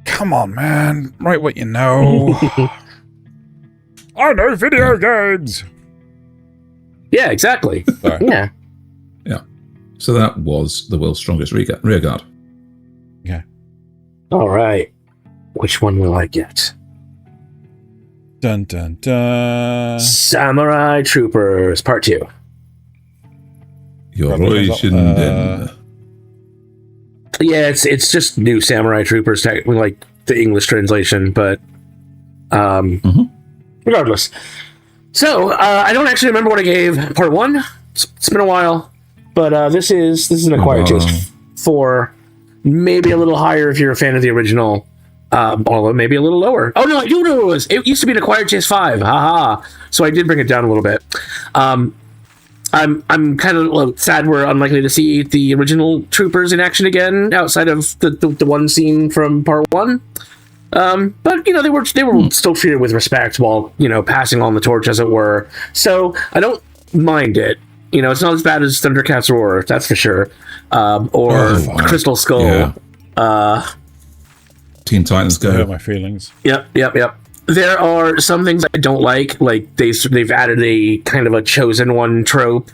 come on, man. Write what you know. I know video games. Yeah, exactly. Sorry. Yeah. Yeah. So that was the world's strongest rearguard. Okay. All right. Which one will I get? Dun dun dun. Samurai Troopers Part 2. Yoroi-Shinden. Yeah, it's just new Samurai Troopers, like the English translation, but regardless. So I don't actually remember what I gave Part 1. It's been a while, but this is an acquired taste for maybe a little higher if you're a fan of the original. Although maybe a little lower. Oh no, I do know what it was. It used to be an acquired taste 5. Haha. So I did bring it down a little bit. I'm kind of sad we're unlikely to see the original Troopers in action again outside of the one scene from Part 1. But they were still treated with respect while passing on the torch, as it were. So I don't mind it. It's not as bad as Thundercats Roar, that's for sure. Or Crystal Skull. Yeah. Teen Titans Go. Hurt my feelings. Yep. There are some things I don't like they've added a kind of a chosen one trope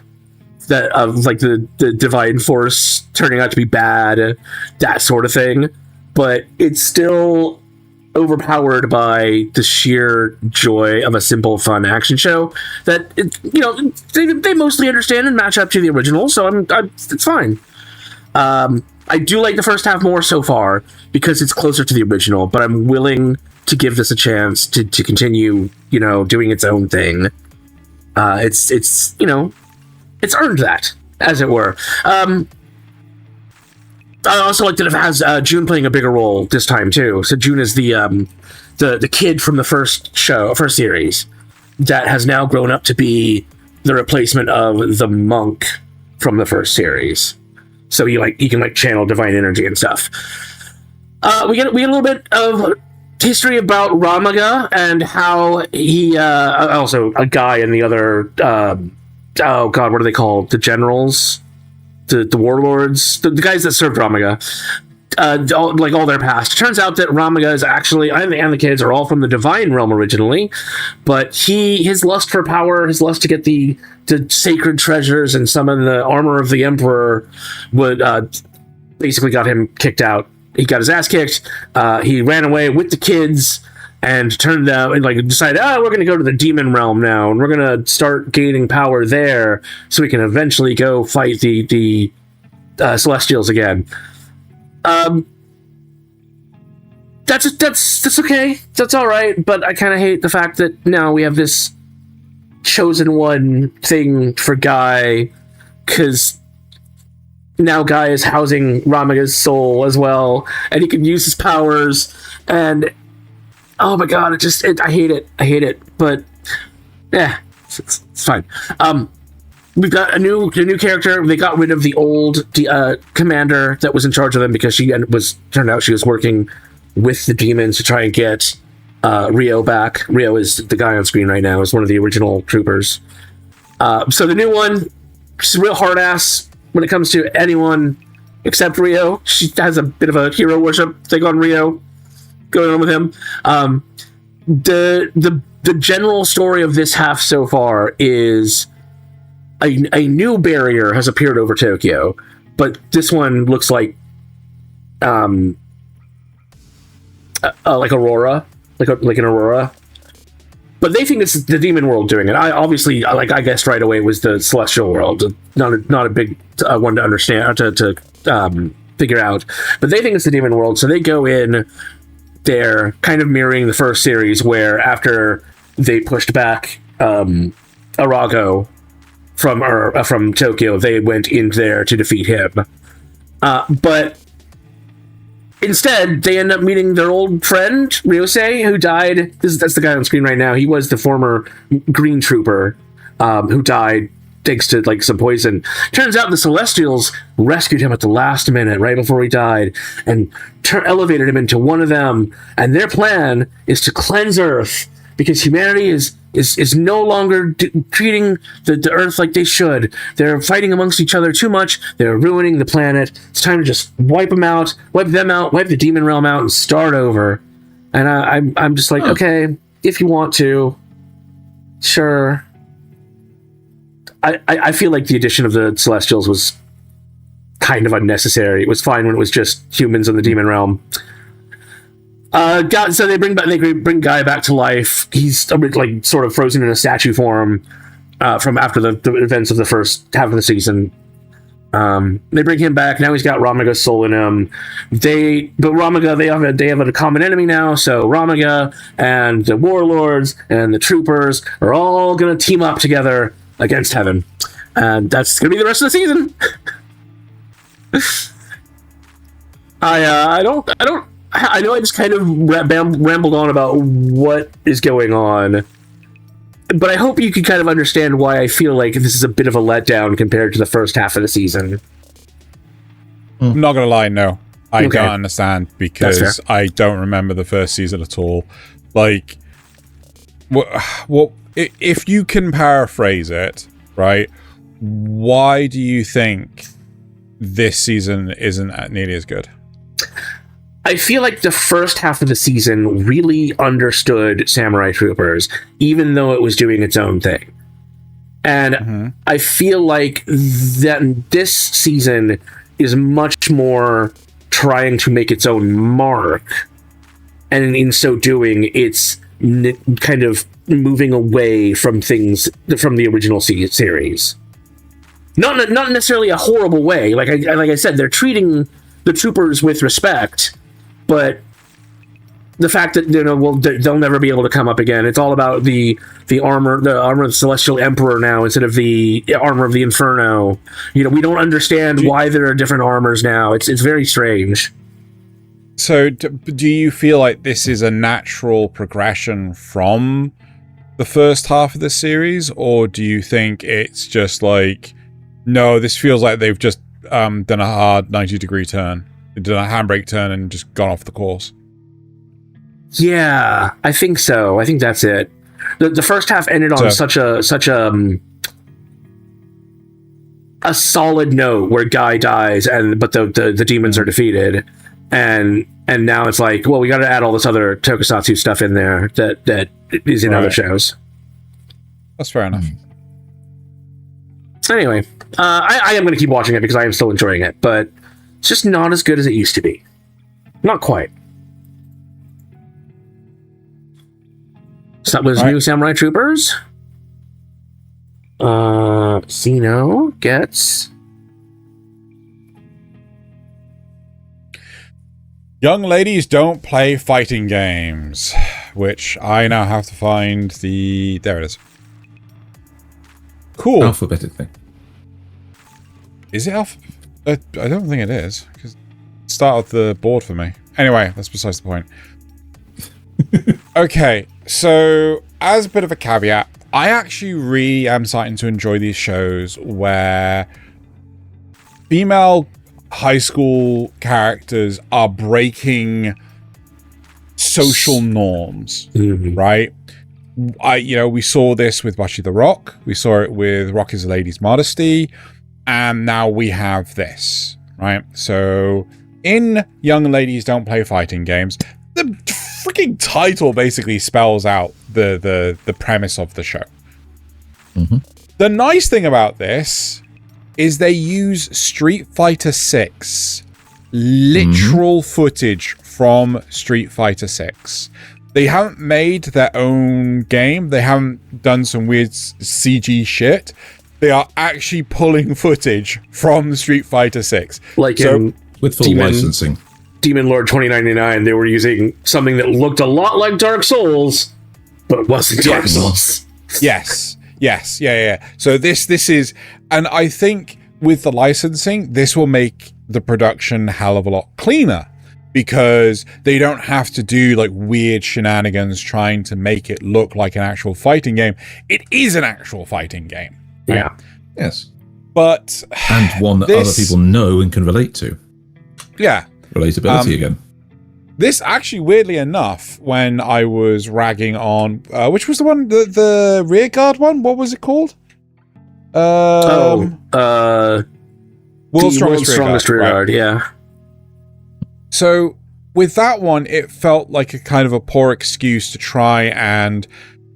that of the divine force turning out to be bad, that sort of thing. But it's still overpowered by the sheer joy of a simple, fun action show that they mostly understand and match up to the original. So it's fine. I do like the first half more so far because it's closer to the original, but I'm willing to give this a chance to continue, doing its own thing. It's earned that, as it were. I also like that it has June playing a bigger role this time too. So June is the kid from the first series that has now grown up to be the replacement of the monk from the first series. So he can channel divine energy and stuff. We get a little bit of history about Ramaga and how he also a guy and the other oh god, what are they called? The generals, the warlords, the guys that served Ramaga. All their past. Turns out that Ramaga is actually, and the kids are all from the divine realm originally, but his lust for power, his lust to get the sacred treasures and summon the armor of the emperor would basically got him kicked out. He got his ass kicked. He ran away with the kids and turned out and decided, we're going to go to the demon realm now, and we're going to start gaining power there, so we can eventually go fight the Celestials again. That's okay. That's all right. But I kind of hate the fact that now we have this chosen one thing for Guy, because now Guy is housing Ramaga's soul as well, and he can use his powers. And oh my god, I hate it. I hate it. But yeah, it's fine. We've got a new character. They got rid of the old commander that was in charge of them because turned out she was working with the demons to try and get Rio back. Rio is the guy on screen right now, is one of the original troopers. So the new one, she's a real hard ass when it comes to anyone except Rio. She has a bit of a hero worship thing on Rio going on with him. The general story of this half so far is a new barrier has appeared over Tokyo, but this one looks like Aurora, like an Aurora. But they think it's the demon world doing it. I guessed right away it was the celestial world. Not a big one to understand to figure out. But they think it's the demon world, so they go in there, kind of mirroring the first series, where after they pushed back Arago from Tokyo, they went in there to defeat him. But instead, they end up meeting their old friend, Ryosei, who died. That's the guy on screen right now. He was the former Green Trooper who died thanks to some poison. Turns out the Celestials rescued him at the last minute, right before he died, and elevated him into one of them. And their plan is to cleanse Earth, because humanity is no longer treating the Earth like they should. They're fighting amongst each other too much. They're ruining the planet. It's time to just wipe them out, wipe the demon realm out, and start over. And I'm just okay, if you want to, sure. I feel like the addition of the Celestials was kind of unnecessary. It was fine when it was just humans in the demon realm. So they bring Guy back to life. He's sort of frozen in a statue form from after the events of the first half of the season. They bring him back. Now he's got Ramaga's soul in him. Ramaga, they have a common enemy now. So Ramaga and the warlords and the troopers are all gonna team up together against Heaven, and that's gonna be the rest of the season. I know I just kind of rambled on about what is going on, but I hope you can kind of understand why I feel like this is a bit of a letdown compared to the first half of the season. I'm not gonna lie, no. I don't understand, because I don't remember the first season at all. What if you can paraphrase it, right? Why do you think this season isn't nearly as good? I feel like the first half of the season really understood Samurai Troopers, even though it was doing its own thing. And I feel like that this season is much more trying to make its own mark. And in so doing, it's kind of moving away from things from the original series. Not necessarily a horrible way. Like I said, they're treating the troopers with respect, but the fact that they'll never be able to come up again. It's all about the armor of the Celestial Emperor now instead of the armor of the Inferno. We don't understand why there are different armors now. It's very strange. So, do you feel like this is a natural progression from the first half of the series, or do you think it's just like, no, this feels like they've just done a hard 90-degree turn, done a handbrake turn, and just gone off the course? Yeah, I think so. I think that's it. The first half ended on such a solid note where Guy dies, but the demons are defeated, and now it's like, well, we got to add all this other tokusatsu stuff in there that is in other shows. That's fair enough. Anyway, I am going to keep watching it because I am still enjoying it, but it's just not as good as it used to be. Not quite. So that was New Samurai Troopers. Xeno gets... Young ladies don't play fighting games, which I now have to find the... There it is. Cool. Alphabetically. Is it I don't think it is, because it started the board for me. Anyway, that's besides the point. Okay, so as a bit of a caveat, I actually really am starting to enjoy these shows where female high school characters are breaking social norms, right? We saw this with Bashi the Rock, we saw it with Rock is a Lady's Modesty, and now we have this, right? So in Young Ladies Don't Play Fighting Games, the freaking title basically spells out the premise of the show. The nice thing about this is they use Street Fighter 6 literal footage from Street Fighter 6. They haven't made their own game. They haven't done some weird CG shit. They are actually pulling footage from Street Fighter 6. Like with full licensing. Demon Lord 2099, they were using something that looked a lot like Dark Souls, but wasn't Dark Souls. Yes. Yeah. So this is, and I think with the licensing, this will make the production a hell of a lot cleaner, because they don't have to do like weird shenanigans trying to make it look like an actual fighting game. It is an actual fighting game. Right? Yeah. Yes. But and one that other people know and can relate to. Yeah. Relatability again. This actually, weirdly enough, when I was ragging on, which was the one, the Rearguard one? What was it called? World's Strongest Rearguard, right. Yeah. So with that one, it felt like a kind of a poor excuse to try and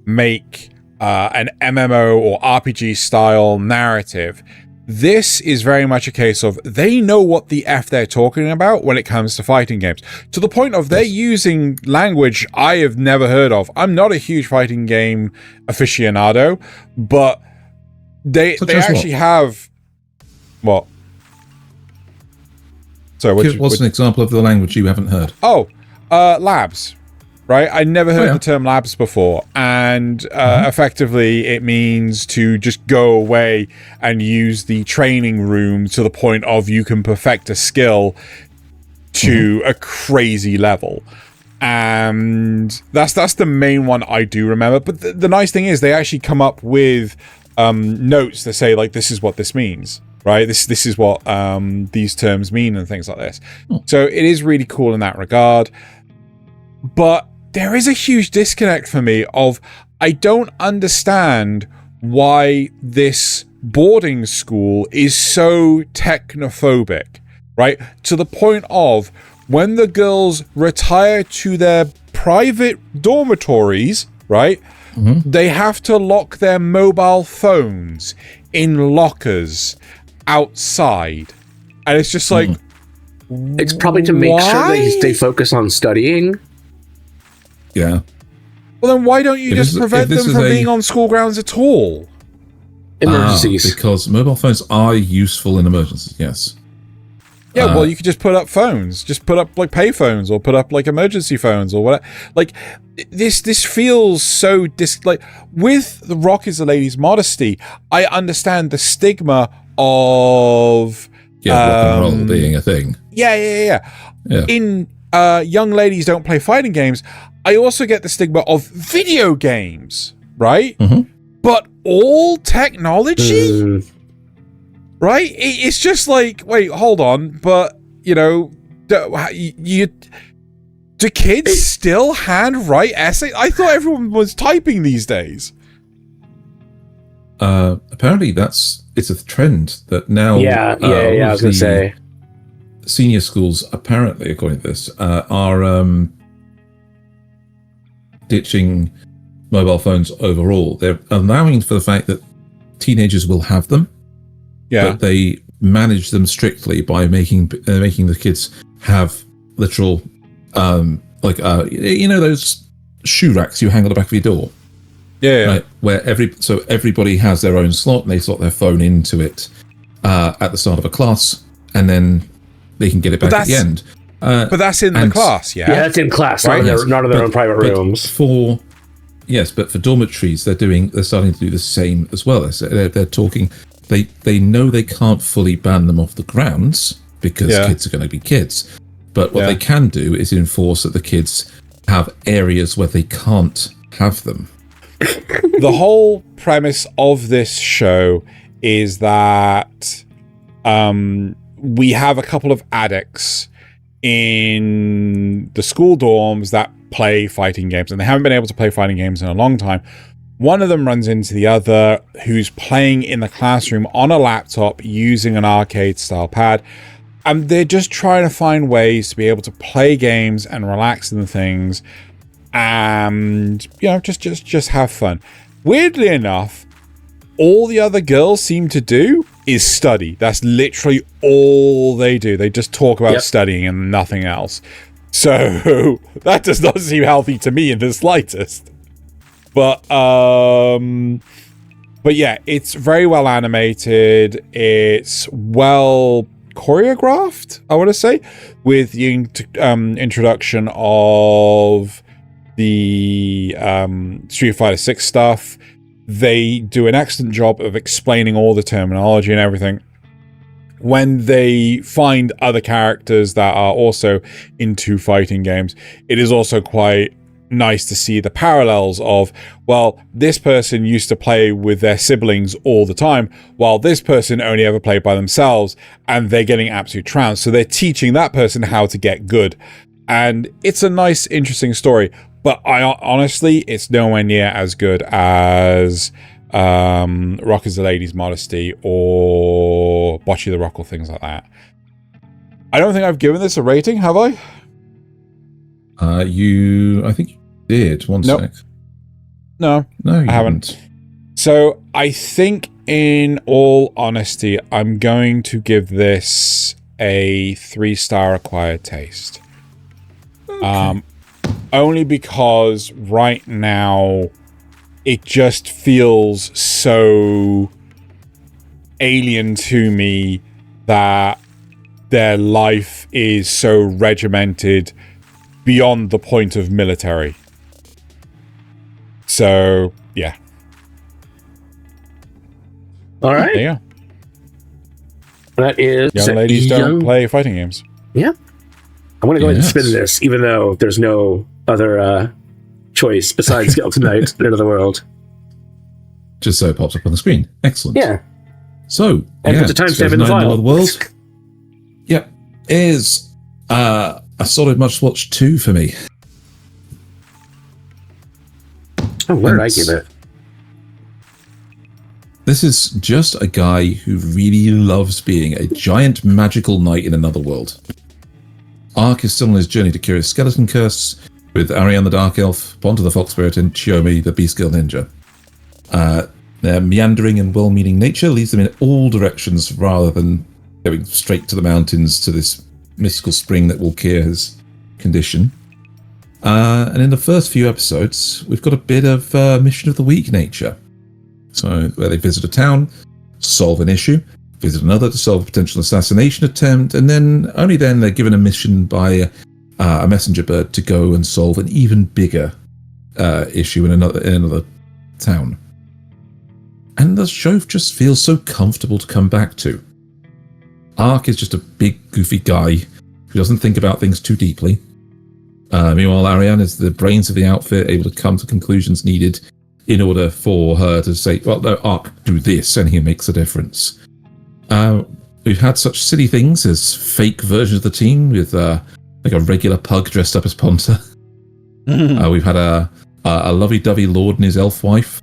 make an MMO or RPG style narrative. This is very much a case of they know what the F they're talking about when it comes to fighting games. To the point of they're using language I have never heard of. I'm not a huge fighting game aficionado, but they actually have... What? So what's an example of the language you haven't heard? Labs. Right? I never heard the term labs before, and effectively it means to just go away and use the training room to the point of you can perfect a skill to a crazy level. And that's the main one I do remember. But the nice thing is they actually come up with notes that say, like, this is what this means. Right? This is what these terms mean and things like this. So it is really cool in that regard. But there is a huge disconnect for me of, I don't understand why this boarding school is so technophobic, right? To the point of when the girls retire to their private dormitories, right? They have to lock their mobile phones in lockers outside. And it's just like... It's probably to make sure they focus on studying. Yeah. Well, then why don't you just prevent them from being on school grounds at all? Emergencies. Because mobile phones are useful in emergencies, yes. Yeah, well, you could just put up phones, just put up like pay phones, or put up like emergency phones, or whatever. Like this feels so like with the Rock is a Lady's Modesty. I understand the stigma of rock and roll being a thing. Yeah. In young ladies don't play fighting games. I also get the stigma of video games, right? Mm-hmm. But all technology. Right? It's just like, wait, hold on, but, you know, do kids still handwrite essays? I thought everyone was typing these days. Apparently it's a trend that now... Yeah, I was going to say. Senior schools, apparently, according to this, are ditching mobile phones overall. They're allowing for the fact that teenagers will have them. Yeah. But they manage them strictly by making the kids have literal, those shoe racks you hang on the back of your door. Yeah. Right, where everybody has their own slot and they slot their phone into it at the start of a class, and then they can get it back at the end. But that's in the class, yeah? Yeah, that's in class, right? not in their own private rooms. But for dormitories, they're starting to do the same as well. They're talking. They know they can't fully ban them off the grounds because kids are going to be kids. But what they can do is enforce that the kids have areas where they can't have them. The whole premise of this show is that we have a couple of addicts in the school dorms that play fighting games, and they haven't been able to play fighting games in a long time. One of them runs into the other, who's playing in the classroom on a laptop using an arcade-style pad, and they're just trying to find ways to be able to play games and relax in the things, and just have fun. Weirdly enough, all the other girls seem to do is study. That's literally all they do. They just talk about studying and nothing else. So that does not seem healthy to me in the slightest. But yeah, it's very well animated. It's well choreographed, I want to say, with the introduction of the Street Fighter 6 stuff. They do an excellent job of explaining all the terminology and everything. When they find other characters that are also into fighting games, it is also quite nice to see the parallels of, well, this person used to play with their siblings all the time, while this person only ever played by themselves, and they're getting absolute trounced. So they're teaching that person how to get good. And it's a nice, interesting story. But honestly, it's nowhere near as good as Rock is a Lady's Modesty or Bocce the Rock or things like that. I don't think I've given this a rating, have I? I think you did. One sec. No, I haven't. So I think, in all honesty, I'm going to give this a 3-star acquired taste. Okay. Only because right now it just feels so alien to me that their life is so regimented beyond the point of military. So, yeah. All right. Yeah. That is... Young ladies don't play fighting games. Yeah. I'm going to go ahead and spin this, even though there's no other choice besides Skeleton Knight, End of the World. Just so it pops up on the screen. Excellent. Yeah. So, and put the timestamp in the file. The world, is a solid must-watch 2 for me. Oh, where did I give it? This is just a guy who really loves being a giant magical knight in another world. Ark is still on his journey to cure his skeleton curse with Ariane the Dark Elf, Ponta the Fox Spirit, and Chiyomi the Beast Girl Ninja. Their meandering and well-meaning nature leads them in all directions rather than going straight to the mountains to this mystical spring that will cure his condition. And in the first few episodes, we've got a bit of Mission of the Week nature. So, where they visit a town, solve an issue, visit another to solve a potential assassination attempt, and then only then they're given a mission by a messenger bird to go and solve an even bigger issue in another town. And the show just feels so comfortable to come back to. Ark is just a big, goofy guy who doesn't think about things too deeply. Meanwhile, Ariane is the brains of the outfit, able to come to conclusions needed in order for her to say, well, no, Ark, do this, and he makes a difference. We've had such silly things as fake versions of the team with like a regular pug dressed up as Ponta. We've had a lovey-dovey lord and his elf wife.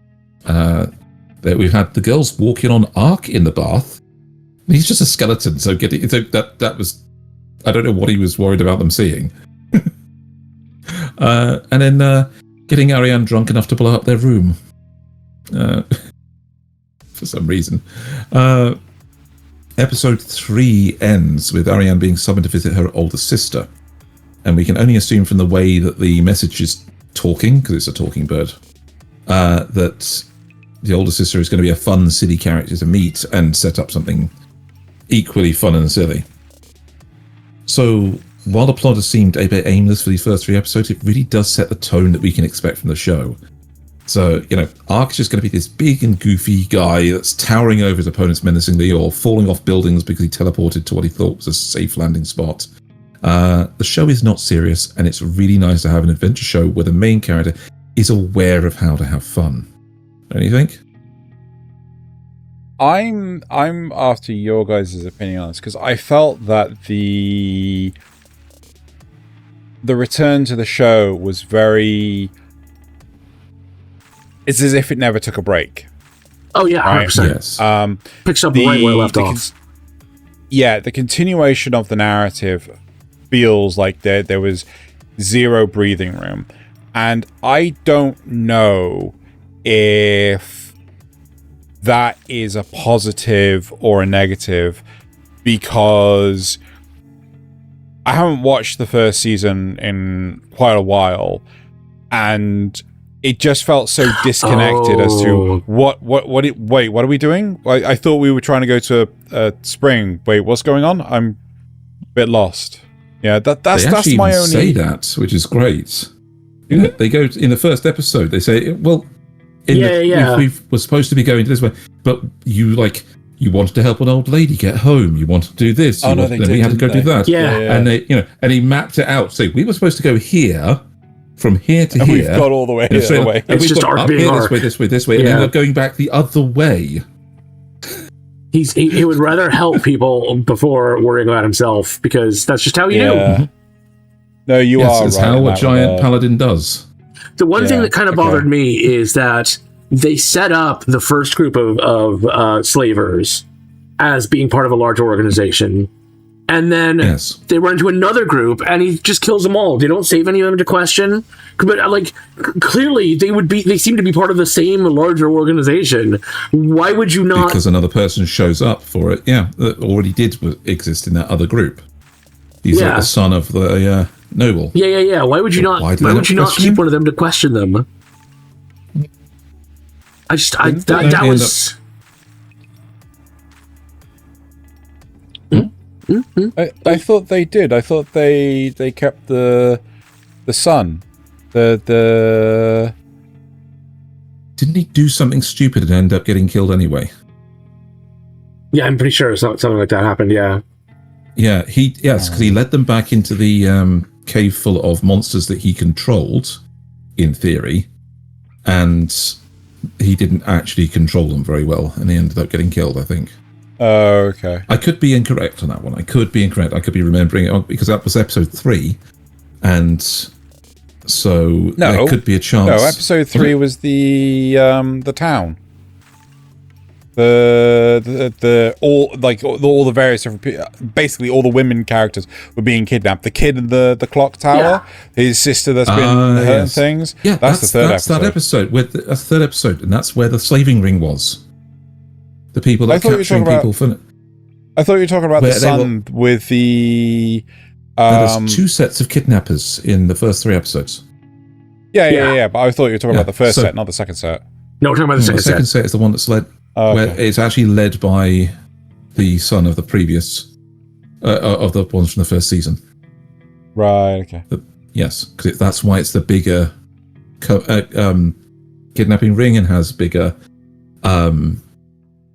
We've had the girls walking on Ark in the bath. He's just a skeleton, so that was... I don't know what he was worried about them seeing. And then getting Ariane drunk enough to blow up their room. For some reason. Episode 3 ends with Ariane being summoned to visit her older sister. And we can only assume from the way that the message is talking, because it's a talking bird, that the older sister is going to be a fun, silly character to meet and set up something equally fun and silly. So, while the plot has seemed a bit aimless for these first 3 episodes, it really does set the tone that we can expect from the show. So, Ark's just going to be this big and goofy guy that's towering over his opponents menacingly or falling off buildings because he teleported to what he thought was a safe landing spot. The show is not serious, and it's really nice to have an adventure show where the main character is aware of how to have fun. Don't you think? I'm after your guys' opinion on this, because I felt that the return to the show was very... It's as if it never took a break. Oh yeah, 100%. Right? Yes. Picks up right where it left off. The continuation of the narrative feels like there was zero breathing room. And I don't know if that is a positive or a negative, because I haven't watched the first season in quite a while, and it just felt so disconnected as to what are we doing? I thought we were trying to go to spring. Wait, what's going on? I'm a bit lost. Yeah, that's my only... say that, which is great. They go in the first episode. They say, "Well, we were supposed to be going this way, but you wanted to help an old lady get home. You wanted to do this. We had to go do that. Yeah. And and he mapped it out. So we were supposed to go here, from here to and here. We've got all the way the other way. It's just arc being arc. This way, and then we're going back the other way. He would rather help people before worrying about himself, because that's just how you do. No, you are It's right. how a giant paladin does. The one thing that kind of bothered me is that they set up the first group of slavers as being part of a larger organization, and then they run into another group, and he just kills them all. They don't save any of them to question, but clearly they seem to be part of the same larger organization. Why would you not? Because another person shows up for it. Yeah, that already did exist in that other group. He's like the son of the noble. Yeah. Why would you not? Why would you not keep one of them to question them? That was. I thought they did. I thought they kept the son. The Didn't he do something stupid and end up getting killed anyway? Yeah, I'm pretty sure something like that happened. Yeah. Yeah, because he led them back into the cave full of monsters that he controlled, in theory, and he didn't actually control them very well, and he ended up getting killed, I think. Oh, okay. I could be incorrect on that one. I could be remembering it, because that was episode 3, and so there could be a chance. No, episode 3 was the town. All the various different, basically all the women characters were being kidnapped. The kid in the clock tower, his sister that's been hurt and things. Yeah, that's the third episode. That episode. That's the third episode, and that's where the slaving ring was. The people that capturing people for. I thought you were talking about the son with the. There's 2 sets of kidnappers in the first 3 episodes. Yeah. But I thought you were talking about the first set, not the second set. No, we're talking about the second set. The second set is the one that's led. Where it's actually led by the son of the previous of the ones from the first season. Right. Okay. Yes, because that's why it's the bigger kidnapping ring and has bigger and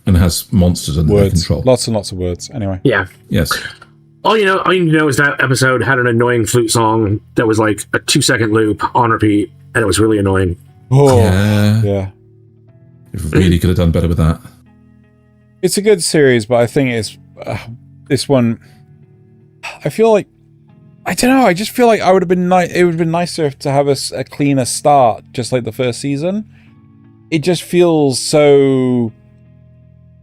has monsters under their Words. control. Lots and lots of words. Anyway. Yeah. Yes. All you need to know is that episode had an annoying flute song that was like a 2-second loop on repeat, and it was really annoying. Oh. Yeah. Yeah. You really could have done better with that. It's a good series, but I think it's this one. I feel like I don't know. I just feel like it would have been nicer to have a cleaner start, just like the first season. It just feels so.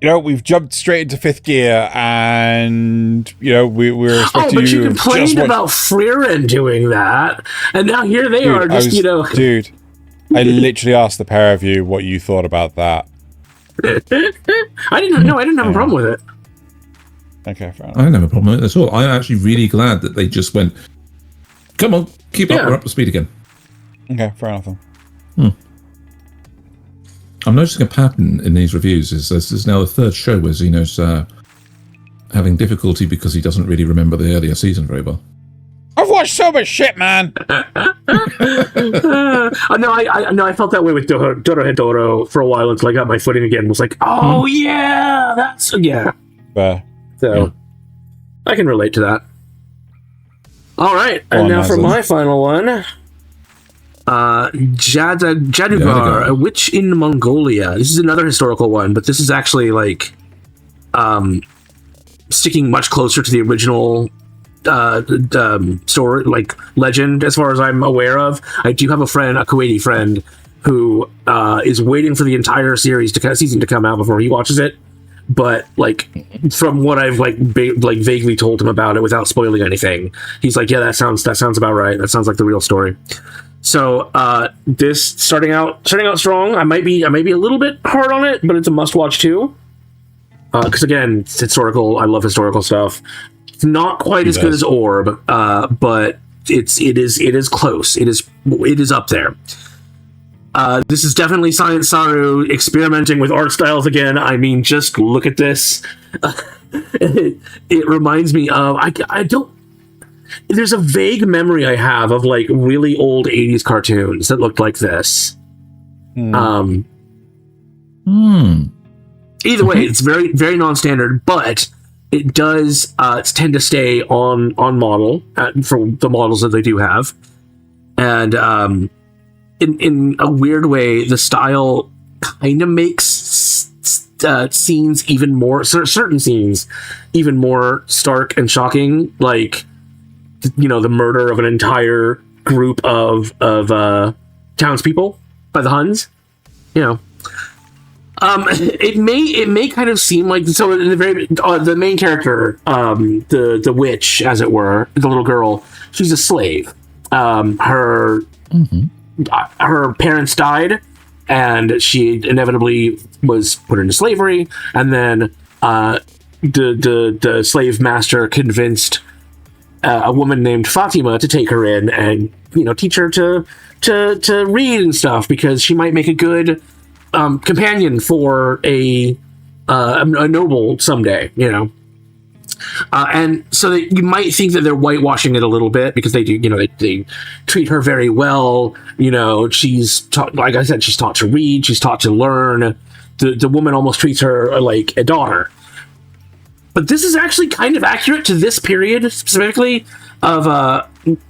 We've jumped straight into fifth gear, and we're expecting but you complained about Frieren doing that, and now here they are, just Dude, I literally asked the pair of you what you thought about that. I didn't have a problem with it. Okay, fair enough. I didn't have a problem with it at all. I'm actually really glad that they just went, come on, keep up, we're up to speed again. Okay, fair enough then. I'm noticing a pattern in these reviews. Is there's now the third show where Xeno's having difficulty because he doesn't really remember the earlier season very well. I've watched so much shit, man! I felt that way with Dorohedoro for a while until I got my footing again and was like, oh yeah, that's, yeah. Fair. So, I can relate to that. All right, and now for my final one. Jaadugar, a witch in Mongolia. This is another historical one, but this is actually like sticking much closer to the original story, like legend, as far as I'm aware of. I do have a Kuwaiti friend, who is waiting for the entire season to come out before he watches it. But like, from what I've vaguely told him about it without spoiling anything, he's like, yeah, that sounds about right. That sounds like the real story. So this starting out strong. I might be a little bit hard on it, but it's a must watch too. Because again, it's historical. I love historical stuff. It's not quite as good as Orb, but it is close. It is up there. This is definitely Science Saru experimenting with art styles again. I mean, just look at this. It reminds me of I don't. There's a vague memory I have of like really old 80s cartoons that looked like this. Either way, it's very, very non-standard, but it does tend to stay on model for the models that they do have. And in a weird way, the style kind of makes scenes even more, certain scenes even more stark and shocking, like, the murder of an entire group of townspeople by the Huns. It may kind of seem like, so in the main character, the witch, as it were, the little girl, she's a slave. Her parents died, and she inevitably was put into slavery, and then the slave master convinced a woman named Fatima to take her in and teach her to read and stuff, because she might make a good companion for a noble someday, and so you might think that they're whitewashing it a little bit, because they do, they treat her very well. She's taught, like I said, she's taught to read, she's taught to learn. The woman almost treats her like a daughter. But this is actually kind of accurate to this period specifically of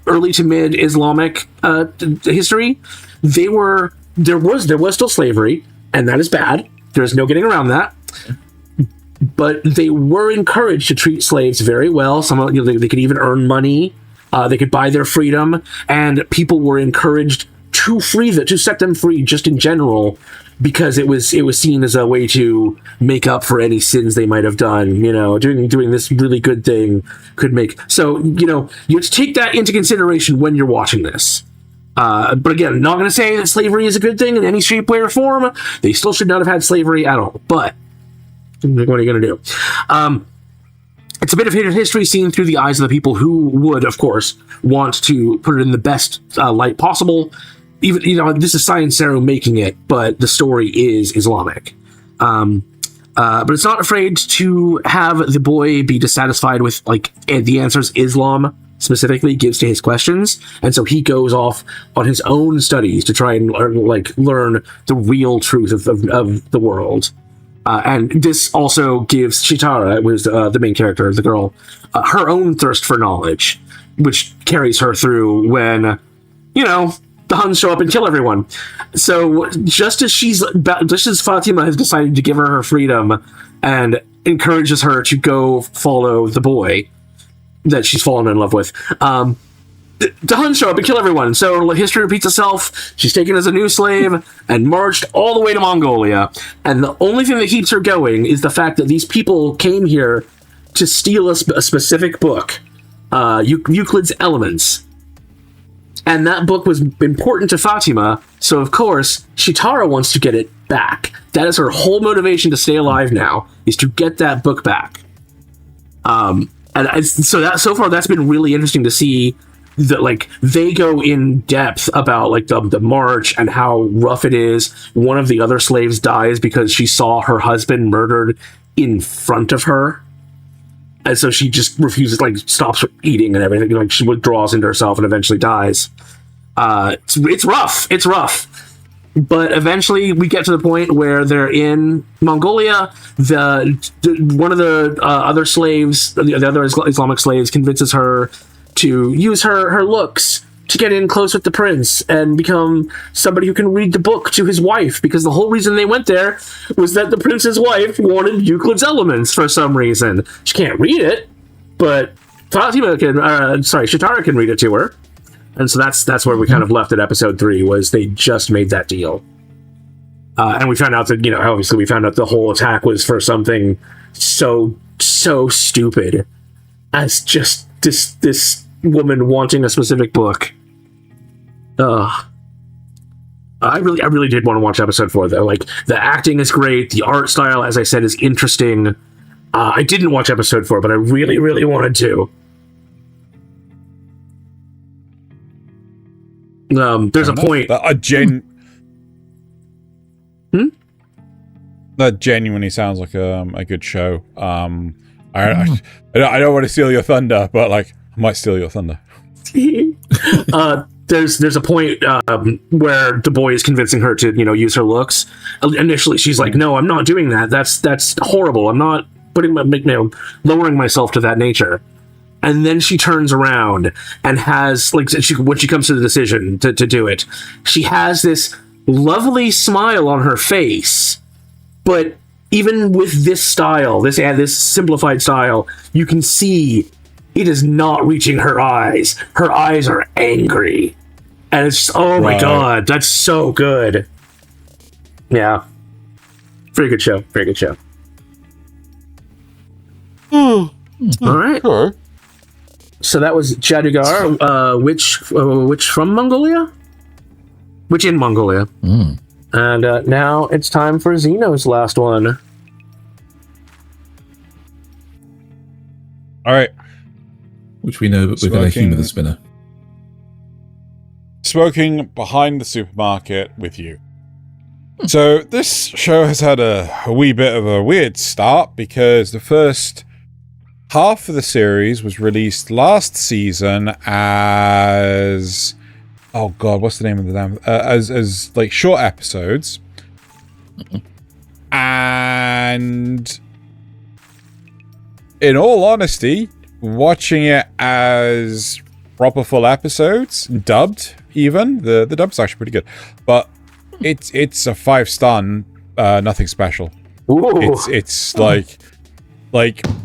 early to mid Islamic history. There was still slavery, and that is bad. There's no getting around that. But they were encouraged to treat slaves very well. They could even earn money. They could buy their freedom, and people were encouraged to set them free just in general, because it was seen as a way to make up for any sins they might have done. Doing this really good thing could make. So you have to take that into consideration when you're watching this. But again, not going to say that slavery is a good thing in any shape, way, or form. They still should not have had slavery at all. But what are you going to do? It's a bit of history seen through the eyes of the people who would, of course, want to put it in the best light possible. Even this is Science Saru making it, but the story is Islamic. But it's not afraid to have the boy be dissatisfied with like the answers Islam specifically gives to his questions, and so he goes off on his own studies to try and learn the real truth of the world. And this also gives Chitara, who's the main character, the girl, her own thirst for knowledge, which carries her through when, the Huns show up and kill everyone. So just as Fatima has decided to give her freedom and encourages her to go follow the boy that she's fallen in love with, the Huns show up and kill everyone. So history repeats itself. She's taken as a new slave and marched all the way to Mongolia. And the only thing that keeps her going is the fact that these people came here to steal a specific book, Euclid's Elements. And that book was important to Fatima, so of course, Chitara wants to get it back. That is her whole motivation to stay alive now, is to get that book back. So far, that's been really interesting to see that, they go in depth about, the march and how rough it is. One of the other slaves dies because she saw her husband murdered in front of her. And so she just refuses, stops eating and everything. She withdraws into herself and eventually dies. It's rough. It's rough. But eventually we get to the point where they're in Mongolia. One of the other slaves, the other Islamic slaves, convinces her to use her looks to get in close with the prince and become somebody who can read the book to his wife, because the whole reason they went there was that the prince's wife wanted Euclid's Elements for some reason. She can't read it, but Chitara can read it to her. And so that's where we kind of left at episode 3, was they just made that deal. And we found out that, obviously we found out the whole attack was for something so stupid as just this woman wanting a specific book. I really did want to watch episode 4 though. The acting is great, the art style, as I said, is interesting. I didn't watch episode 4, but I really wanted to. There's a point. That genuinely sounds like a good show. I don't want to steal your thunder, but I might steal your thunder. There's a point where the boy is convincing her to use her looks. Initially, she's like, "No, I'm not doing that. That's horrible. I'm not lowering myself to that nature." And then she turns around and has when she comes to the decision to do it, she has this lovely smile on her face. But even with this style, this simplified style, you can see it is not reaching her eyes. Her eyes are angry. And it's just, oh my god, that's so good. Yeah. Very good show. Very good show. All right. Sure. So that was Jaadugar, which from Mongolia? Which in Mongolia. And now it's time for Xeno's last one. All right. Which we know, but we're going to humour the spinner. Smoking behind the supermarket with you. So this show has had a wee bit of a weird start, because the first half of the series was released last season as... Oh god, what's the name of the damn... as short episodes. And... in all honesty, watching it as proper full episodes, dubbed even, the dub's actually pretty good, but it's a 5-star, nothing special. Ooh. It's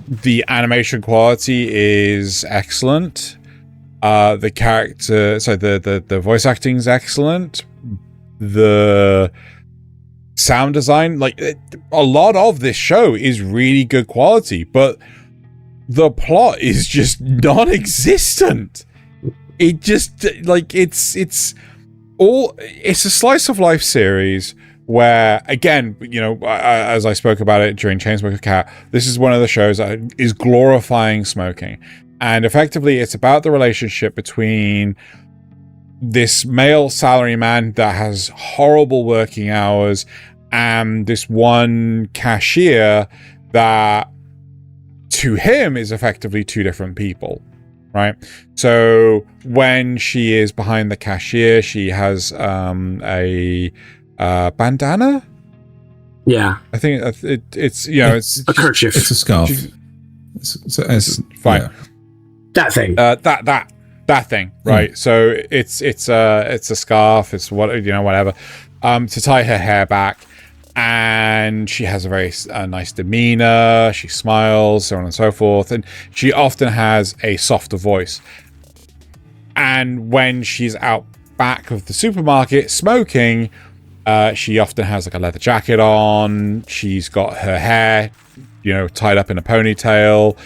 the animation quality is excellent. The voice acting is excellent. The sound design, a lot of this show is really good quality, but the plot is just non-existent. It just it's a slice of life series where, again, as I spoke about it during Chainsmoker Cat, this is one of the shows that is glorifying smoking, and effectively it's about the relationship between this male salaryman that has horrible working hours and this one cashier that to him is effectively two different people, right? So when she is behind the cashier, she has a bandana. Yeah, I think it's it's a kerchief. It's a scarf. It's fine. Yeah. That thing. That thing, right? So it's a scarf. It's whatever, to tie her hair back, and she has a very nice demeanor. She smiles, so on and so forth, and she often has a softer voice. And when she's out back of the supermarket smoking, she often has like a leather jacket on. She's got her hair, tied up in a ponytail.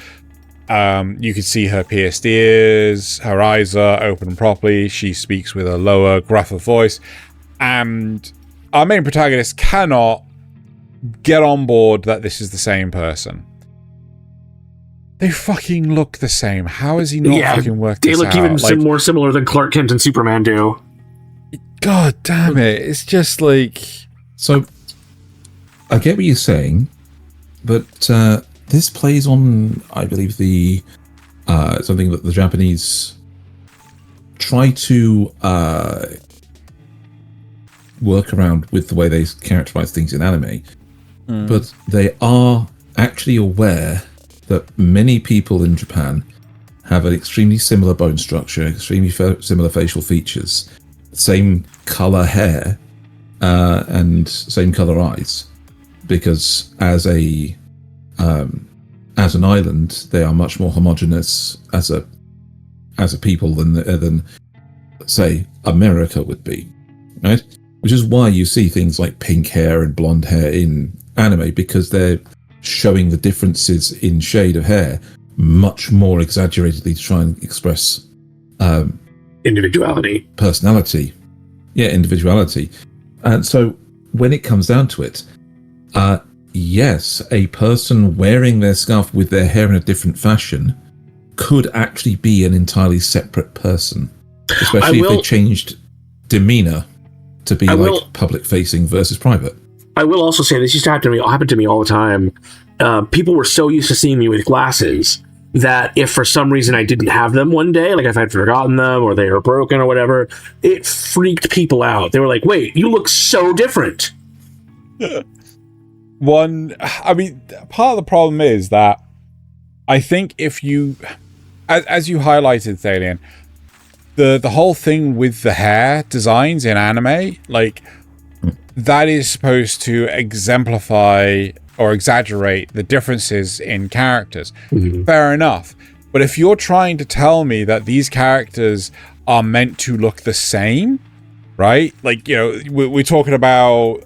You can see her pierced ears. Her eyes are open properly. She speaks with a lower, gruffer voice. And our main protagonist cannot get on board that this is the same person. They fucking look the same. How has he not fucking worked this out? They look even more similar than Clark Kent and Superman do. God damn it. It's just like... So, I get what you're saying, but this plays on, I believe, the something that the Japanese try to work around with the way they characterize things in anime. But they are actually aware that many people in Japan have an extremely similar bone structure, extremely similar facial features, same color hair, and same color eyes, because as an island, they are much more homogeneous as a people than say America would be, right? Which is why you see things like pink hair and blonde hair in anime, because they're showing the differences in shade of hair much more exaggeratedly to try and express individuality, personality, individuality. And so when it comes down to it, yes, a person wearing their scarf with their hair in a different fashion could actually be an entirely separate person, especially if they changed demeanor to be public facing versus private. I will also say this used to happen to me all the time. People were so used to seeing me with glasses that if for some reason I didn't have them one day, like if I'd forgotten them or they were broken or whatever, it freaked people out. They were like, wait, you look so different. Part of the problem is that I think if you, as you highlighted, Thaylien, the whole thing with the hair designs in anime, like, that is supposed to exemplify or exaggerate the differences in characters. Mm-hmm. Fair enough. But if you're trying to tell me that these characters are meant to look the same, right? Like, we're talking about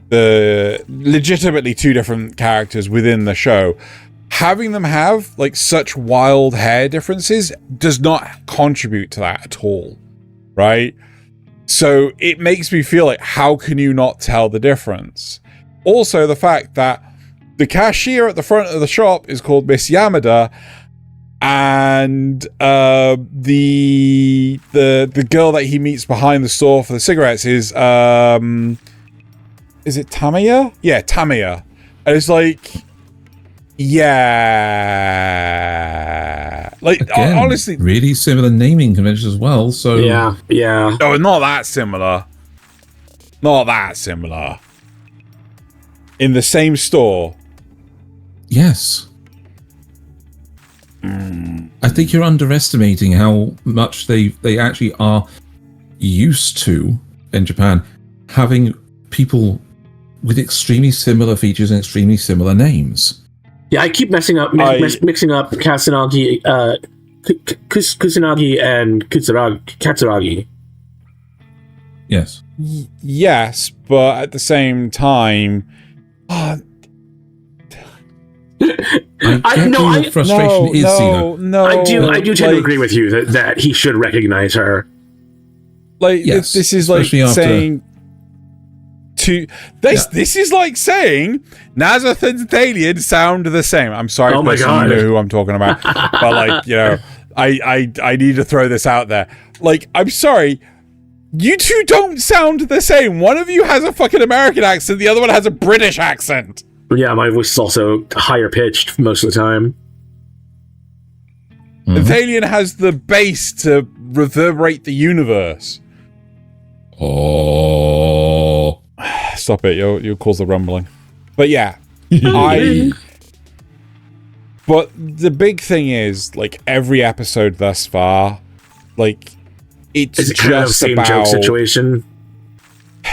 the legitimately two different characters within the show. Having them have like such wild hair differences does not contribute to that at all, right? So it makes me feel like, how can you not tell the difference? Also, the fact that the cashier at the front of the shop is called Miss Yamada, and the girl that he meets behind the store for the cigarettes is it Tanya? Yeah, Tanya. And it's like, yeah, like, again, honestly, really similar naming conventions as well. So yeah. Oh, not that similar. In the same store. Yes. I think you're underestimating how much they actually are used to in Japan having people with extremely similar features and extremely similar names. Yeah, I keep mixing up Katsunagi, Kusanagi and Katsuragi. Yes. Yes, but at the same time, I get your frustration is, Zeno. I do tend to agree with you that he should recognize her. Like, yes, this is like saying this is like saying Nasuth and Thaylien sound the same. I'm sorry, oh my God, you know who I'm talking about, but like, I need to throw this out there. Like, I'm sorry, You two don't sound the same. One of you has a fucking American accent. The other one has a British accent. Yeah, my voice is also higher pitched most of the time. And Thaylien has the bass to reverberate the universe. Oh. Stop it. You'll cause the rumbling. But yeah. But the big thing is, like, every episode thus far, like, it's Is it kind of just same about... joke situation?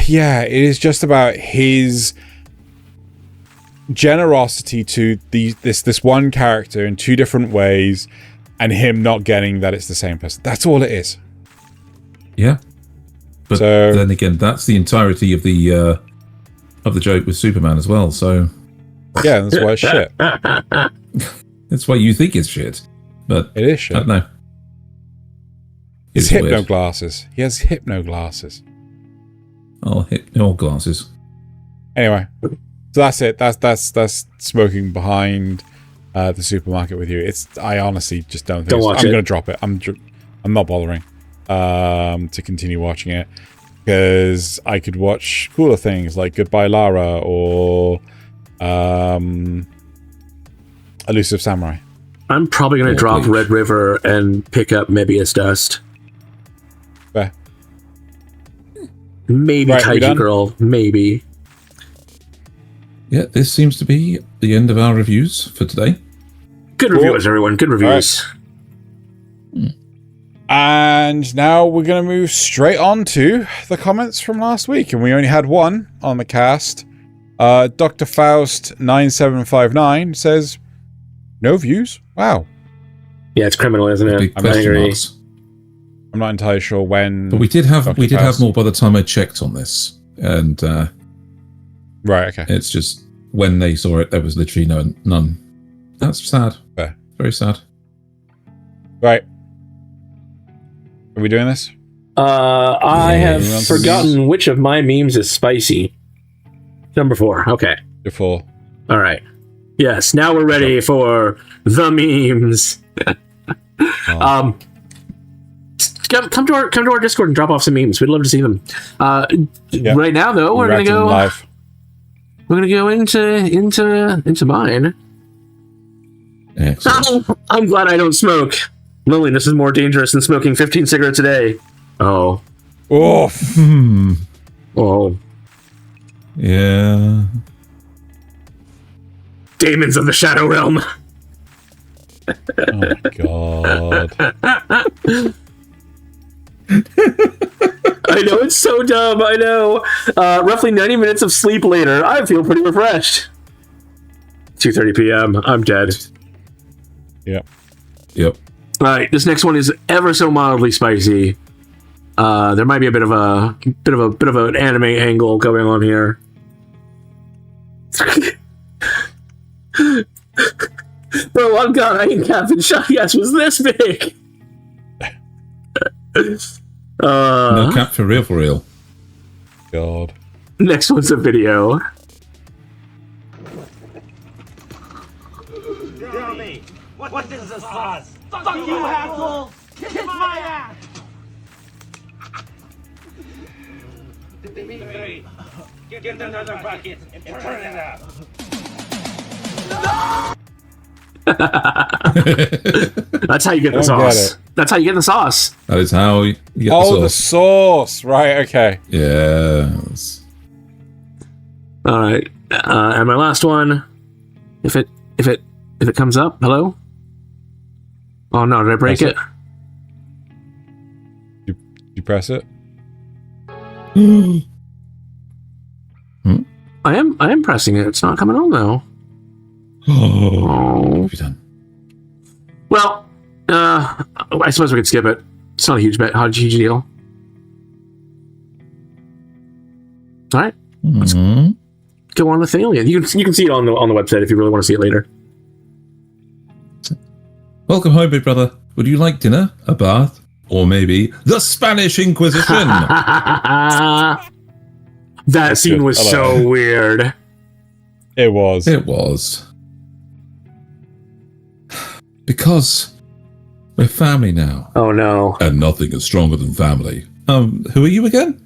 Yeah, it is just about his generosity to this one character in two different ways, and him not getting that it's the same person. That's all it is. Yeah. But So- then again, that's the entirety of the joke with Superman as well, so... Yeah, that's why it's shit. That's why you think it's shit. But It is I shit. don't know. It's It's hypno weird. glasses. He has hypno glasses. I'll hit no glasses. Anyway, so that's it. That's smoking behind the supermarket with you. I honestly just don't think Don't watch I'm it. gonna drop it. I'm not bothering to continue watching it because I could watch cooler things like Goodbye Lara or Elusive Samurai. I'm probably going to drop please. Red River and pick up Mebius Dust. Fair. Maybe Right, we Kaiju done? Girl. Maybe. Yeah, this seems to be the end of our reviews for today. Good reviews, everyone. Good reviews. And now we're going to move straight on to the comments from last week. And we only had one on the cast. Dr. Faust 9759 says, no views? Wow. Yeah, it's criminal, isn't it? Big I'm question angry. marks. I'm not entirely sure when. But we did have Dr. have Faust. more by the time I checked on this, and Right, okay. it's just when they saw it, there was literally none. That's sad. Fair. Very sad. Right. Are we doing this? I Yeah, have you want some forgotten which of my memes is spicy. Number 4. Okay. Before. All right. Yes. Now we're ready for the memes. Oh. Come to our Discord and drop off some memes. We'd love to see them. Yep. Right now, though, we're gonna Reacting go. live. We're gonna go into mine. Excellent. I'm glad I don't smoke. Loneliness is more dangerous than smoking 15 cigarettes a day. Oh. Oh, Oh. Yeah. Demons of the Shadow Realm. oh God. I know, it's so dumb. I know. Roughly 90 minutes of sleep later, I feel pretty refreshed. 2:30 p.m. I'm dead. Yep. Yep. All right, this next one is ever so mildly spicy. There might be a bit of an anime angle going on here. Bro, on God, I ain't Captain Shy Ass was this big. No cap for real. God. Next one's a video. Tell me, what is the sauce? Fuck you, asshole! Kiss my ass! Get another bucket and turn it up. That's how you get the Don't get sauce. it. That's how you get the sauce. That is how you get Oh, the the sauce. sauce. Right, okay. Yes. All right, and my last one. If it comes up, hello. Oh no, did I break Press it? You press it? I am pressing it. It's not coming on though. Oh, what have you done? Well, I suppose we could skip it. It's not a huge deal. All right, Mhm. go on with Thaylien. You can see it on the website if you really want to see it later. Welcome home, big brother. Would you like dinner, a bath, or maybe the Spanish Inquisition? That scene good. was I like so it. weird. It was. It was. Because we're family now, Oh no. and nothing is stronger than family. Who are you again?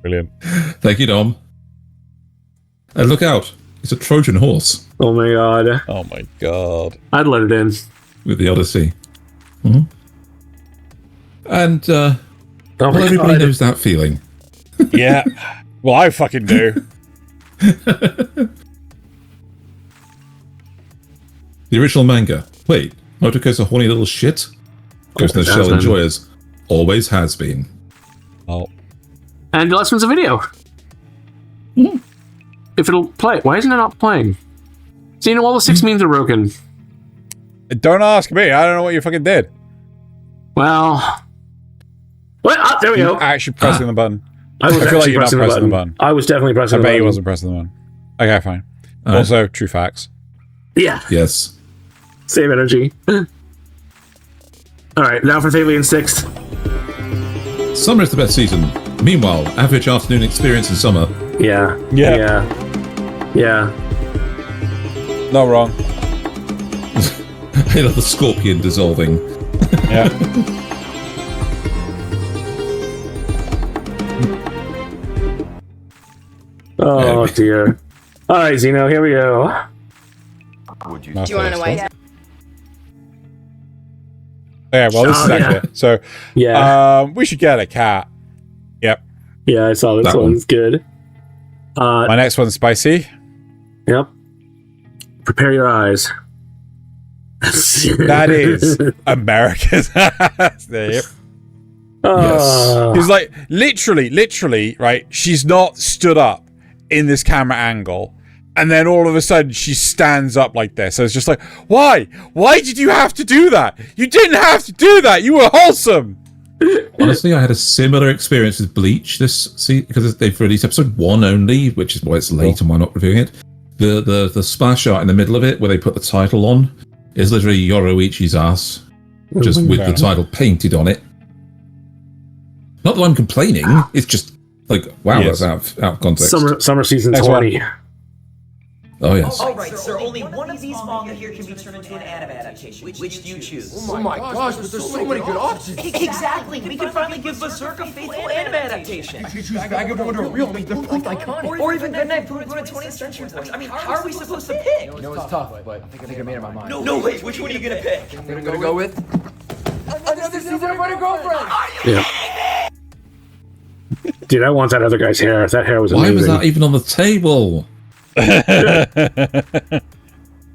Brilliant. Thank you, Dom. And look out. It's a Trojan horse Oh my god. Oh my god. I'd let it in. with the Odyssey. And, Oh well, my everybody god. knows that feeling. Yeah. Well, I fucking do. The original manga. Wait, Motoko's a horny little shit? Ghost in the Shell Jasmine. enjoyers. Always has been. Oh. And last one's a video. If it'll play. Why isn't it not playing? So, all the 6 memes are broken. Don't ask me. I don't know what you fucking did. Well. What? Ah, there we go. Actually pressing the button. I was I feel like actually you're not pressing the button. I was definitely pressing I the bet button. he wasn't pressing the button. Okay, fine. Alright. Also, true facts. Yeah. Yes. Same energy. Alright, now for Thaylien 6. Summer is the best season. Meanwhile, average afternoon experience in summer. Yeah. Yeah. Yeah. Not wrong. I love the scorpion dissolving. Yeah. Oh dear. Alright, Xeno, here we go. Do you want to know why? Yeah, well, this is Oh, yeah. actually it. So, Yeah. we should get a cat. Yep. Yeah, I saw this That one's good. My next one's spicy. Yep. Prepare your eyes. That is America's ass. Yep. Oh. He's like, literally, right? She's not stood up in this camera angle. And then all of a sudden she stands up like this. So it's just like, why? Why did you have to do that? You didn't have to do that. You were wholesome. Honestly, I had a similar experience with Bleach this season because they've released episode 1 only, which is why it's late and why I'm not reviewing it. The splash art in the middle of it, where they put the title on, is literally Yoroichi's ass, just with the title painted on it. Not that I'm complaining, it's just like, wow, Yes. that's out of context. Summer season Next 20. Oh, yes. All right, sir. Only one of these manga here can be turned into an anime adaptation. Which do you choose? Oh my gosh, but there's so many good options. Exactly. We can finally give Berserk a faithful anime adaptation. You choose Vagabond or Real, they're both iconic. Or even Good Night Poo-Poo 20th Century Boys. I mean, how are we supposed to pick? You know it's tough, but I think I made up my mind. No way. Which one are you gonna pick? I'm gonna go with Another Season of Running Girlfriend. Yeah. Dude, I want that other guy's hair. That hair was Why amazing. was that even on the table?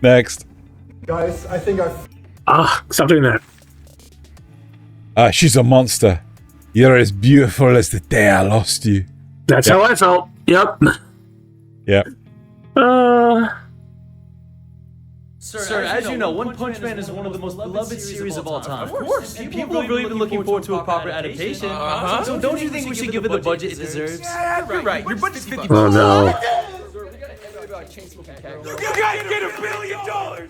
Next. Guys, I think Stop doing that. She's a monster. You're as beautiful as the day I lost you. That's how I felt. Yep. Yep. Sir, as you know, One Punch Man is one of the most beloved series of all time. Of course. And people have really been looking forward to a proper adaptation. So don't you think we should give it the budget it deserves? Yeah, you're right. Your budget's $50. Oh no. You guys get $1 billion!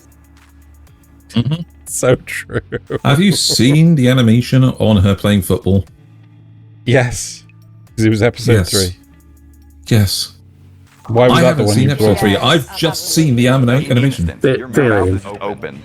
So true. Have you seen the animation on her playing football? Yes. Because it was episode Yes. 3. Yes. Why was I that the haven't one seen you episode brought? 3. I've just seen the animation. Thaylien. Open.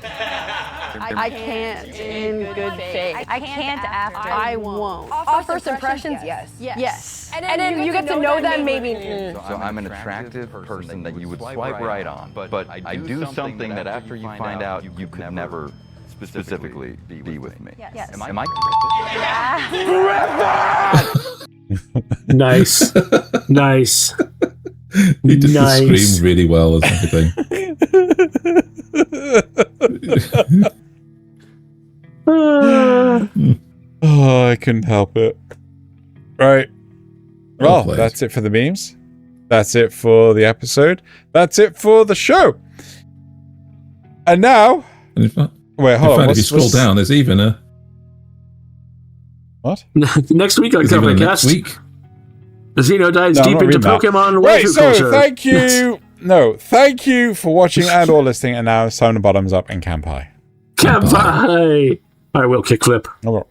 I can't in good faith. I can't after. I won't. Off first impressions, yes. And then you get to know them, maybe. So I'm an attractive person that you would swipe right on, but I do something that after you find out you could never specifically be with me. Yes. Am I Nice. Nice. He did the Nice. scream really well and everything. Oh, I couldn't help it. Right. Well Well, played. that's it for the memes. That's it for the episode. That's it for the show. And now, And in fact, wait, hold on. if you scroll down, there's even a What? Next week on there's even Kanpai a Cast, next week. Xeno dives No, I'm deep not into reading that. Pokemon Right, waifu so culture. thank you. No, thank you for watching and or listening. And now it's time to bottoms up in Kanpai. Kanpai. All right, we'll kickflip. Oh, well.